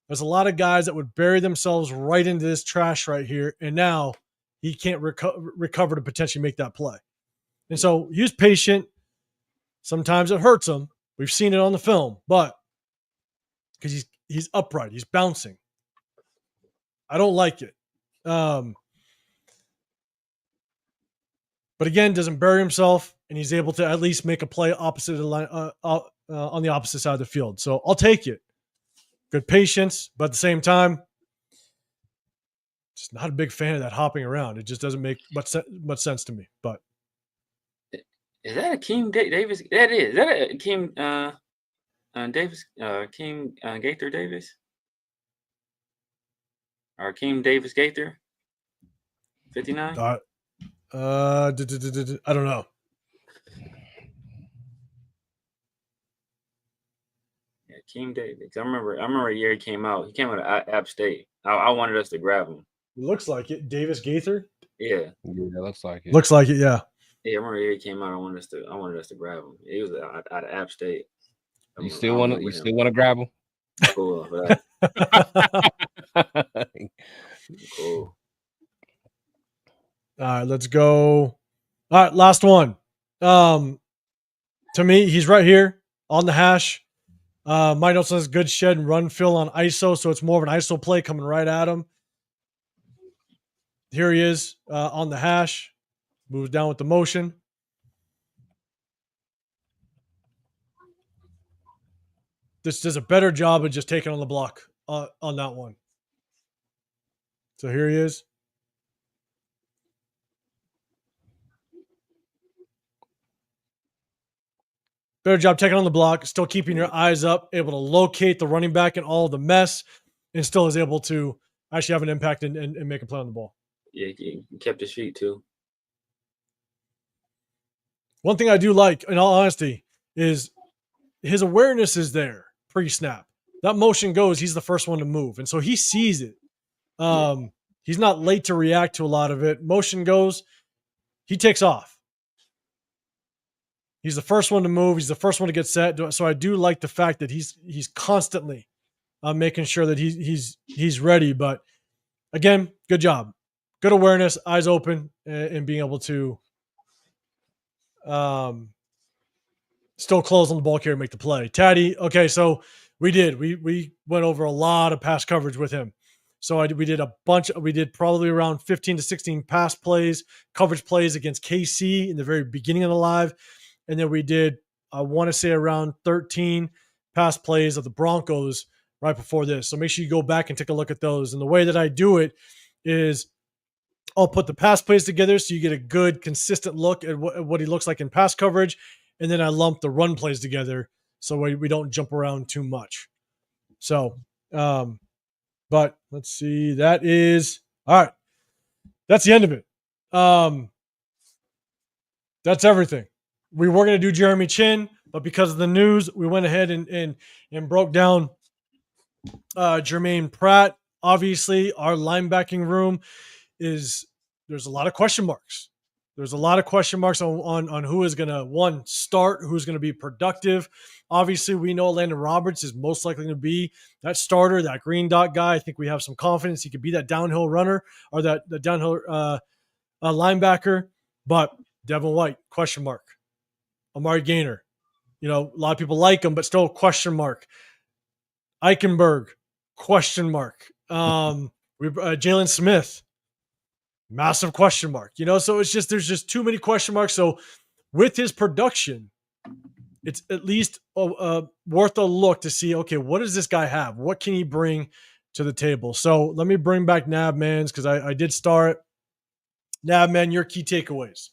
There's a lot of guys that would bury themselves right into this trash right here. And now he can't recover to potentially make that play. And so he was patient. Sometimes it hurts him. We've seen it on the film, but because he's upright, he's bouncing. I don't like it. But again, doesn't bury himself, and he's able to at least make a play opposite of the line, on the opposite side of the field. So I'll take it. Good patience, but at the same time, just not a big fan of that hopping around. It just doesn't make much sense to me. But is that Akeem Davis? That is. Is that Akeem Davis? Akeem Gaither Davis? Or Akeem Davis Gaither? 59? I don't know. Yeah, Akeem Davis. I remember a year he came out. He came out of App State. I wanted us to grab him. It looks like it. Davis Gaither? Yeah. Yeah, looks like it. Looks like it, yeah. Yeah, I remember a year he came out. I wanted us to grab him. He was out of App State. You still want to grab him? Cool. Cool. All right, let's go. All right, last one. To me, he's right here on the hash. My note says good shed and run fill on ISO, so it's more of an ISO play coming right at him. Here he is on the hash. Moves down with the motion. This does a better job of just taking on the block on that one. So here he is. Better job taking on the block, still keeping your eyes up, able to locate the running back in all of the mess, and still is able to actually have an impact and make a play on the ball. Yeah, he kept his feet too. One thing I do like, in all honesty, is his awareness is there pre-snap. That motion goes, he's the first one to move. And so he sees it. He's not late to react to a lot of it. Motion goes, he takes off. He's the first one to move. He's the first one to get set. So I do like the fact that he's constantly making sure that he's ready. But again, good job. Good awareness, eyes open, and being able to still close on the ball carrier and make the play. Taddy, okay, so we went over a lot of pass coverage with him. So we did probably around 15 to 16 pass plays, coverage plays against KC in the very beginning of the live. And then we did, I want to say, around 13 pass plays of the Broncos right before this. So make sure you go back and take a look at those. And the way that I do it is I'll put the pass plays together so you get a good, consistent look at what he looks like in pass coverage. And then I lump the run plays together so we don't jump around too much. So, but let's see. That is all right. That's the end of it. That's everything. We were going to do Jeremy Chin, but because of the news, we went ahead and broke down Germaine Pratt. Obviously, our linebacking room there's a lot of question marks. There's a lot of question marks on who is going to, start, who's going to be productive. Obviously, we know Landon Roberts is most likely going to be that starter, that green dot guy. I think we have some confidence he could be that downhill runner or the downhill linebacker. But Devin White, question mark. Amari Gainer, a lot of people like him, but still question mark. Eichenberg, question mark. Jalen Smith, massive question mark. So there's just too many question marks. So with his production, it's at least worth a look to see, okay, what does this guy have? What can he bring to the table? So let me bring back Nabman's because I did start. Nabman, your key takeaways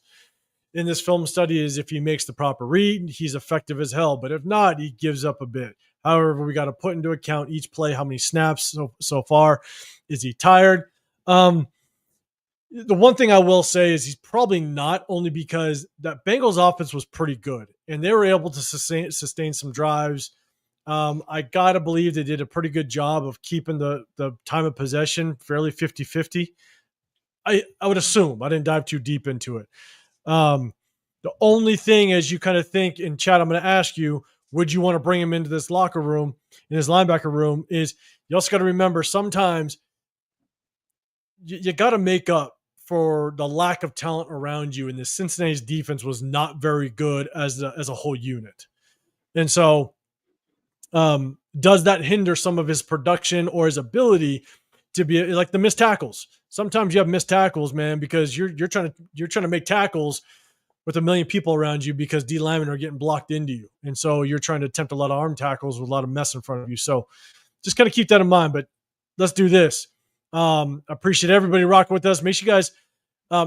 in this film study is if he makes the proper read, he's effective as hell. But if not, he gives up a bit. However, we got to put into account each play, how many snaps so far. Is he tired? The one thing I will say is he's probably not, only because that Bengals offense was pretty good and they were able to sustain some drives. I got to believe they did a pretty good job of keeping the time of possession fairly 50-50. I would assume. I didn't dive too deep into it. The only thing is you kind of think in chat, I'm going to ask you, would you want to bring him into this locker room, in his linebacker room, is you also got to remember sometimes you got to make up for the lack of talent around you. And the Cincinnati's defense was not very good as a whole unit. And so does that hinder some of his production or his ability to be like the missed tackles? Sometimes you have missed tackles, man, because you're trying to make tackles with a million people around you because D linemen are getting blocked into you. And so you're trying to attempt a lot of arm tackles with a lot of mess in front of you. So just kind of keep that in mind, but let's do this. Appreciate everybody rocking with us. Make sure you guys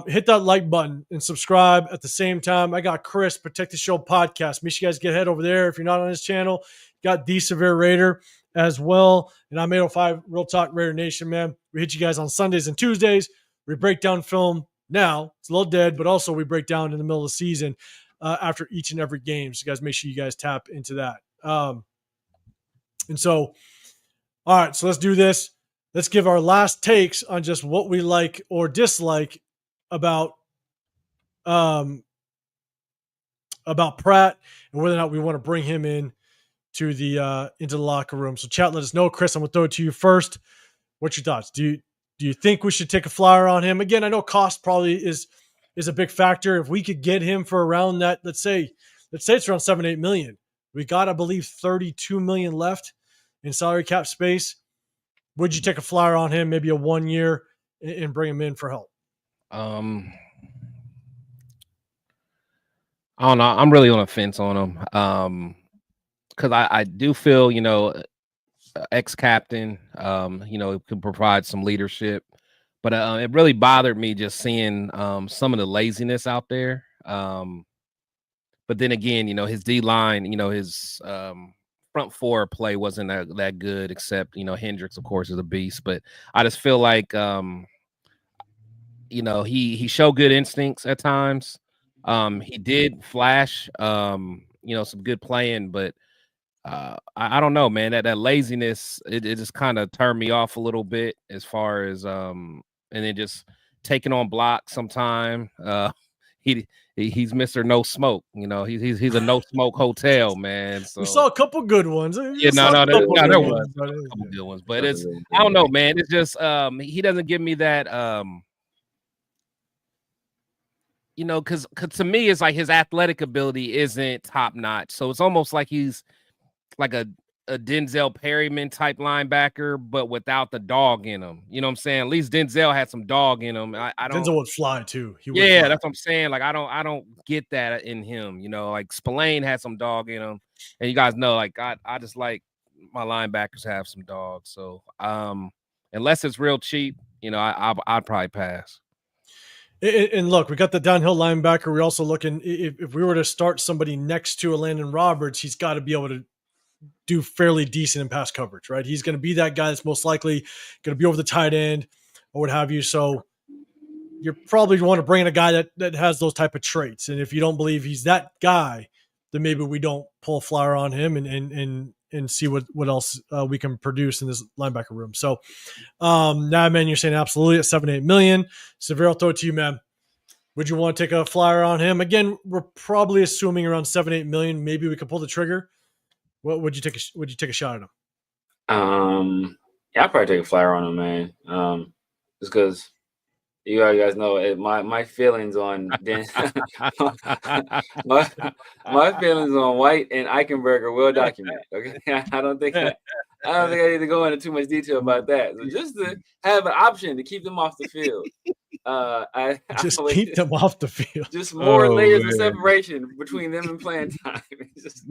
hit that like button and subscribe at the same time. I got Chris, Protect the Show podcast. Make sure you guys head over there. If you're not on his channel, got The Severe Raider as well. And I'm 805 Real Talk Raider Nation, man. We hit you guys on Sundays and Tuesdays. We break down film now. It's a little dead, but also we break down in the middle of the season after each and every game. So guys, make sure you guys tap into that. And so, all right, so let's do this. Let's give our last takes on just what we like or dislike about Pratt and whether or not we want to bring him in to the into the locker room. So chat, let us know. Chris, I'm gonna throw it to you first. What's your thoughts? Do you think we should take a flyer on him? Again, I know cost probably is a big factor. If we could get him for around that, let's say it's around 7-8 million. We got, I believe, 32 million left in salary cap space. Would you take a flyer on him, maybe a 1 year, and bring him in for help? I don't know. I'm really on the fence on him. Because I do feel, ex-captain, could provide some leadership. But it really bothered me just seeing some of the laziness out there. But then again, his D line, his front four play wasn't that good, except Hendricks, of course, is a beast. But I just feel like he showed good instincts at times. He did flash some good playing, but I don't know, man. That laziness, it just kind of turned me off a little bit as far as and then just taking on blocks sometime. He's Mr. No Smoke, he's a no smoke hotel, man. So we saw a couple good ones. There was a couple good ones, but I don't know, man. It's just he doesn't give me that because to me it's like his athletic ability isn't top notch. So it's almost like he's like a Denzel Perryman type linebacker, but without the dog in him. You know what I'm saying? At least Denzel had some dog in him. I don't. Denzel would fly too. That's what I'm saying. Like I don't get that in him. Like Spillane had some dog in him, and you guys know, like I just like my linebackers have some dog. So unless it's real cheap, I'd probably pass. And look, we got the downhill linebacker. We're also looking if we were to start somebody next to a Landon Roberts, he's got to be able to do fairly decent in pass coverage, right? He's going to be that guy that's most likely going to be over the tight end or what have you. So you probably want to bring in a guy that has those type of traits. And if you don't believe he's that guy, then maybe we don't pull a flyer on him and see what else we can produce in this linebacker room. So now, man, you're saying absolutely at 7-8 million. Severe, I'll throw it to you, man. Would you want to take a flyer on him? Again, we're probably assuming around 7-8 million. Maybe we could pull the trigger. What would you take? Would you take a shot at him? Yeah, I'd probably take a flyer on him, man. Just because you guys know my feelings on my feelings on White and Eichenberg are well documented. Okay, I don't think I need to go into too much detail about that. So just to have an option to keep them off the field. I keep them off the field. Just more layers of separation between them and playing time. Just,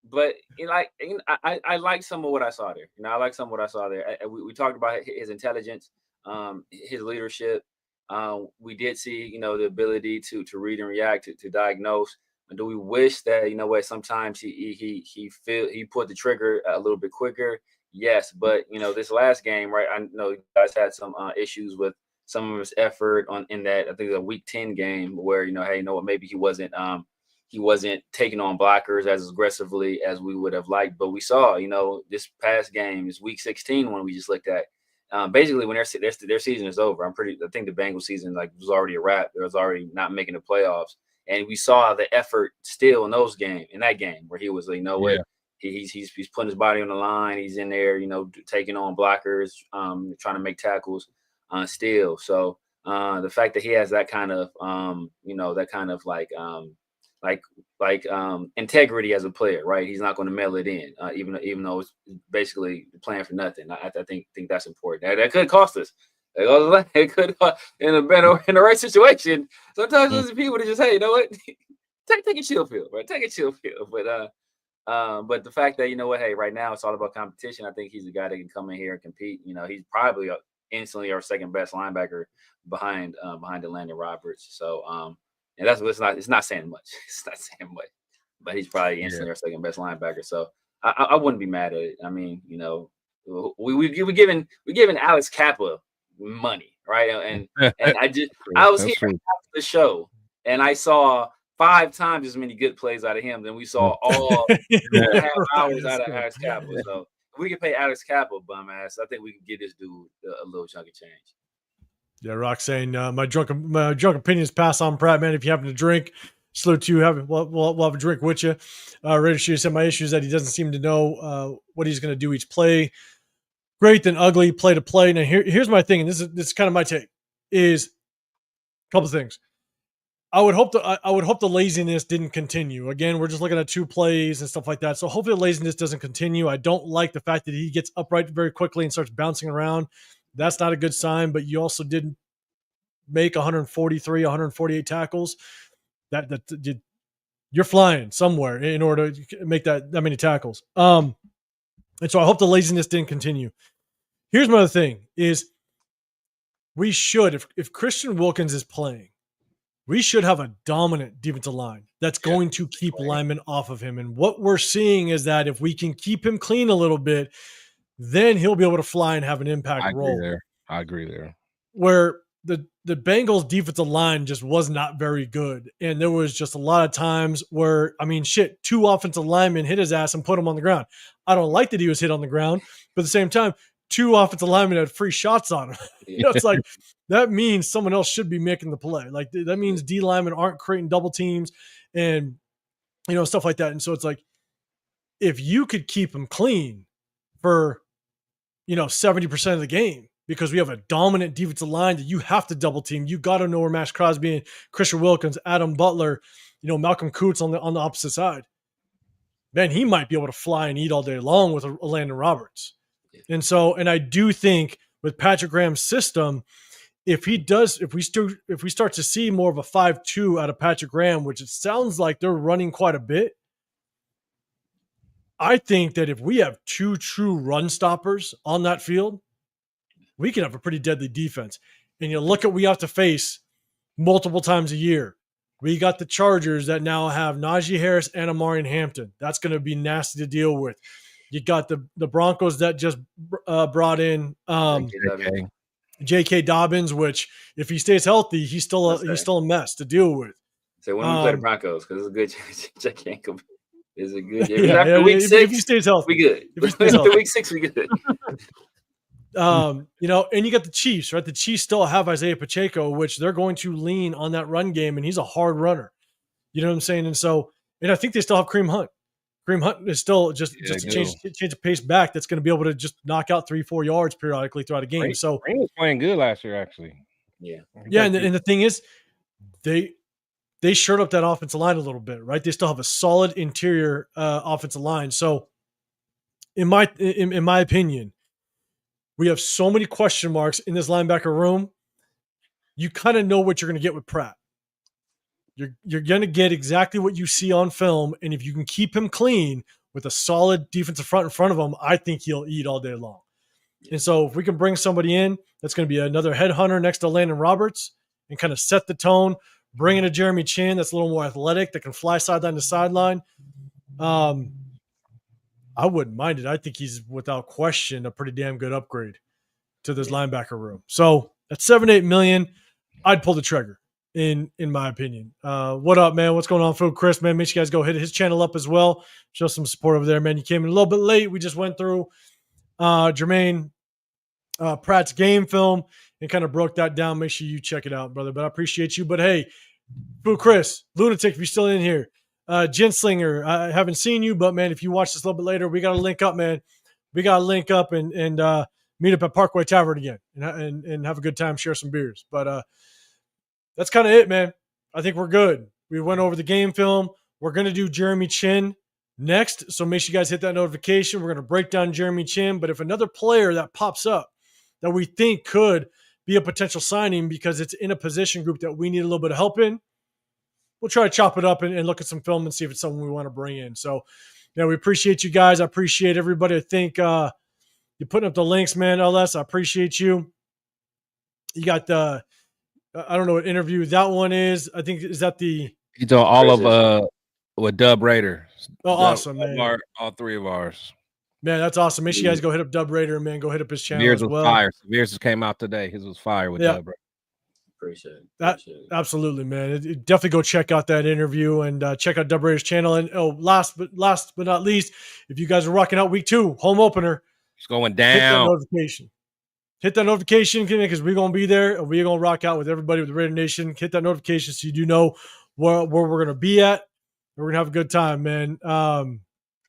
but I like some of what I saw there. I like some of what I saw there. We talked about his intelligence, his leadership. We did see, the ability to read and react, to diagnose. Do we wish that sometimes he put the trigger a little bit quicker? Yes, but this last game, right? I know you guys had some issues with some of his effort in that. I think the Week 10 game where maybe he wasn't taking on blockers as aggressively as we would have liked. But we saw, this past game, this Week 16 one we just looked at. Basically, when their season is over, I think the Bengals season was already a wrap. There was already not making the playoffs, and we saw the effort still in that game where he was, what. He's putting his body on the line. He's in there, taking on blockers, trying to make tackles still. So the fact that he has that kind of, that kind of like integrity as a player, right? He's not going to mail it in, even though it's basically playing for nothing. I think that's important. That could cost us. It could in the right situation. Sometimes there's people that just, hey, you know what? take a chill field, right? Take a chill field, but the fact that hey, right now it's all about competition. I think he's a guy that can come in here and compete. He's probably instantly our second best linebacker behind the Landon Roberts. So and that's it's not saying much. It's not saying much, but he's probably instantly our second best linebacker. So I wouldn't be mad at it. I mean, we giving Alex Kappa money, right? And I was here after the show and I saw 5 times as many good plays out of him than we saw all 2.5 hours out of Alex Kappa. So if we can pay Alex Kappa bum ass, I think we can get this dude a little chunk of change. Yeah, Rock saying my drunk opinions pass on Pratt, man. If you happen to drink, salute to you. We'll have a drink with you. Raider Shooter said my issue is that he doesn't seem to know what he's going to do each play. Great then ugly, play to play. Now here's my thing, and this is kind of my take. Is a couple of things. I would hope the laziness didn't continue. Again, we're just looking at 2 plays and stuff like that. So hopefully the laziness doesn't continue. I don't like the fact that he gets upright very quickly and starts bouncing around. That's not a good sign, but you also didn't make 143, 148 tackles. You're flying somewhere in order to make that many tackles. And so I hope the laziness didn't continue. here's my other thing is we should, if Christian Wilkins is playing, we should have a dominant defensive line that's going to keep linemen off of him. And what we're seeing is that if we can keep him clean a little bit, then he'll be able to fly and have an impact role. I agree there. Where the Bengals defensive line just was not very good. And there was just a lot of times where, I mean, shit, 2 offensive linemen hit his ass and put him on the ground. I don't like that he was hit on the ground, but at the same time, 2 offensive linemen had free shots on him. It's like, that means someone else should be making the play. Like, that means D linemen aren't creating double teams and, stuff like that. And so it's like, if you could keep him clean for, 70% of the game, because we have a dominant defensive line that you have to double team. You got to know where Max Crosby and Christian Wilkins, Adam Butler, Malcolm Coots on the opposite side. Man, he might be able to fly and eat all day long with a Landon Roberts. And I do think with Patrick Graham's system, if we start to see more of a 5-2 out of Patrick Graham, which it sounds like they're running quite a bit, I think that if we have 2 true run stoppers on that field, we can have a pretty deadly defense. And you look at what we have to face multiple times a year. We got the Chargers that now have Najee Harris and Amari Hampton. That's going to be nasty to deal with. You got the Broncos that just brought in J.K. Dobbins, which if he stays healthy, he's still a mess to deal with. So when we play the Broncos, because it's a good J.K. is a good. After week 6, if he stays healthy, we good. After week 6, we good. And you got the Chiefs, right? The Chiefs still have Isaiah Pacheco, which they're going to lean on that run game, and he's a hard runner. You know what I'm saying? And I think they still have Kareem Hunt. Kareem Hunt is still just a change the pace back. That's going to be able to just knock out 3-4 yards periodically throughout a game. So Kareem was playing good last year, actually. Yeah. And the thing is, they shored up that offensive line a little bit, right? They still have a solid interior offensive line. So in my opinion, we have so many question marks in this linebacker room. You kind of know what you're going to get with Pratt. You're going to get exactly what you see on film, and if you can keep him clean with a solid defensive front in front of him, I think he'll eat all day long. And so if we can bring somebody in that's going to be another headhunter next to Landon Roberts and kind of set the tone, bring in a Jeremy Chin that's a little more athletic, that can fly sideline to sideline, I wouldn't mind it. I think he's, without question, a pretty damn good upgrade to this linebacker room. So at $7-8 million, I'd pull the trigger, in my opinion. What up, man? What's going on, Phil? Chris, man, make sure you guys go hit his channel up as well. Show some support over there, man. You came in a little bit late. We just went through Germaine Pratt's game film and kind of broke that down. Make sure you check it out, brother. But I appreciate you. But hey, Phil, Chris, Lunatic, if you're still in here, Ginslinger, I haven't seen you, but man, if you watch this a little bit later, we got to link up, man. We got to link up and meet up at Parkway Tavern again and have a good time, share some beers. But that's kind of it, man. I think we're good. We went over the game film. We're going to do Jeremy Chin next, so make sure you guys hit that notification. We're going to break down Jeremy Chin, but if another player that pops up that we think could be a potential signing because it's in a position group that we need a little bit of help in, we'll try to chop it up and look at some film and see if it's something we want to bring in. So, we appreciate you guys. I appreciate everybody. I think you're putting up the links, man. LS, I appreciate you. You got the, I don't know what interview that one is. I think, is that the? He's on all of with Dub Raider. Oh, awesome, man. All 3 of ours. Man, that's awesome. Make sure you guys go hit up Dub Raider, man. Go hit up his channel Severe's as well. Was fire. Severe's came out today. His was fire with Dub Raider. Appreciate it. Absolutely, man. Definitely go check out that interview and check out Dub Raider's channel. And last but not least, if you guys are rocking out week 2, home opener, it's going down. Hit that notification because we're gonna be there and we're gonna rock out with everybody with the Raider Nation. Hit that notification so you do know where we're gonna be at. We're gonna have a good time, man.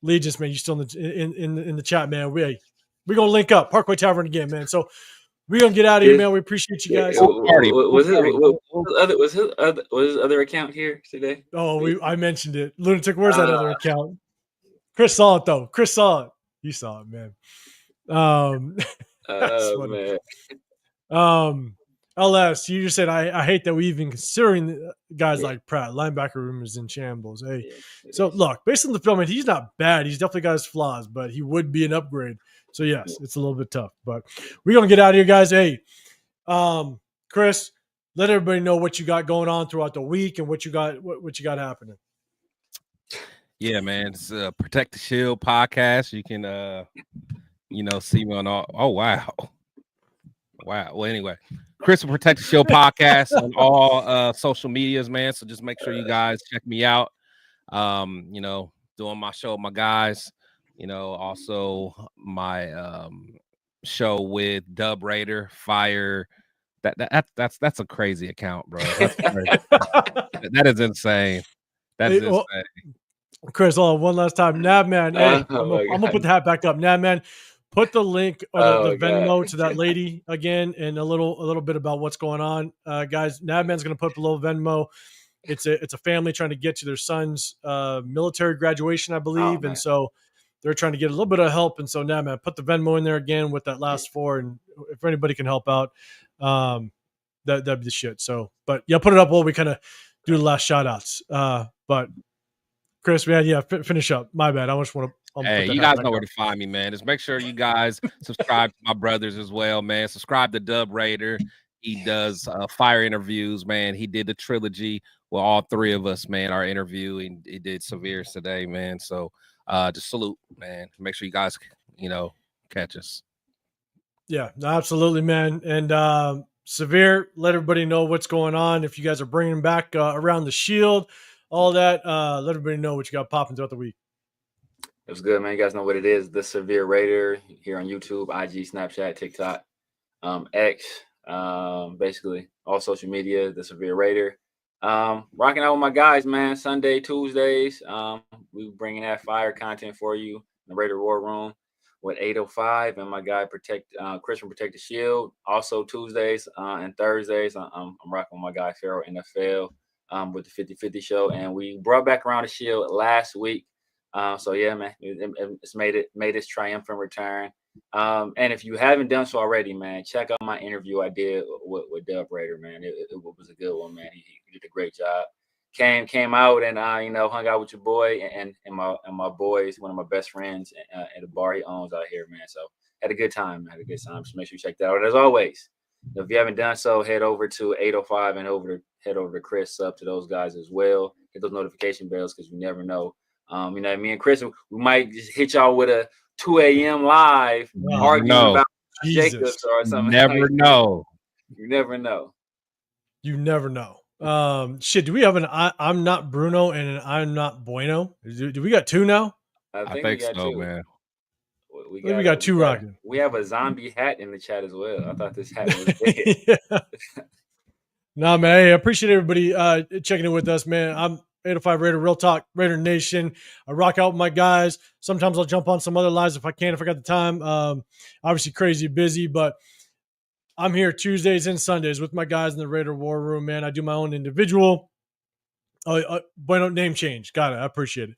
Legis, man, you still in the chat, man. We're gonna link up Parkway Tavern again, man. So we're gonna get out of here, man. We appreciate you guys. Was his other account here today? Oh, I mentioned it. Lunatic, where's that other account? Chris saw it though. Chris saw it. You saw it, man. Man. LS, you just said I hate that we even considering guys like Pratt. Linebacker room is in shambles. Hey, so look, based on the film, he's not bad. He's definitely got his flaws, but he would be an upgrade. So yes, it's a little bit tough, but we're gonna get out of here, guys. Hey, Chris, let everybody know what you got going on throughout the week and what you got happening. Yeah, man, it's Protect the Shield podcast. You can see me on all. Oh wow. Well, anyway, Chris will Protect the Shield podcast on all social medias, man. So just make sure you guys check me out. Doing my show with my guys. Also my show with Dub Raider Fire. That's a crazy account, bro. That's crazy. That is insane. That is insane. Chris, one last time. Nabman, hey, I'm gonna put the hat back up. Nabman, put the link or the Venmo to that lady again and a little bit about what's going on. Guys, Nabman's gonna put below Venmo. It's a family trying to get to their son's military graduation, I believe. And so they're trying to get a little bit of help. And so Nabman, put the Venmo in there again with that last 4. And if anybody can help out, that'd be the shit. So, but yeah, put it up while we kind of do the last shout outs. But Chris, man, finish up. My bad. I just want to. Hey, you guys know where to find me, man. Just make sure you guys subscribe to my brothers as well, man. Subscribe to Dub Raider. He does fire interviews, man. He did the trilogy with all 3 of us, man. Our interview, and he did Severe's today, man. So just salute, man. Make sure you guys, catch us. Yeah, absolutely, man. And Severe, let everybody know what's going on. If you guys are bringing back around the Shield, all that, let everybody know what you got popping throughout the week. It was good, man. You guys know what it is. The Severe Raider here on YouTube, IG, Snapchat, TikTok, X, basically all social media, the Severe Raider. Rocking out with my guys, man. Sunday, Tuesdays. We bringing that fire content for you in the Raider War Room with 805 and my guy Chris from Protect the Shield. Also Tuesdays and Thursdays, I'm rocking with my guy PharoahNFL with the 50/50 show, and we brought back around the Shield last week. So yeah, man, it's made its triumphant return. And if you haven't done so already, man, check out my interview I did with Dub Raider, man. It was a good one, man. He did a great job. Came out and hung out with your boy and my boys, one of my best friends at a bar he owns out here, man. So had a good time, man. Had a good time. So make sure you check that out. As always, if you haven't done so, head over to 805 and head over to Chris, up to those guys as well. Hit those notification bells because you never know. Me and Chris, we might just hit y'all with a 2 a.m. live arguing about Jacobs or something. Never know. You never know. You never know. Shit, do we have an I'm not Bruno and an I'm not Bueno? Do we got 2 now? I think so, 2. Man. We got 2 rocking. We have a zombie hat in the chat as well. I thought this hat was dead. Nah, man. Hey, I appreciate everybody checking in with us, man. I'm 805 Raider, Real Talk, Raider Nation. I rock out with my guys. Sometimes I'll jump on some other lives if I can, if I got the time. Obviously crazy busy, but I'm here Tuesdays and Sundays with my guys in the Raider War Room, man. I do my own individual. Bueno, name change. Got it. I appreciate it.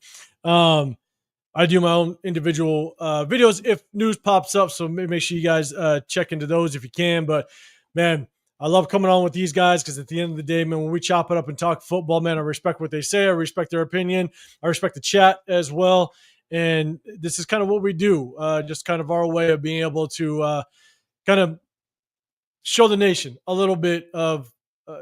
I do my own individual videos if news pops up, so make sure you guys check into those if you can. But, man, I love coming on with these guys because at the end of the day, man, when we chop it up and talk football, man, I respect what they say. I respect their opinion. I respect the chat as well. And this is kind of what we do, just kind of our way of being able to kind of show the nation a little bit of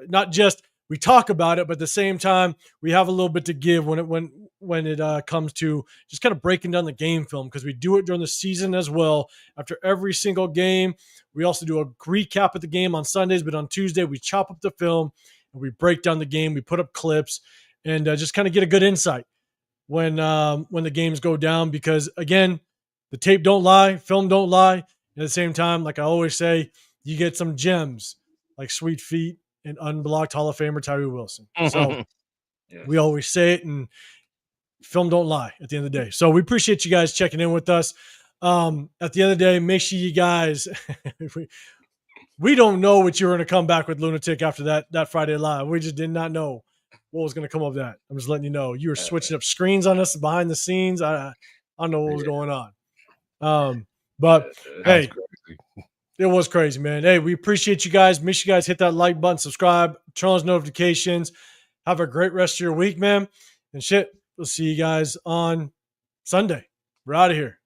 not just we talk about it, but at the same time, we have a little bit to give when it comes to just kind of breaking down the game film, because we do it during the season as well. After every single game, we also do a recap of the game on Sundays, but on Tuesday, we chop up the film and we break down the game. We put up clips and just kind of get a good insight when the games go down, because again, the tape don't lie, film don't lie. And at the same time, like I always say, you get some gems like Sweet Feet and unblocked Hall of Famer Tyree Wilson. So we always say it, and film don't lie at the end of the day. So we appreciate you guys checking in with us. At the end of the day, make sure you guys, we don't know what you're going to come back with, Lunatic, after that Friday Live. We just did not know what was going to come of that. I'm just letting you know. You were switching up screens on us behind the scenes. I don't know what was going on. But hey, It was crazy, man. Hey, we appreciate you guys. Make sure you guys hit that like button, subscribe, turn on those notifications. Have a great rest of your week, man. And shit, we'll see you guys on Sunday. We're out of here.